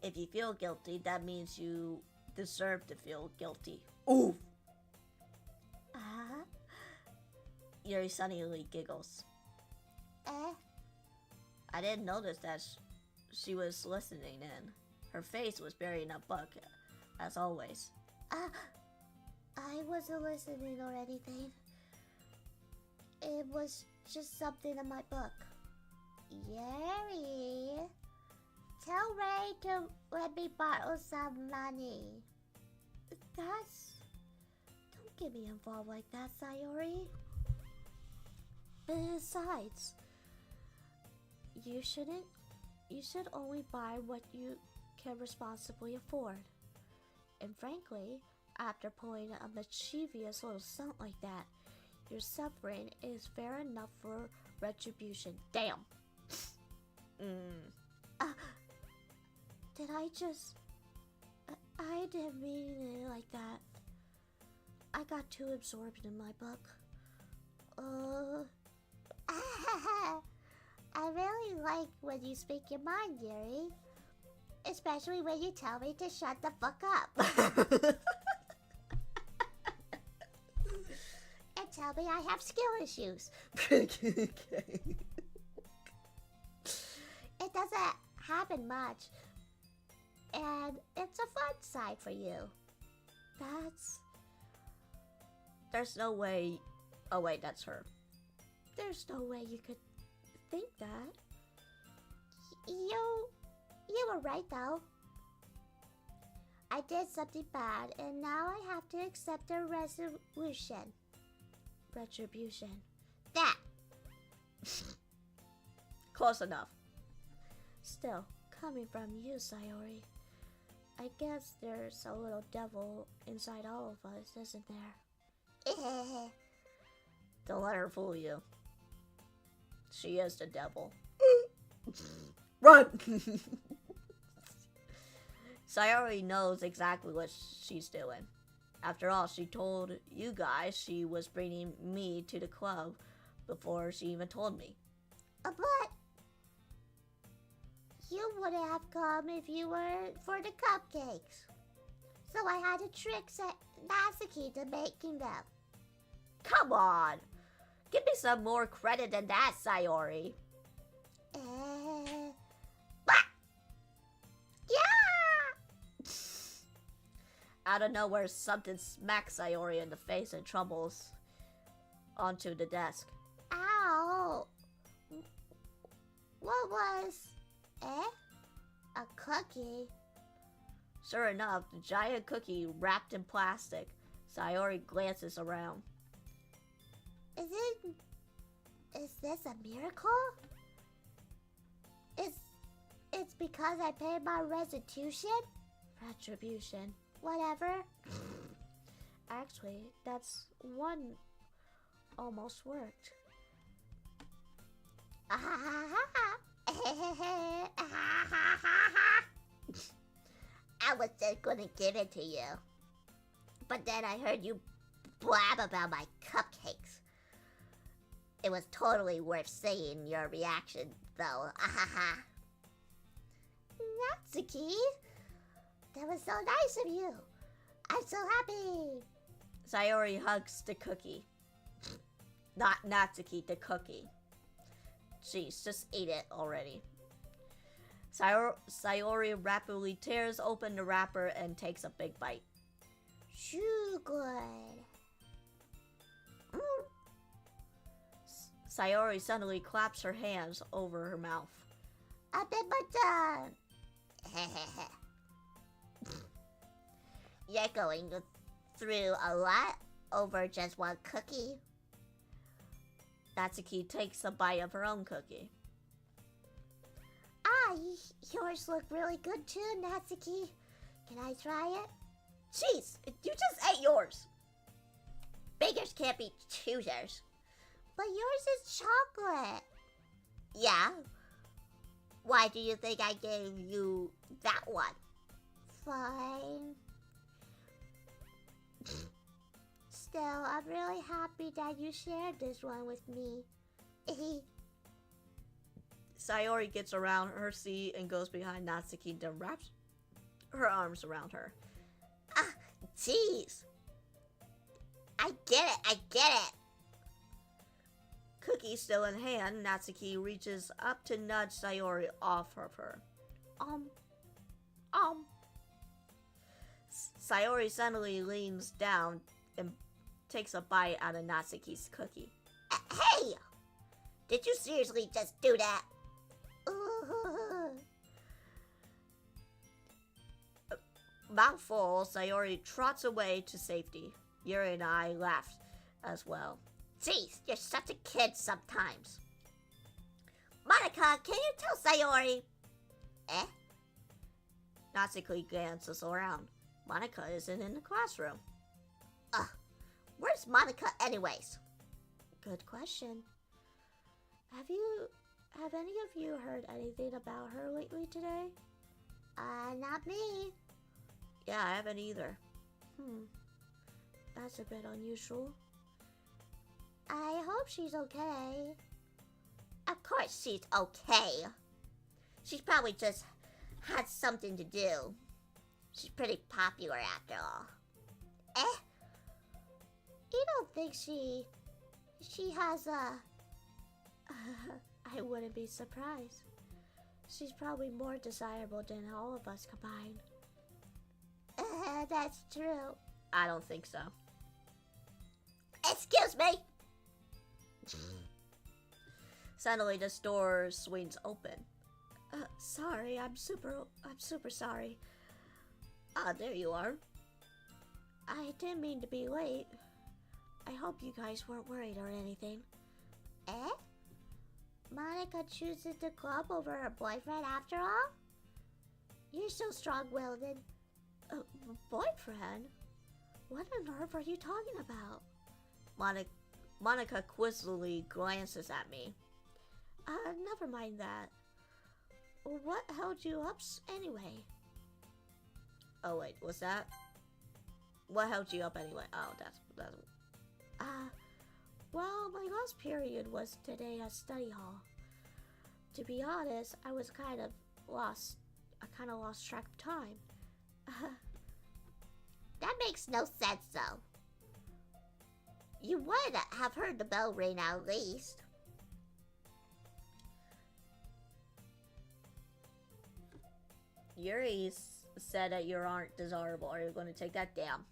If you feel guilty, that means you deserve to feel guilty. Oof. Yuri suddenly giggles. I didn't notice that she was listening in. Her face was buried in a book, as always. I wasn't listening or anything. It was just something in my book. Yuri, tell Ray to let me borrow some money. Don't get me involved like that, Sayori. Besides, you should only buy what you can responsibly afford. And frankly, after pulling a mischievous little stunt like that, your suffering is fair enough for retribution. Damn. Did I just... I didn't mean it like that. I got too absorbed in my book. I really like when you speak your mind, Yuri. Especially when you tell me to shut the fuck up. And tell me I have skill issues. Okay. It doesn't happen much. And it's a fun side for you. There's no way... Oh wait, that's her. There's no way you could think that. You were right though. I did something bad and now I have to accept a resolution. Retribution. That. Close enough. Still, coming from you, Sayori, I guess there's a little devil inside all of us, isn't there? Don't let her fool you. She is the devil. Run! Sayori knows exactly what she's doing. After all, she told you guys she was bringing me to the club before she even told me. But you wouldn't have come if you weren't for the cupcakes. So I had to trick Natsuki to making them. Come on! Give me some more credit than that, Sayori. Yeah! Out of nowhere, something smacks Sayori in the face and tumbles onto the desk. Ow! What was... A cookie? Sure enough, the giant cookie wrapped in plastic. Sayori glances around. Is this a miracle? It's because I paid my restitution? Retribution. Whatever. Actually, that's one almost worked. I was just gonna give it to you. But then I heard you blab about my cupcakes. It was totally worth seeing your reaction, though. Natsuki, that was so nice of you. I'm so happy. Sayori hugs the cookie. Not Natsuki, the cookie. Jeez, just ate it already. Sayori rapidly tears open the wrapper and takes a big bite. Shoo good. Sayori suddenly claps her hands over her mouth. A bit but You're going through a lot over just one cookie. Natsuki takes a bite of her own cookie. Yours look really good too, Natsuki. Can I try it? Jeez, you just ate yours. Beggars can't be choosers. But yours is chocolate. Yeah? Why do you think I gave you that one? Fine. Still, I'm really happy that you shared this one with me. Sayori gets around her seat and goes behind Natsuki and wraps her arms around her. Jeez. I get it. Cookie still in hand, Natsuki reaches up to nudge Sayori off of her. Sayori suddenly leans down and takes a bite out of Natsuki's cookie. Hey! Did you seriously just do that? Mouthful, Sayori trots away to safety. Yuri and I laughed as well. Jeez, you're such a kid sometimes. Monika, can you tell Sayori? Natsuki glances around. Monika isn't in the classroom. Where's Monika anyways? Good question. Have any of you heard anything about her lately today? Not me. Yeah, I haven't either. That's a bit unusual. I hope she's okay. Of course she's okay. She's probably just had something to do. She's pretty popular after all. You don't think she has a... I wouldn't be surprised. She's probably more desirable than all of us combined. That's true. I don't think so. Excuse me! Suddenly the door swings open. Sorry, I'm super sorry. There you are. I didn't mean to be late. I hope you guys weren't worried or anything. Monika chooses the club over her boyfriend after all? You're so strong-willed and... Boyfriend? What on earth are you talking about? Monika quizzically glances at me. Never mind that. What held you up anyway? Oh wait, what's that? What held you up anyway? Oh, that's... Well, my last period was today at study hall. To be honest, I kind of lost track of time. That makes no sense, though. You would have heard the bell ring at least. Yuri said that you aren't desirable. Are you going to take that down?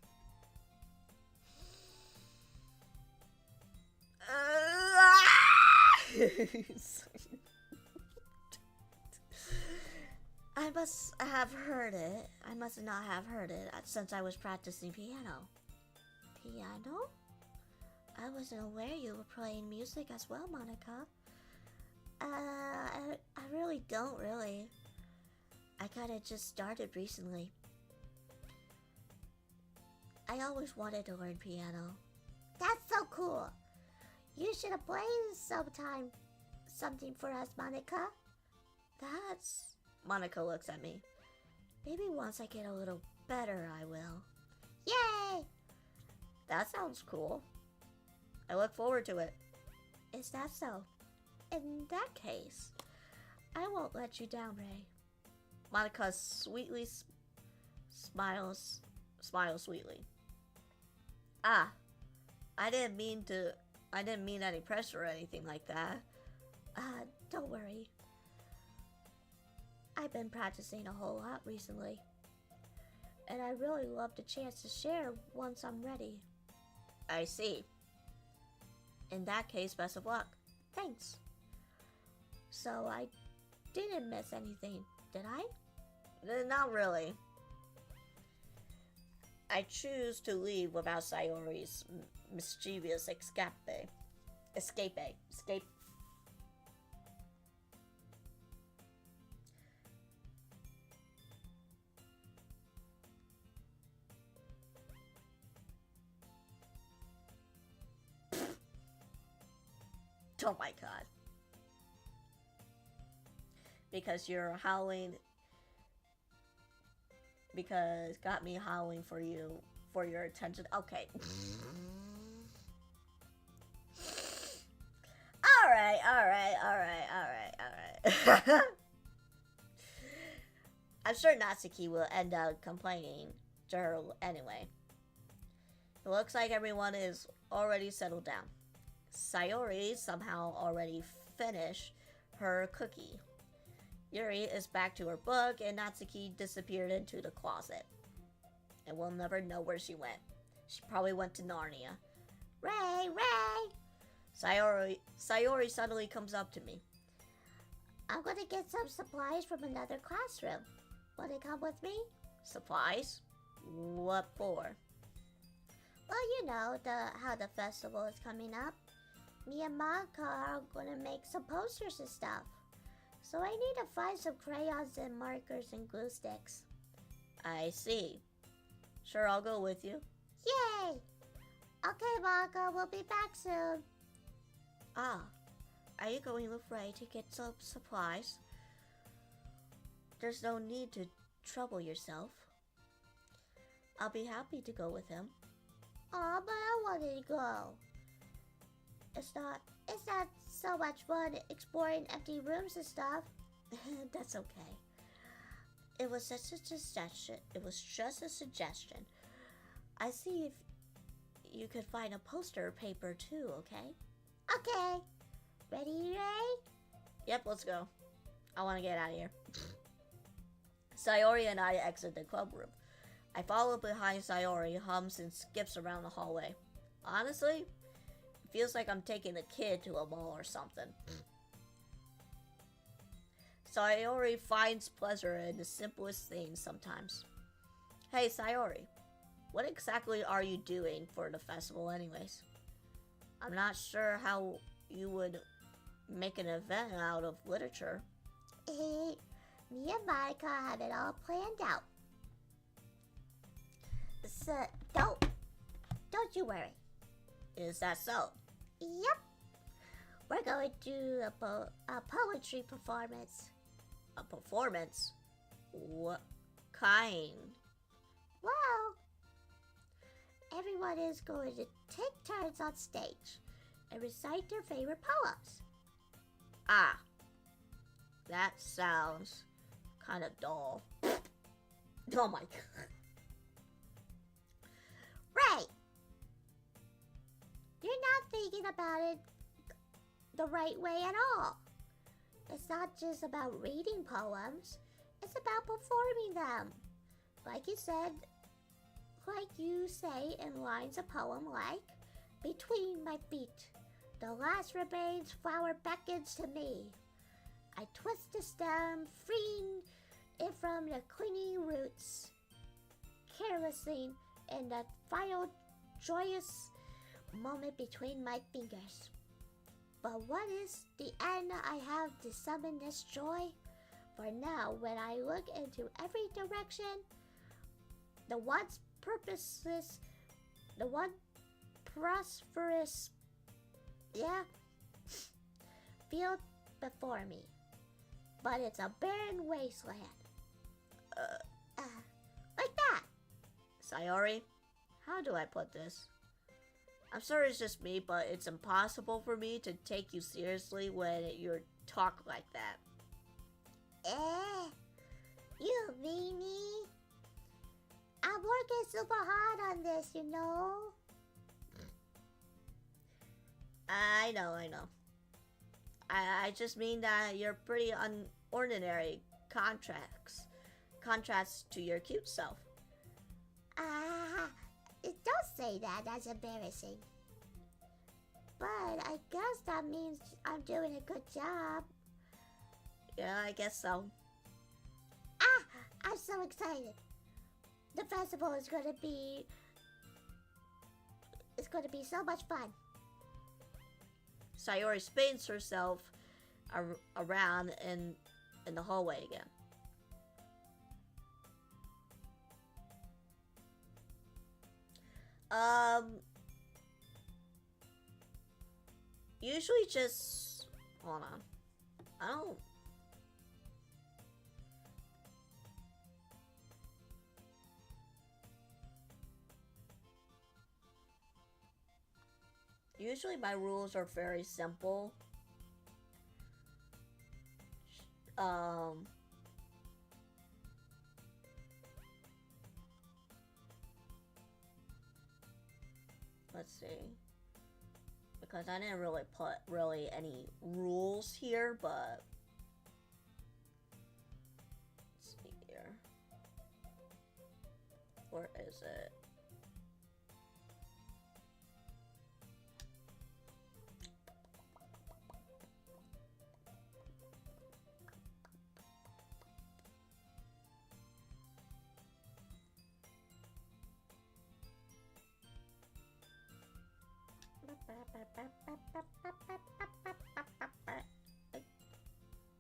I must have heard it. I must not have heard it since I was practicing piano. Piano? I wasn't aware you were playing music as well, Monika. I really don't, really. I kinda just started recently. I always wanted to learn piano. That's so cool. You should have played something for us, Monika. That's... Monika looks at me. Maybe once I get a little better, I will. Yay! That sounds cool. I look forward to it. Is that so? In that case, I won't let you down, Ray. Monika sweetly smiles sweetly. I didn't mean any pressure or anything like that. Don't worry. I've been practicing a whole lot recently. And I really love the chance to share once I'm ready. I see. In that case, best of luck. Thanks. So I didn't miss anything, did I? Not really. I choose to leave without Sayori's mischievous escape. Oh my god. Because you're howling. Because got me howling for you, for your attention. Okay. Alright. I'm sure Natsuki will end up complaining to her anyway. It looks like everyone is already settled down. Sayori somehow already finished her cookie. Yuri is back to her book, and Natsuki disappeared into the closet. And we'll never know where she went. She probably went to Narnia. Ray! Sayori suddenly comes up to me. I'm gonna get some supplies from another classroom. Wanna come with me? Supplies? What for? Well, you know, how the festival is coming up. Me and Monika are gonna make some posters and stuff. So I need to find some crayons and markers and glue sticks. I see. Sure, I'll go with you. Yay! Okay, Monika, we'll be back soon. Ah, are you going with Ray to get some supplies? There's no need to trouble yourself. I'll be happy to go with him. Aw, but I wanted to go. It's not so much fun exploring empty rooms and stuff. That's okay. It was just a suggestion. I see if you could find a poster paper too, okay? Okay. Ready, Ray? Yep, let's go. I want to get out of here. Sayori and I exit the club room. I follow behind Sayori, hums and skips around the hallway. Honestly, it feels like I'm taking a kid to a mall or something. Sayori finds pleasure in the simplest things sometimes. Hey, Sayori, what exactly are you doing for the festival anyways? I'm not sure how you would make an event out of literature. Me and Monika have it all planned out. So, don't you worry. Is that so? Yep. We're going to do a poetry performance. A performance? What kind? Well, everyone is going to take turns on stage and recite their favorite poems. Ah, that sounds kind of dull. Oh my god. Right. You're not thinking about it the right way at all. It's not just about reading poems, it's about performing them. Like you say in lines of poem like, between my feet, the last remains flower beckons to me. I twist the stem, freeing it from the clinging roots, carelessly in that final joyous moment between my fingers. But what is the end I have to summon this joy? For now, when I look into every direction, the once purposeless, the one prosperous, field before me. But it's a barren wasteland. Like that. Sayori, how do I put this? I'm sorry it's just me, but it's impossible for me to take you seriously when you talk like that. You meanie. I'm working super hard on this, you know. I know. I just mean that you're pretty unordinary contrast to your cute self. Don't say that. That's embarrassing. But I guess that means I'm doing a good job. Yeah, I guess so. I'm so excited. The festival is going to be... It's going to be so much fun. Sayori spins herself around in the hallway again. Usually just... Hold on. I don't... Usually my rules are very simple. Let's see. Because I didn't really put any rules here, but let's see here. Where is it?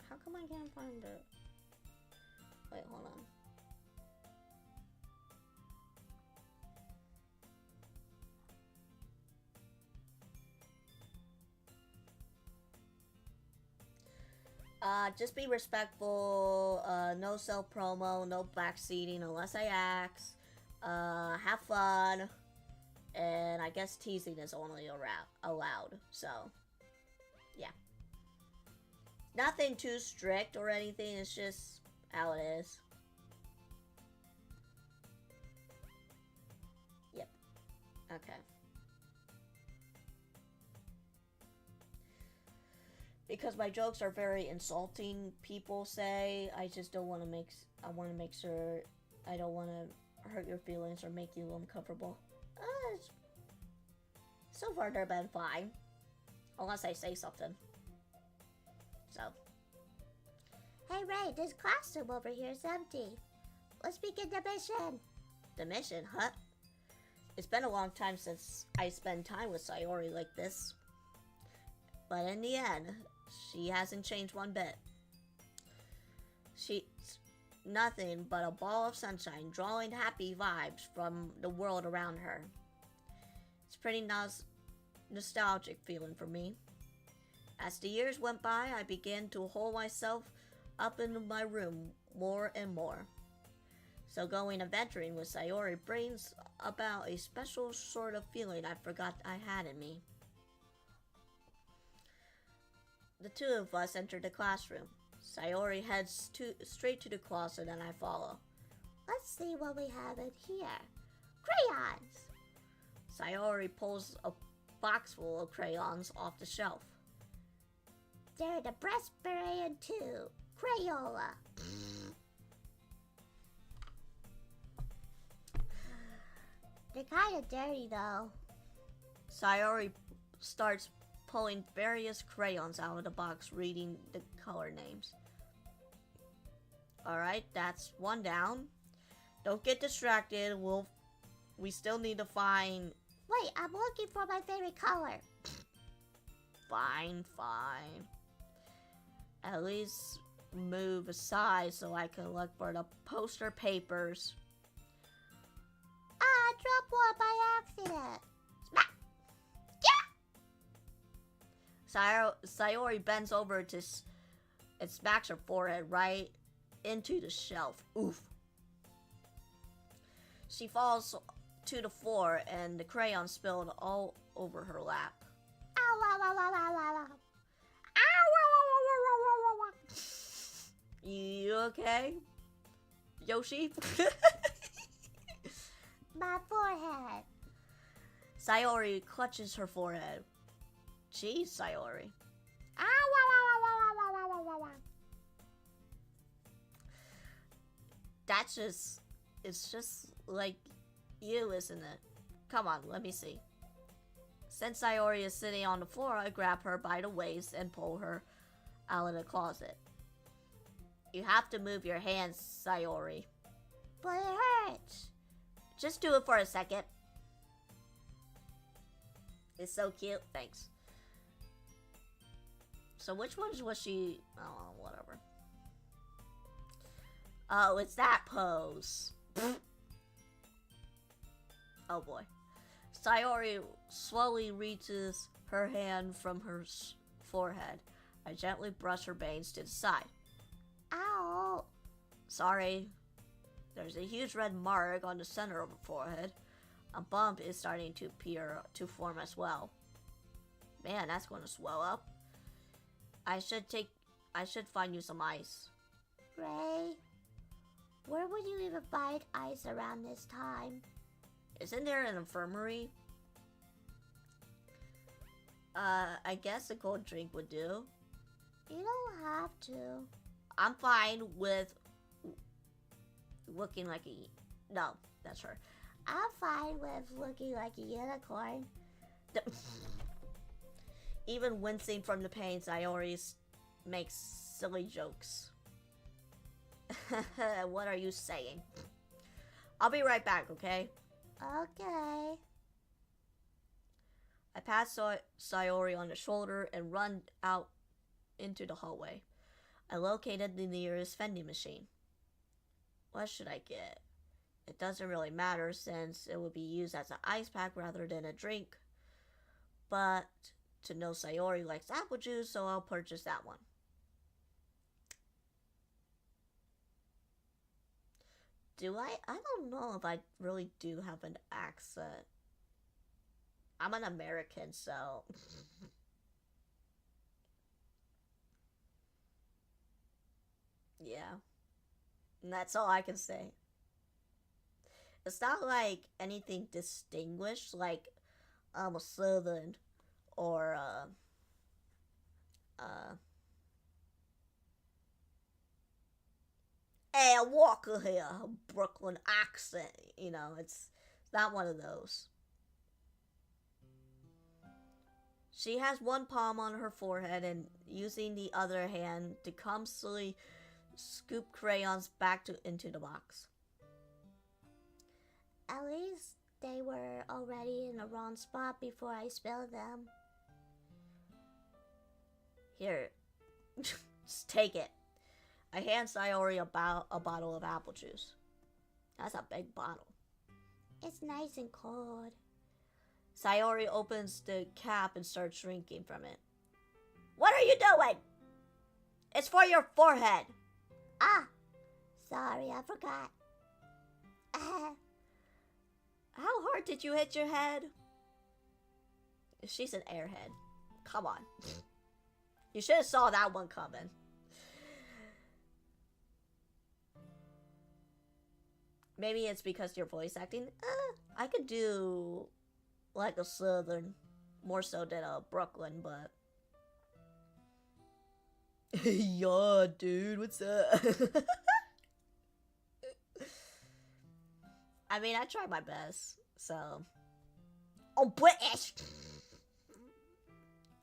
How come I can't find it? Wait, hold on. Just be respectful, no self-promo, no backseating unless I ask, have fun, and I guess teasing is only allowed, so, yeah. Nothing too strict or anything, it's just how it is. Yep. Okay. Because my jokes are very insulting, people say, I just don't want to I want to make sure I don't want to hurt your feelings or make you uncomfortable. So far they've been fine. Unless I say something. So. Hey Ray, this classroom over here is empty. Let's begin the mission. The mission, huh? It's been a long time since I spent time with Sayori like this. But in the end, she hasn't changed one bit. She's nothing but a ball of sunshine, drawing happy vibes from the world around her. It's pretty nostalgic feeling for me. As the years went by, I began to hold myself up in my room more and more. So going adventuring with Sayori brings about a special sort of feeling I forgot I had in me. The two of us enter the classroom. Sayori heads straight to the closet and I follow. Let's see what we have in here. Crayons! Sayori pulls a box full of crayons off the shelf. They're the Bresperian 2, Crayola. They're kind of dirty though. Sayori starts pulling various crayons out of the box, reading the color names. Alright, that's one down. Don't get distracted. We still need to find... Wait, I'm looking for my favorite color. Fine. At least move aside so I can look for the poster papers. I dropped one by accident. Sayori bends over and smacks her forehead right into the shelf. Oof. She falls to the floor and the crayon spilled all over her lap. Ow, ow, ow, ow, ow, ow, ow. You okay, Yoshi? My forehead. Sayori clutches her forehead. Jeez, Sayori. That's just... It's just like you, isn't it? Come on, let me see. Since Sayori is sitting on the floor, I grab her by the waist and pull her out of the closet. You have to move your hands, Sayori. But it hurts. Just do it for a second. It's so cute, thanks. So which ones was she... Oh, whatever. Oh, it's that pose. Oh boy. Sayori slowly reaches her hand from her forehead. I gently brush her bangs to the side. Ow. Sorry. There's a huge red mark on the center of her forehead. A bump is starting to appear to form as well. Man, that's going to swell up. I should find you some ice. Ray, where would you even find ice around this time? Isn't there an infirmary? I guess a cold drink would do. You don't have to. I'm fine with looking like a... No, that's her. I'm fine with looking like a unicorn. Even wincing from the pain, Sayori makes silly jokes. What are you saying? I'll be right back, okay? Okay. I pass Sayori on the shoulder and run out into the hallway. I located the nearest vending machine. What should I get? It doesn't really matter since it would be used as an ice pack rather than a drink. But to know Sayori likes apple juice, so I'll purchase that one. I don't know if I really do have an accent. I'm an American, so... Yeah. And that's all I can say. It's not like anything distinguished, like a Southern or hey, Walker here, Brooklyn accent, you know, it's not one of those. She has one palm on her forehead and using the other hand to clumsily scoop crayons back into the box. At least they were already in the wrong spot before I spilled them. Here, just take it. I hand Sayori a bottle of apple juice. That's a big bottle. It's nice and cold. Sayori opens the cap and starts drinking from it. What are you doing? It's for your forehead. Ah, sorry, I forgot. How hard did you hit your head? She's an airhead. Come on. You should have saw that one coming. Maybe it's because your voice acting. I could do like a Southern, more so than a Brooklyn, but... Yeah, dude, what's up? I mean, I tried my best, so... Oh, British!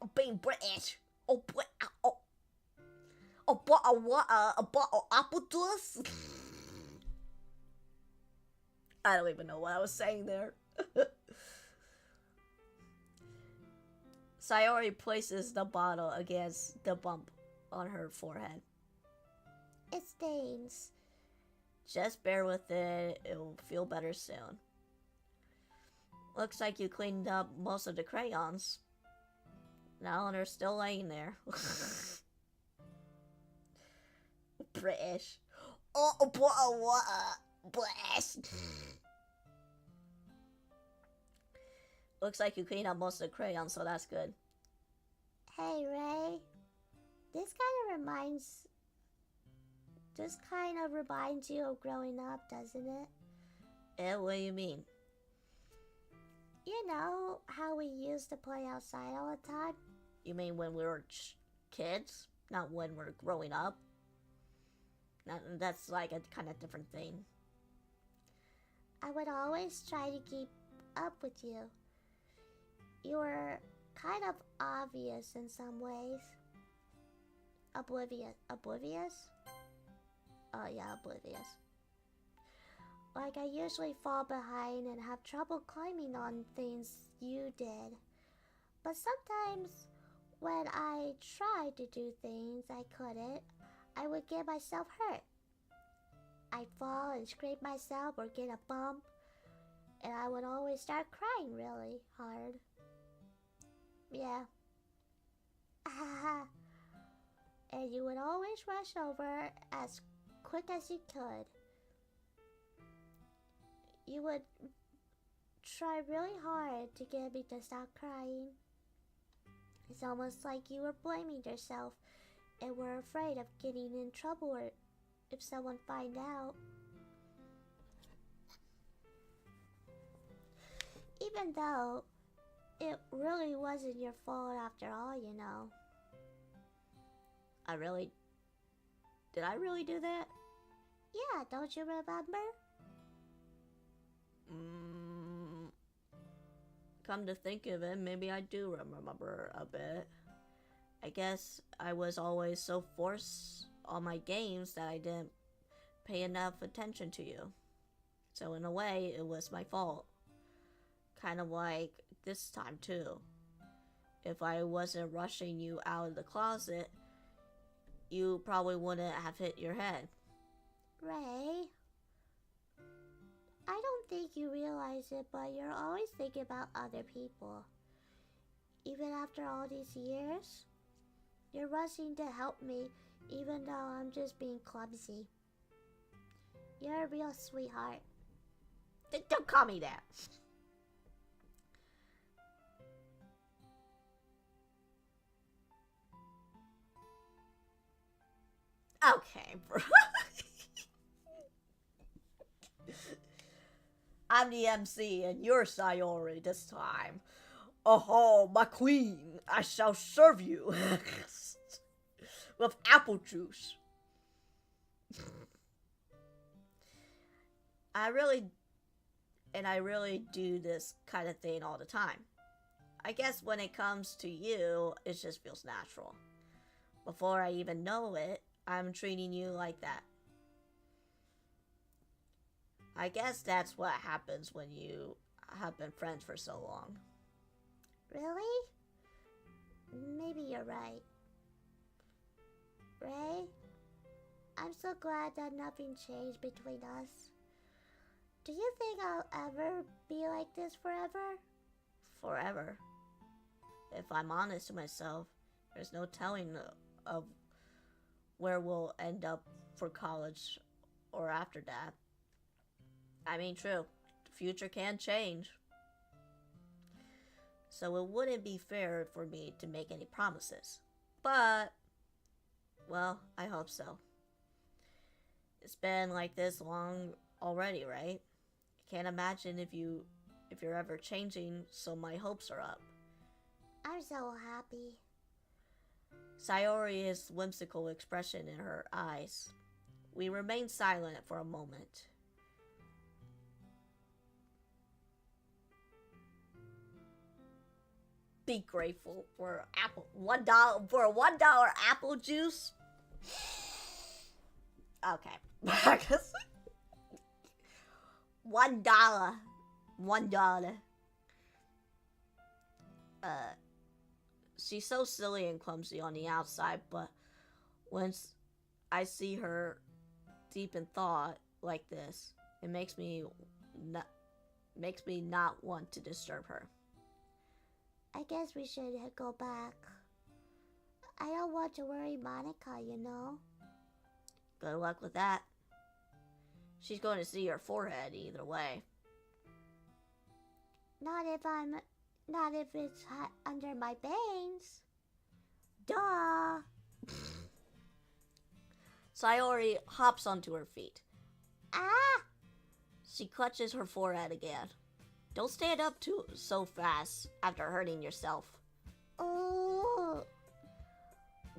I'm being British! Oh, a bottle apple juice? I don't even know what I was saying there. Sayori places the bottle against the bump on her forehead. It stains. Just bear with it, it will feel better soon. Looks like you cleaned up most of the crayons. No, they're still laying there. British. Oh, a bottle of water. Bless. Looks like you cleaned up most of the crayons, so that's good. Hey, Ray. This kind of reminds you of growing up, doesn't it? Eh, what do you mean? You know how we used to play outside all the time? You mean when we were kids, not when we're growing up. That's like a kind of different thing. I would always try to keep up with you. You were kind of obvious in some ways. Oblivious? Oh yeah, oblivious. Like I usually fall behind and have trouble climbing on things you did. But sometimes when I tried to do things I couldn't, I would get myself hurt. I'd fall and scrape myself or get a bump, and I would always start crying really hard. Yeah. And you would always rush over as quick as you could. You would try really hard to get me to stop crying. It's almost like you were blaming yourself and were afraid of getting in trouble or if someone find out. Even though it really wasn't your fault after all, you know. Did I really do that? Yeah, don't you remember? Come to think of it, maybe I do remember a bit. I guess I was always so forced on my games that I didn't pay enough attention to you. So in a way, it was my fault. Kind of like this time too. If I wasn't rushing you out of the closet, you probably wouldn't have hit your head. Ray, I don't think you realize it, but you're always thinking about other people. Even after all these years, you're rushing to help me, even though I'm just being clumsy. You're a real sweetheart. Don't call me that. Okay, bro. I'm the MC and you're Sayori this time. Oh, my queen, I shall serve you with apple juice. I really do this kind of thing all the time. I guess when it comes to you, it just feels natural. Before I even know it, I'm treating you like that. I guess that's what happens when you have been friends for so long. Really? Maybe you're right. Ray, I'm so glad that nothing changed between us. Do you think I'll ever be like this forever? Forever? If I'm honest to myself, there's no telling of where we'll end up for college or after that. I mean, true, the future can change. So it wouldn't be fair for me to make any promises. But, well, I hope so. It's been like this long already, right? I can't imagine if you're ever changing, so my hopes are up. I'm so happy. Sayori's whimsical expression in her eyes. We remained silent for a moment. Be grateful for $1 for a $1 apple juice. Okay. $1. $1. She's so silly and clumsy on the outside, but once I see her deep in thought like this, it makes me not want to disturb her. I guess we should go back. I don't want to worry Monika, you know? Good luck with that. She's going to see your forehead either way. Not if it's under my bangs. Duh. Sayori hops onto her feet. Ah! She clutches her forehead again. Don't stand up so fast after hurting yourself. Oh.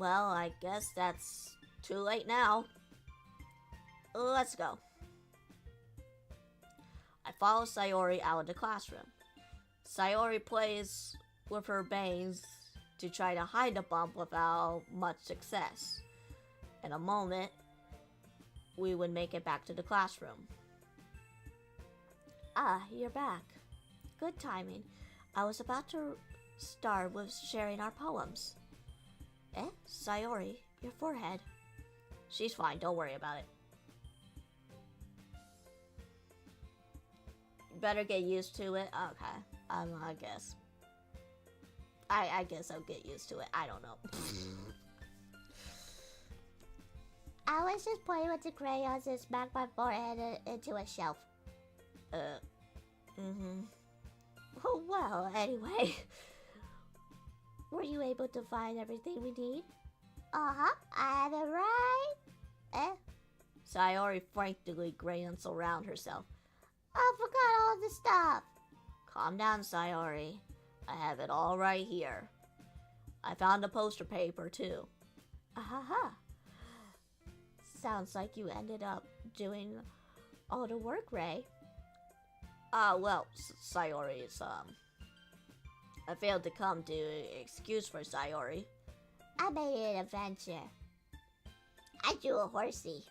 Well, I guess that's too late now. Let's go. I follow Sayori out of the classroom. Sayori plays with her bangs to try to hide the bump without much success. In a moment, we would make it back to the classroom. Ah, you're back. Good timing. I was about to start with sharing our poems. Sayori, your forehead. She's fine, don't worry about it. You better get used to it. Okay, I guess. I guess I'll get used to it. I don't know. I was just playing with the crayons and smacked my forehead into a shelf. Oh, well, anyway. Were you able to find everything we need? Uh-huh, I have it right. Sayori frantically grins around herself. I forgot all the stuff. Calm down, Sayori. I have it all right here. I found the poster paper, too. Sounds like you ended up doing all the work, Ray. Well, Sayori, I failed to come to excuse for Sayori. I made an adventure. I drew a horsey.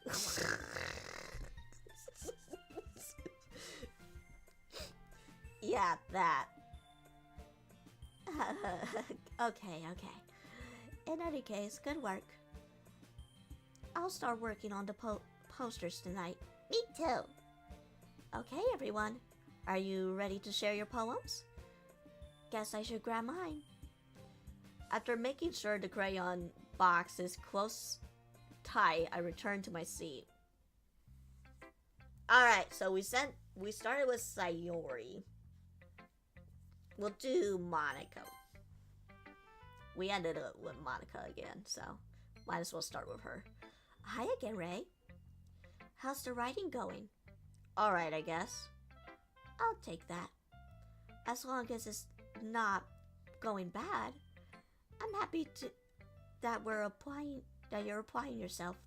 Yeah, that. Okay. In any case, good work. I'll start working on the posters tonight. Me too. Okay, everyone. Are you ready to share your poems? Guess I should grab mine. After making sure the crayon box is close tight, I return to my seat. Alright, so we started with Sayori. We'll do Monika. We ended up with Monika again, so might as well start with her. Hi again, Ray. How's the writing going? Alright, I guess. I'll take that. As long as it's not going bad, I'm happy that you're applying yourself.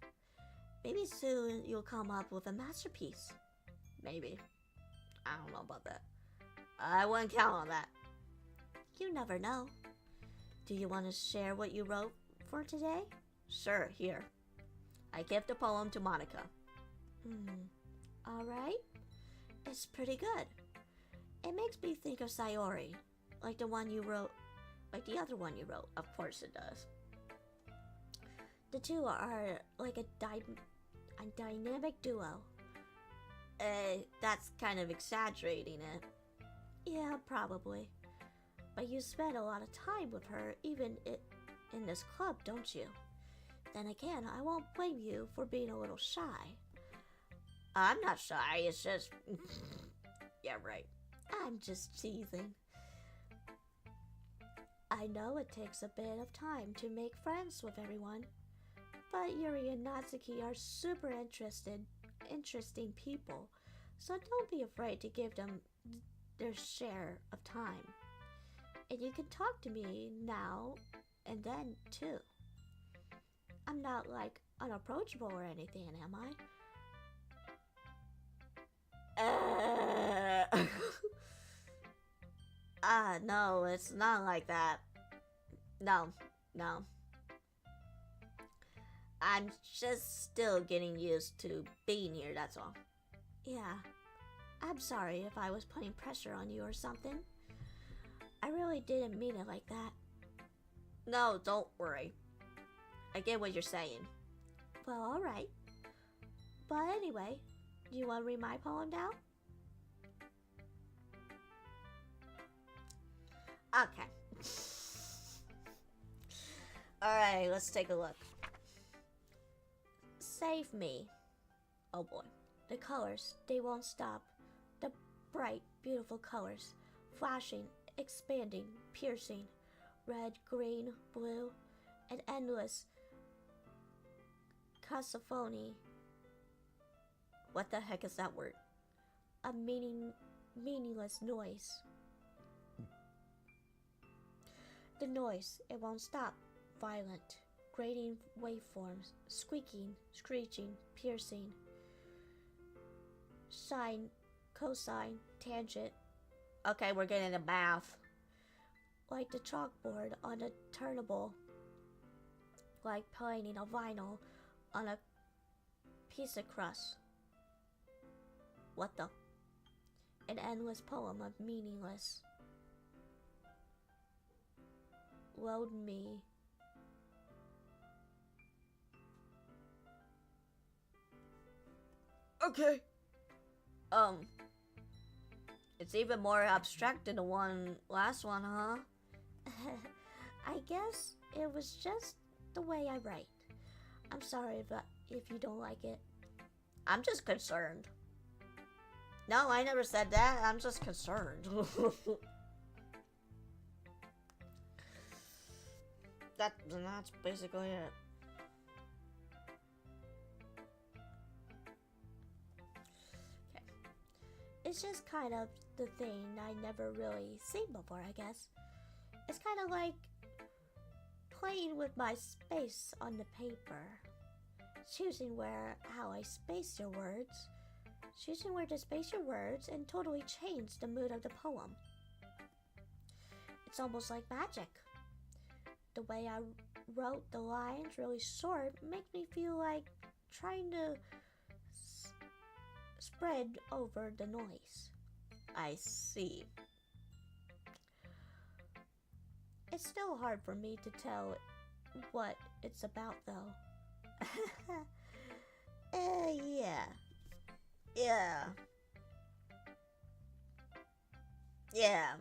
Maybe soon you'll come up with a masterpiece. Maybe. I don't know about that. I wouldn't count on that. You never know. Do you want to share what you wrote for today? Sure, here. I give the poem to Monika. Alright. It's pretty good. It makes me think of Sayori, like the one you wrote, like the other one you wrote. Of course it does. The two are like a dynamic duo. That's kind of exaggerating it. Yeah, probably. But you spend a lot of time with her, even in this club, don't you? Then again, I won't blame you for being a little shy. I'm not shy, it's just... Yeah, right. I'm just teasing. I know it takes a bit of time to make friends with everyone, but Yuri and Natsuki are super interesting people, so don't be afraid to give them their share of time. And you can talk to me now and then, too. I'm not, like, unapproachable or anything, am I? No, it's not like that. No. I'm just still getting used to being here, that's all. Yeah, I'm sorry if I was putting pressure on you or something. I really didn't mean it like that. No, don't worry. I get what you're saying. Well, alright. But anyway, do you want to read my poem now? Okay. Alright, let's take a look. Save me. Oh boy. The colors, they won't stop. The bright, beautiful colors. Flashing, expanding, piercing. Red, green, blue, and endless cacophony. What the heck is that word? A meaningless noise. The noise, it won't stop. Violent, grating waveforms, squeaking, screeching, piercing, sine, cosine, tangent, Okay, we're getting the math. like the chalkboard on a turntable, like planing a vinyl on a piece of crust. What the? An endless poem of meaningless. Load me. Okay. It's even more abstract than the last one, huh? I guess it was just the way I write. I'm sorry if you don't like it. I'm just concerned. No, I never said that. I'm just concerned. That's basically it. Okay. It's just kind of the thing I never really seen before, I guess. It's kind of like playing with my space on the paper. Choosing how I space your words. Choosing where to space your words and totally change the mood of the poem. It's almost like magic. The way I wrote the lines really short makes me feel like trying to spread over the noise. I see. It's still hard for me to tell what it's about, though. Yeah. Yeah. Yeah.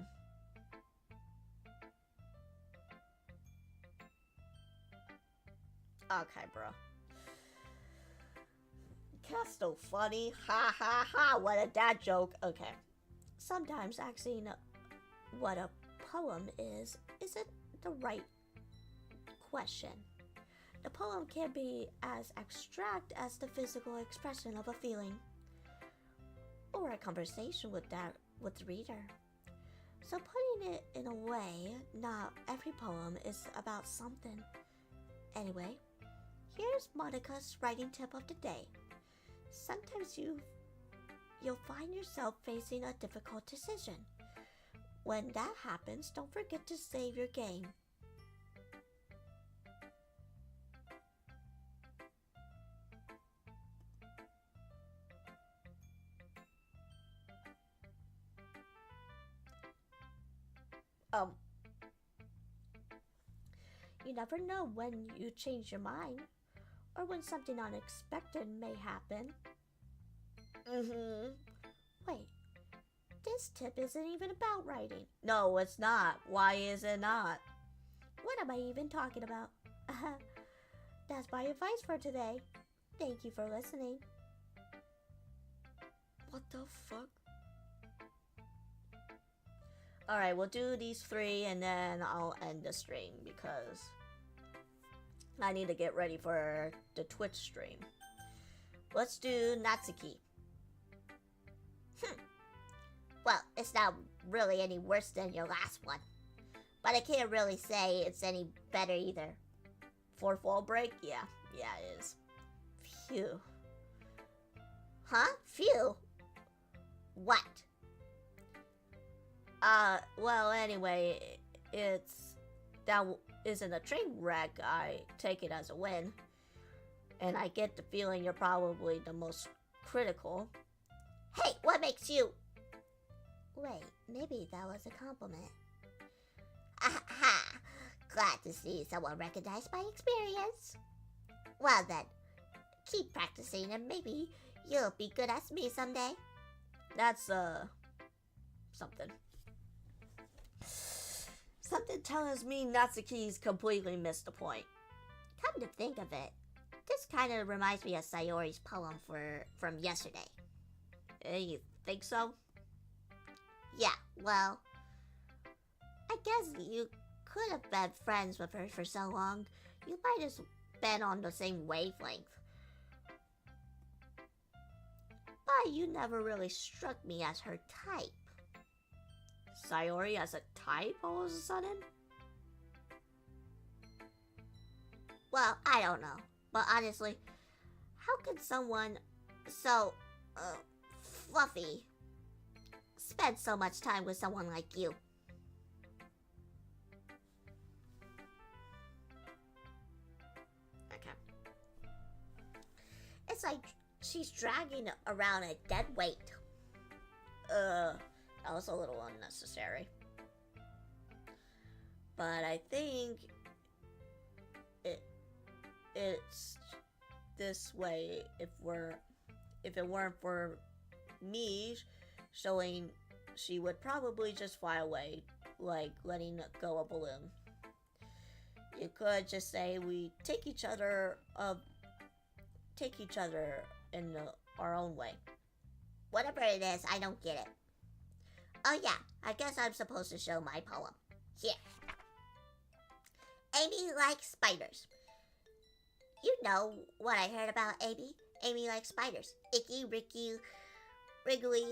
Okay, bro. That's so funny. Ha ha ha. What a dad joke. Okay. Sometimes asking what a poem isn't the right question. The poem can be as abstract as the physical expression of a feeling or a conversation with the reader. So putting it in a way, not every poem is about something. Anyway, here's Monika's writing tip of the day. Sometimes you'll find yourself facing a difficult decision. When that happens, don't forget to save your game. You never know when you change your mind or when something unexpected may happen. Wait, this tip isn't even about writing. No, it's not. Why is it not? What am I even talking about? That's my advice for today. Thank you for listening. What the fuck? Alright, we'll do these 3 and then I'll end the stream because I need to get ready for the Twitch stream. Let's do Natsuki. Well, it's not really any worse than your last one. But I can't really say it's any better either. For fall break? Yeah, it is. Phew. Huh? Phew. What? Well, anyway, that isn't a train wreck. I take it as a win. And I get the feeling you're probably the most critical. Hey, what makes you... Wait, maybe that was a compliment. Aha! Glad to see someone recognize my experience. Well then, keep practicing and maybe you'll be good as me someday. That's, something. Something tells me Natsuki's completely missed the point. Come to think of it, this kind of reminds me of Sayori's poem from yesterday. You think so? Yeah, well, I guess you could have been friends with her for so long. You might have been on the same wavelength. But you never really struck me as her type. Sayori as a type all of a sudden? Well, I don't know. But honestly, how can someone so fluffy spend so much time with someone like you? Okay. It's like she's dragging around a dead weight. That was a little unnecessary. But I think it's this way if it weren't for me showing, she would probably just fly away, like letting go a balloon. You could just say we take each other in our own way. Whatever it is, I don't get it. Oh yeah, I guess I'm supposed to show my poem. Here. Amy likes spiders. You know what I heard about Amy? Amy likes spiders. Icky, ricky, wriggly,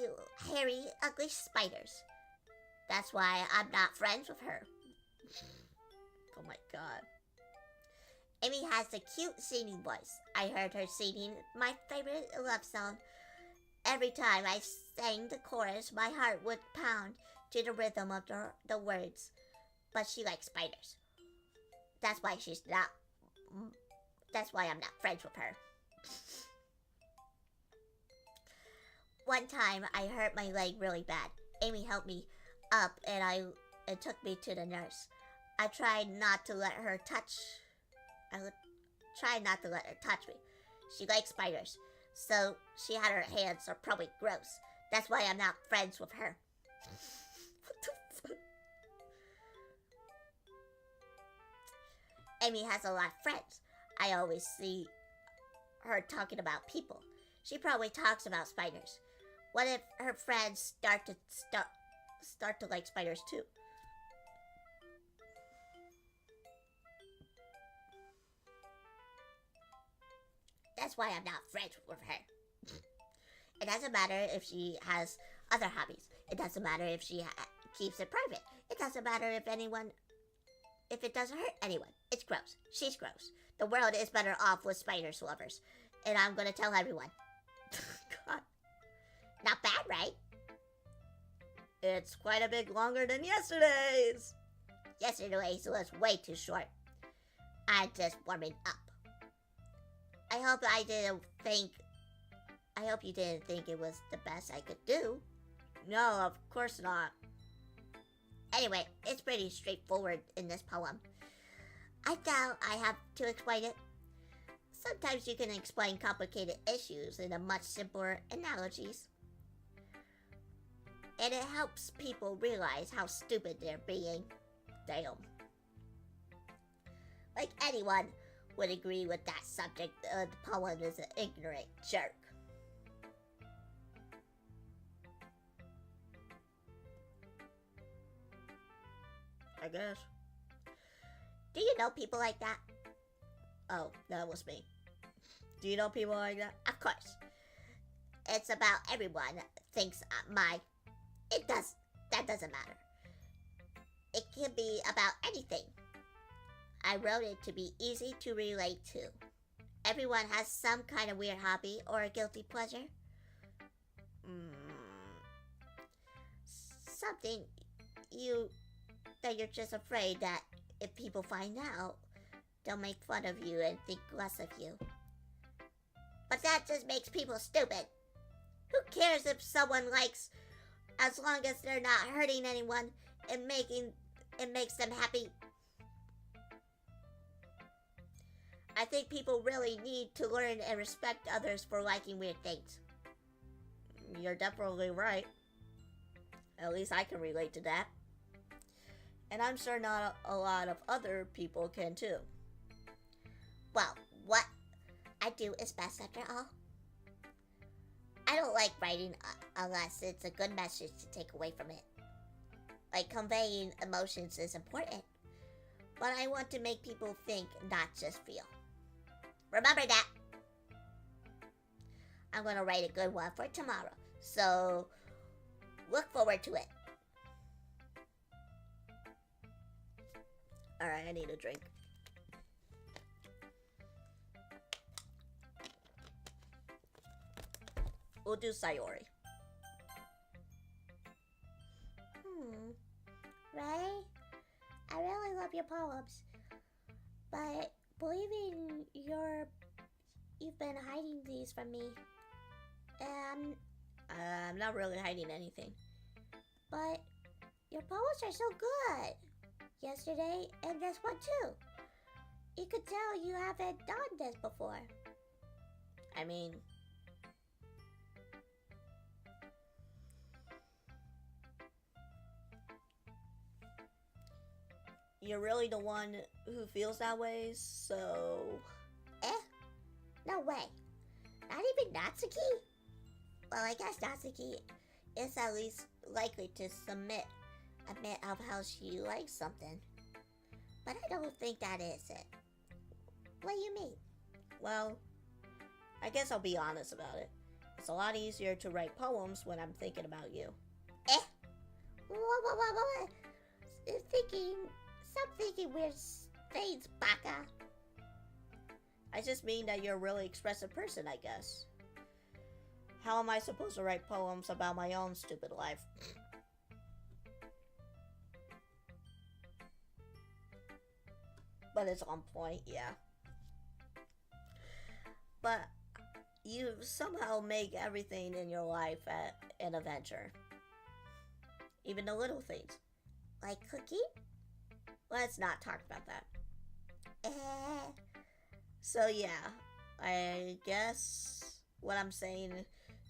hairy, ugly spiders. That's why I'm not friends with her. Oh my god. Amy has a cute singing voice. I heard her singing my favorite love song. Every time I sang the chorus, my heart would pound to the rhythm of the words. But she likes spiders. That's why I'm not friends with her. One time, I hurt my leg really bad. Amy helped me up and it took me to the nurse. I tried not to let her touch me. She likes spiders, so she had her hands are probably gross. That's why I'm not friends with her. What the fuck? Amy has a lot of friends. I always see her talking about people. She probably talks about spiders. What if her friends start to like spiders too? That's why I'm not friends with her. It doesn't matter if she has other hobbies. It doesn't matter if she keeps it private. It doesn't matter if it doesn't hurt anyone. It's gross. She's gross. The world is better off with spiders lovers. And I'm gonna tell everyone. God. Not bad, right? It's quite a bit longer than yesterday's. Yesterday's was way too short. I'm just warming up. I hope you didn't think it was the best I could do. No, of course not. Anyway, it's pretty straightforward in this poem. I doubt I have to explain it. Sometimes you can explain complicated issues in a much simpler analogies. And it helps people realize how stupid they're being. Damn. Like anyone would agree with that subject, the poem is an ignorant jerk. I guess. Do you know people like that? Oh, that was me. Do you know people like that? Of course. It's about everyone thinks that doesn't matter. It can be about anything. I wrote it to be easy to relate to. Everyone has some kind of weird hobby or a guilty pleasure. Something that you're just afraid that if people find out, they'll make fun of you and think less of you. But that just makes people stupid. Who cares if someone likes, as long as they're not hurting anyone and makes them happy? I think people really need to learn and respect others for liking weird things. You're definitely right. At least I can relate to that. And I'm sure not a lot of other people can too. Well, what I do is best after all. I don't like writing unless it's a good message to take away from it. Like conveying emotions is important, but I want to make people think, not just feel. Remember that. I'm going to write a good one for tomorrow, so look forward to it. Alright, I need a drink. We'll do Sayori. Ray, I really love your poems, but believing you've been hiding these from me. I'm not really hiding anything. But your poems are so good. Yesterday and this one too. You could tell you haven't done this before. I mean, you're really the one who feels that way, so... No way. Not even Natsuki? Well, I guess Natsuki is at least likely to admit of how she likes something. But I don't think that is it. What do you mean? Well, I guess I'll be honest about it. It's a lot easier to write poems when I'm thinking about you. What? Stop thinking weird things, baka. I just mean that you're a really expressive person, I guess. How am I supposed to write poems about my own stupid life? But it's on point, yeah. But you somehow make everything in your life an adventure. Even the little things. Like cookie? Let's not talk about that. So yeah, I guess what I'm saying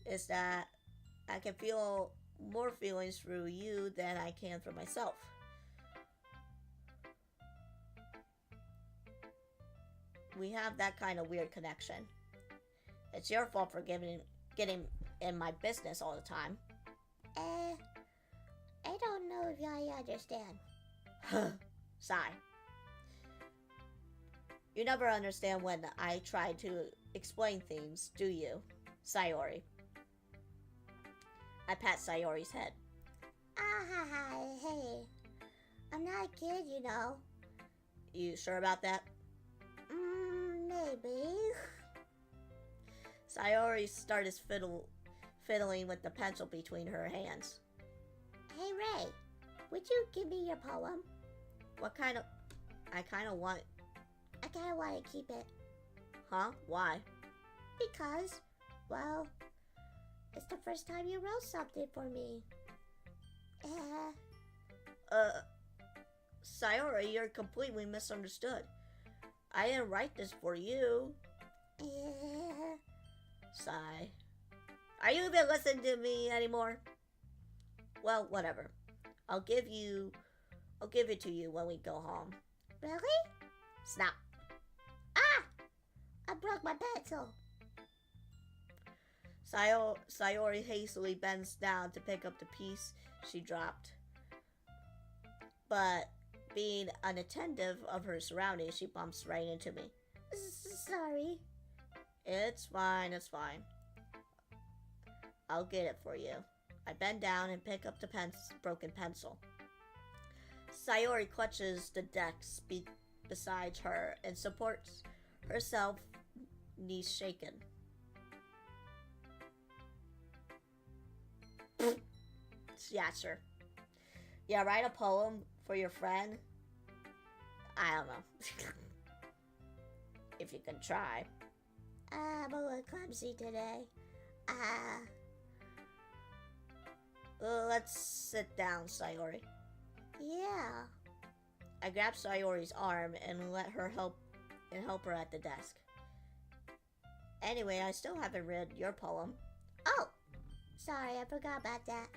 is that I can feel more feelings through you than I can through myself. We have that kind of weird connection. It's your fault for getting in my business all the time. I don't know if I understand. Sigh. You never understand when I try to explain things, do you, Sayori? I pat Sayori's head. Hey. I'm not a kid, you know. You sure about that? Maybe. Sayori started fiddling with the pencil between her hands. Hey, Ray, would you give me your poem? What kind of... I kind of want to keep it. Huh? Why? Because, well, it's the first time you wrote something for me. Sayori, you're completely misunderstood. I didn't write this for you. Sigh. Are you even listening to me anymore? Well, whatever. I'll give it to you when we go home. Really? Snap. I broke my pencil. Sayori hastily bends down to pick up the piece she dropped. But being unattentive of her surroundings, she bumps right into me. Sorry. It's fine. I'll get it for you. I bend down and pick up the broken pencil. Sayori clutches the desk beside her and supports herself, knees shaken. Yeah, sure. Yeah, write a poem for your friend? I don't know. If you can try. I'm a little clumsy today. Let's sit down, Sayori. Yeah. I grab Sayori's arm and let her help her at the desk. Anyway, I still haven't read your poem. Oh, sorry, I forgot about that.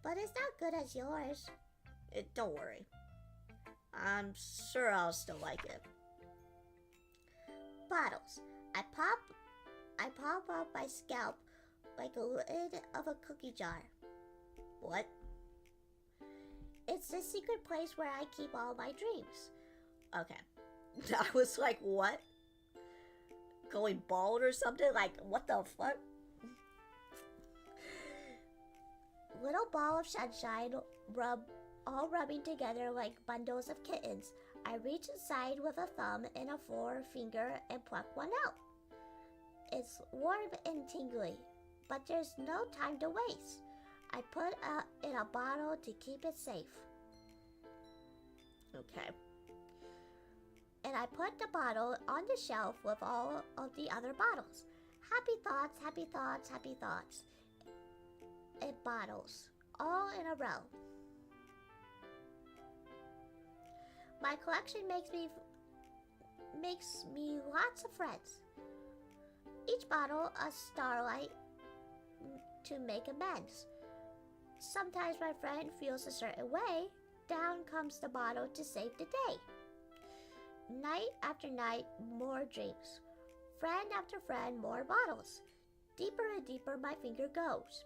But it's not good as yours. Don't worry. I'm sure I'll still like it. Bottles. I pop up my scalp like a lid of a cookie jar. What? It's the secret place where I keep all my dreams. Okay. I was like, what? Going bald or something? Like, what the fuck? Little ball of sunshine rubbing together like bundles of kittens. I reach inside with a thumb and a forefinger and pluck one out. It's warm and tingly, but there's no time to waste. I put it in a bottle to keep it safe. Okay. And I put the bottle on the shelf with all of the other bottles. Happy thoughts, happy thoughts, happy thoughts. And bottles, all in a row. My collection makes me lots of friends. Each bottle a starlight to make amends. Sometimes my friend feels a certain way. Down comes the bottle to save the day. Night after night, more drinks. Friend after friend, more bottles. Deeper and deeper my finger goes.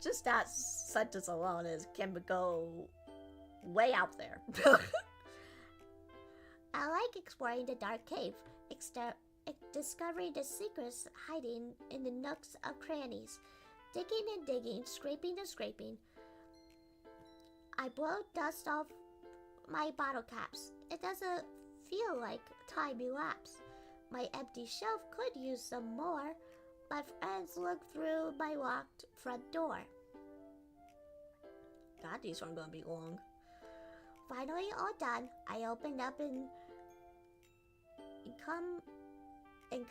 Just that sentence alone can go way out there. I like exploring the dark cave, discovering the secrets hiding in the nooks of crannies, digging and digging, scraping and scraping. I blow dust off my bottle caps. It doesn't feel like time elapsed. My empty shelf could use some more. My friends look through my locked front door. God, these aren't gonna be long. Finally all done, I open up and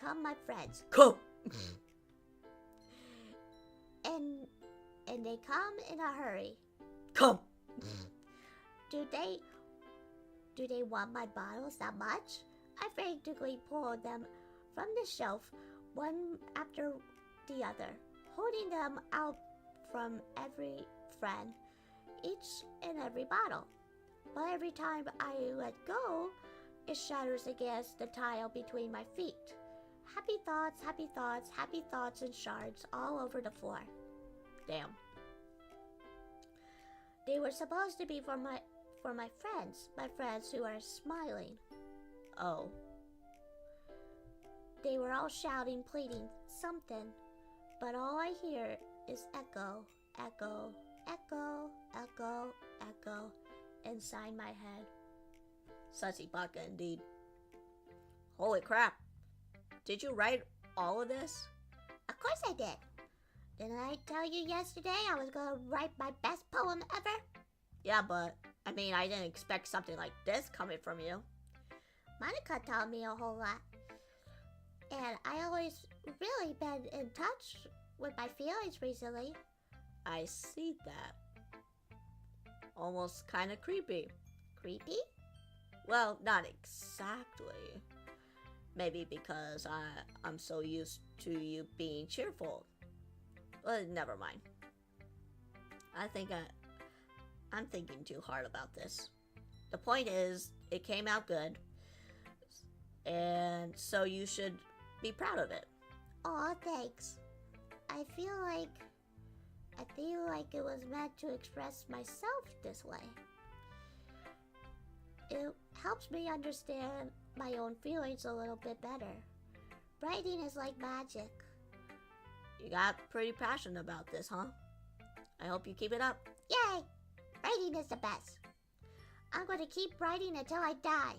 come my friends. Come! And they come in a hurry. Come! Do they want my bottles that much? I frantically pull them from the shelf, one after the other, holding them out from every friend, each and every bottle. But every time I let go, it shatters against the tile between my feet. Happy thoughts, happy thoughts, happy thoughts and shards all over the floor. Damn. They were supposed to be for my friends who are smiling. Oh. They were all shouting, pleading something, but all I hear is echo, echo, echo, echo, echo inside my head. Sussy baka indeed. Holy crap. Did you write all of this? Of course I did. Didn't I tell you yesterday I was gonna write my best poem ever? Yeah, but I mean, I didn't expect something like this coming from you. Monika taught me a whole lot. And I always really been in touch with my feelings recently. I see that. Almost kind of creepy. Creepy? Well, not exactly. Maybe because I'm so used to you being cheerful. But never mind. I'm thinking too hard about this. The point is, it came out good. And so you should be proud of it. Aw, thanks. I feel like it was meant to express myself this way. It helps me understand my own feelings a little bit better. Writing is like magic. You got pretty passionate about this, huh? I hope you keep it up. Yay! Writing is the best. I'm going to keep writing until I die.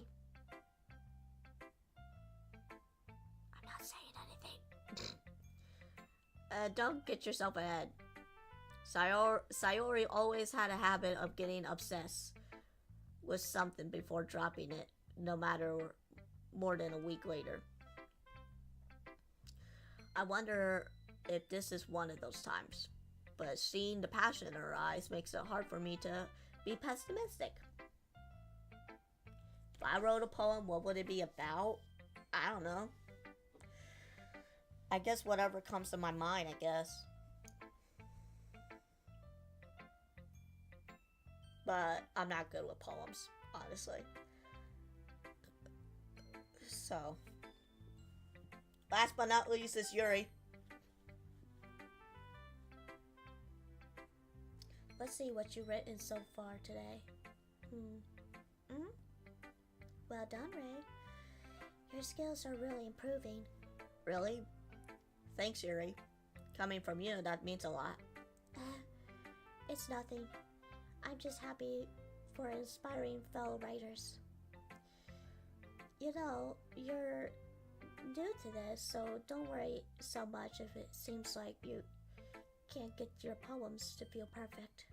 I'm not saying anything. Don't get yourself ahead. Sayori always had a habit of getting obsessed with something before dropping it, no matter more than a week later. I wonder if this is one of those times, but seeing the passion in her eyes makes it hard for me to be pessimistic. If I wrote a poem, what would it be about? I don't know. I guess whatever comes to my mind, I guess. But I'm not good with poems, honestly. So, last but not least is Yuri. Let's see what you've written so far today. Well done, Ray. Your skills are really improving. Really? Thanks, Yuri. Coming from you, that means a lot. It's nothing. I'm just happy for inspiring fellow writers. You know, you're new to this, so don't worry so much if it seems like you can't get your poems to feel perfect.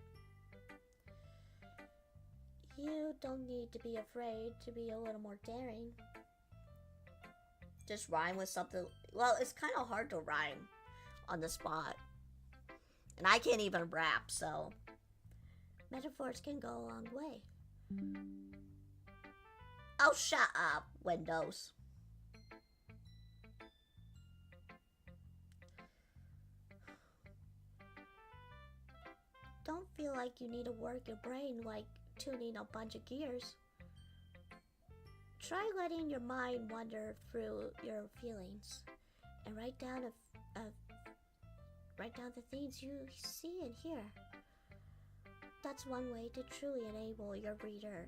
You don't need to be afraid to be a little more daring. Just rhyme with something. Well, it's kind of hard to rhyme on the spot. And I can't even rap, so. Metaphors can go a long way. Oh, shut up, Windows. Don't feel like you need to work your brain like tuning a bunch of gears. Try letting your mind wander through your feelings and write down the things you see and hear. That's one way to truly enable your reader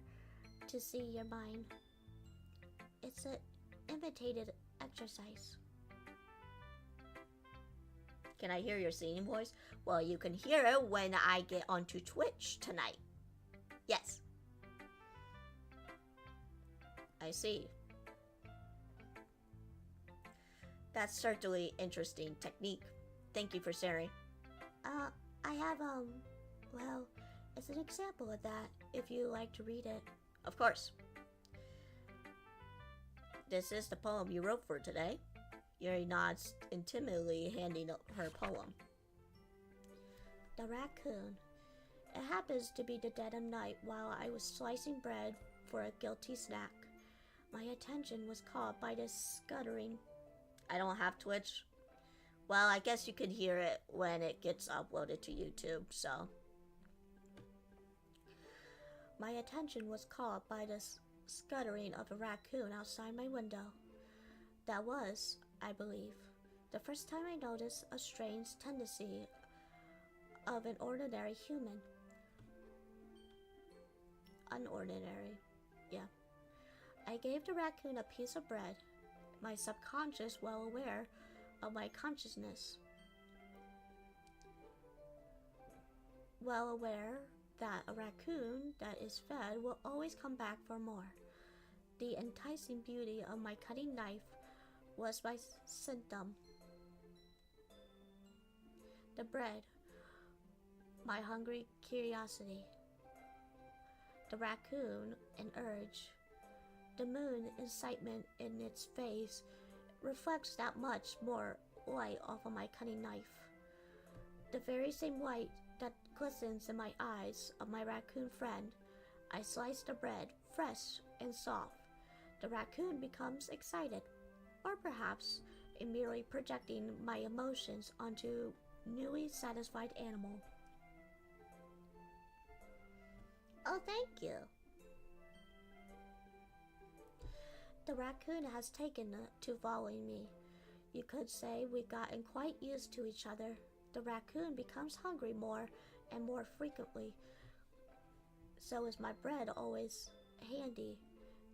to see your mind. It's an imitated exercise. Can I hear your singing voice? Well, you can hear it when I get onto Twitch tonight. Yes. I see. That's certainly interesting technique. Thank you for sharing. I have, well, it's an example of that, if you like to read it. Of course. This is the poem you wrote for today. Yuri nods intimately, handing her poem. The Raccoon. It happens to be the dead of night while I was slicing bread for a guilty snack. My attention was caught by this scuttering. I don't have Twitch. Well, I guess you can hear it when it gets uploaded to YouTube, so. My attention was caught by the scuttering of a raccoon outside my window. That was, I believe, the first time I noticed a strange tendency of an ordinary human. Unordinary, yeah. I gave the raccoon a piece of bread, my subconscious well aware of my consciousness. Well aware that a raccoon that is fed will always come back for more. The enticing beauty of my cutting knife was my symptom. The bread, my hungry curiosity. The raccoon, an urge. The moon, incitement in its face, reflects that much more light off of my cutting knife. The very same light that glistens in my eyes of my raccoon friend. I slice the bread, fresh and soft. The raccoon becomes excited, or perhaps I'm merely projecting my emotions onto newly satisfied animal. Oh, thank you. The raccoon has taken to following me. You could say we've gotten quite used to each other. The raccoon becomes hungry more and more frequently. So is my bread always handy.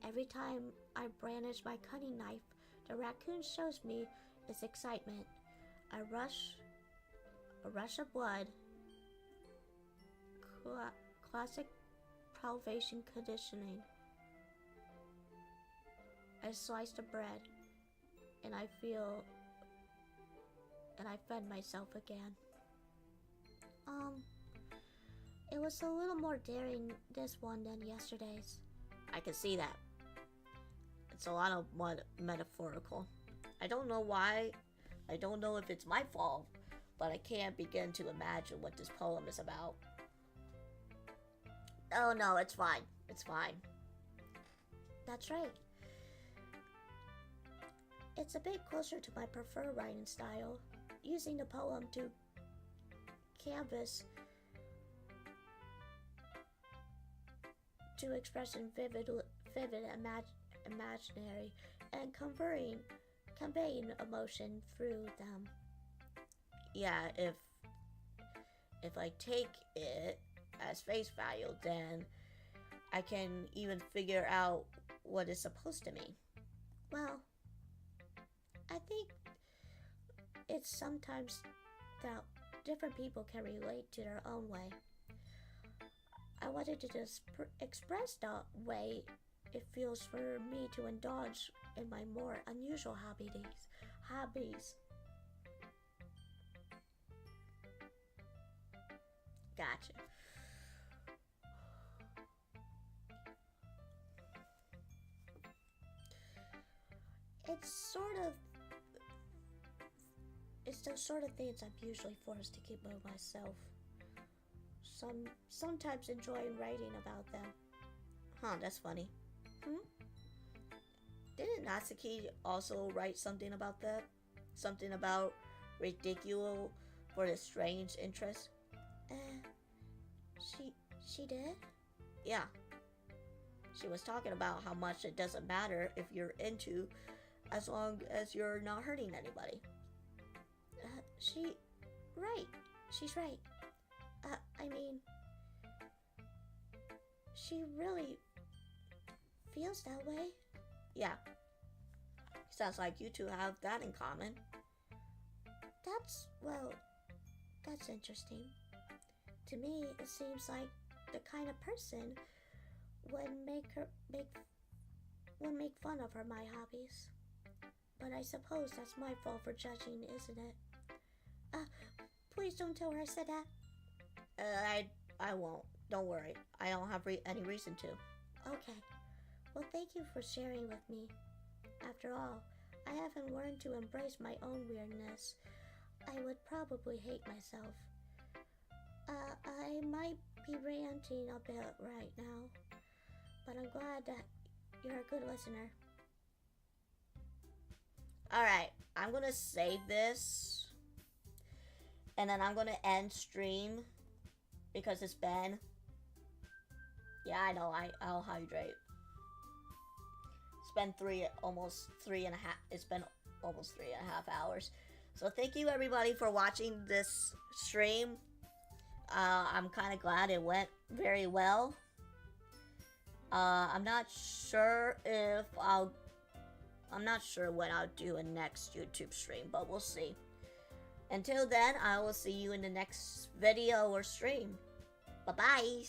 Every time I brandish my cutting knife, the raccoon shows me its excitement. A rush of blood. Classic privation conditioning. I slice the bread, and I fed myself again. It was a little more daring this one than yesterday's. I can see that. It's a lot of metaphorical. I don't know why. I don't know if it's my fault, but I can't begin to imagine what this poem is about. Oh no, it's fine. It's fine. That's right. It's a bit closer to my preferred writing style, using the poem to canvas to express in vivid imaginary and conveying emotion through them. Yeah, if I take it as face value, then I can even figure out what it's supposed to mean. Well, I think it's sometimes that different people can relate to their own way. I wanted to just express the way it feels for me to indulge in my more unusual hobbies. Gotcha. It's those sort of things I'm usually forced to keep by myself. Sometimes enjoying writing about them. Huh, that's funny. Hmm? Didn't Natsuki also write something about that? Something about ridiculous for the strange interest? She did? Yeah. She was talking about how much it doesn't matter if you're into, as long as you're not hurting anybody. She's right. I mean, she really feels that way. Yeah. Sounds like you two have that in common. That's interesting. To me, it seems like the kind of person would make fun of my hobbies. But I suppose that's my fault for judging, isn't it? Please don't tell her I said that. I won't. Don't worry. I don't have any reason to. Okay. Well, thank you for sharing with me. After all, I haven't learned to embrace my own weirdness. I would probably hate myself. I might be ranting a bit right now, but I'm glad that you're a good listener. Alright, I'm gonna save this. And then I'm gonna end stream. Because it's been... Yeah, I know, I'll hydrate. It's been almost 3.5 hours. So thank you everybody for watching this stream. I'm kind of glad it went very well. I'm not sure when I'll do a next YouTube stream, but we'll see. Until then, I will see you in the next video or stream. Bye-bye.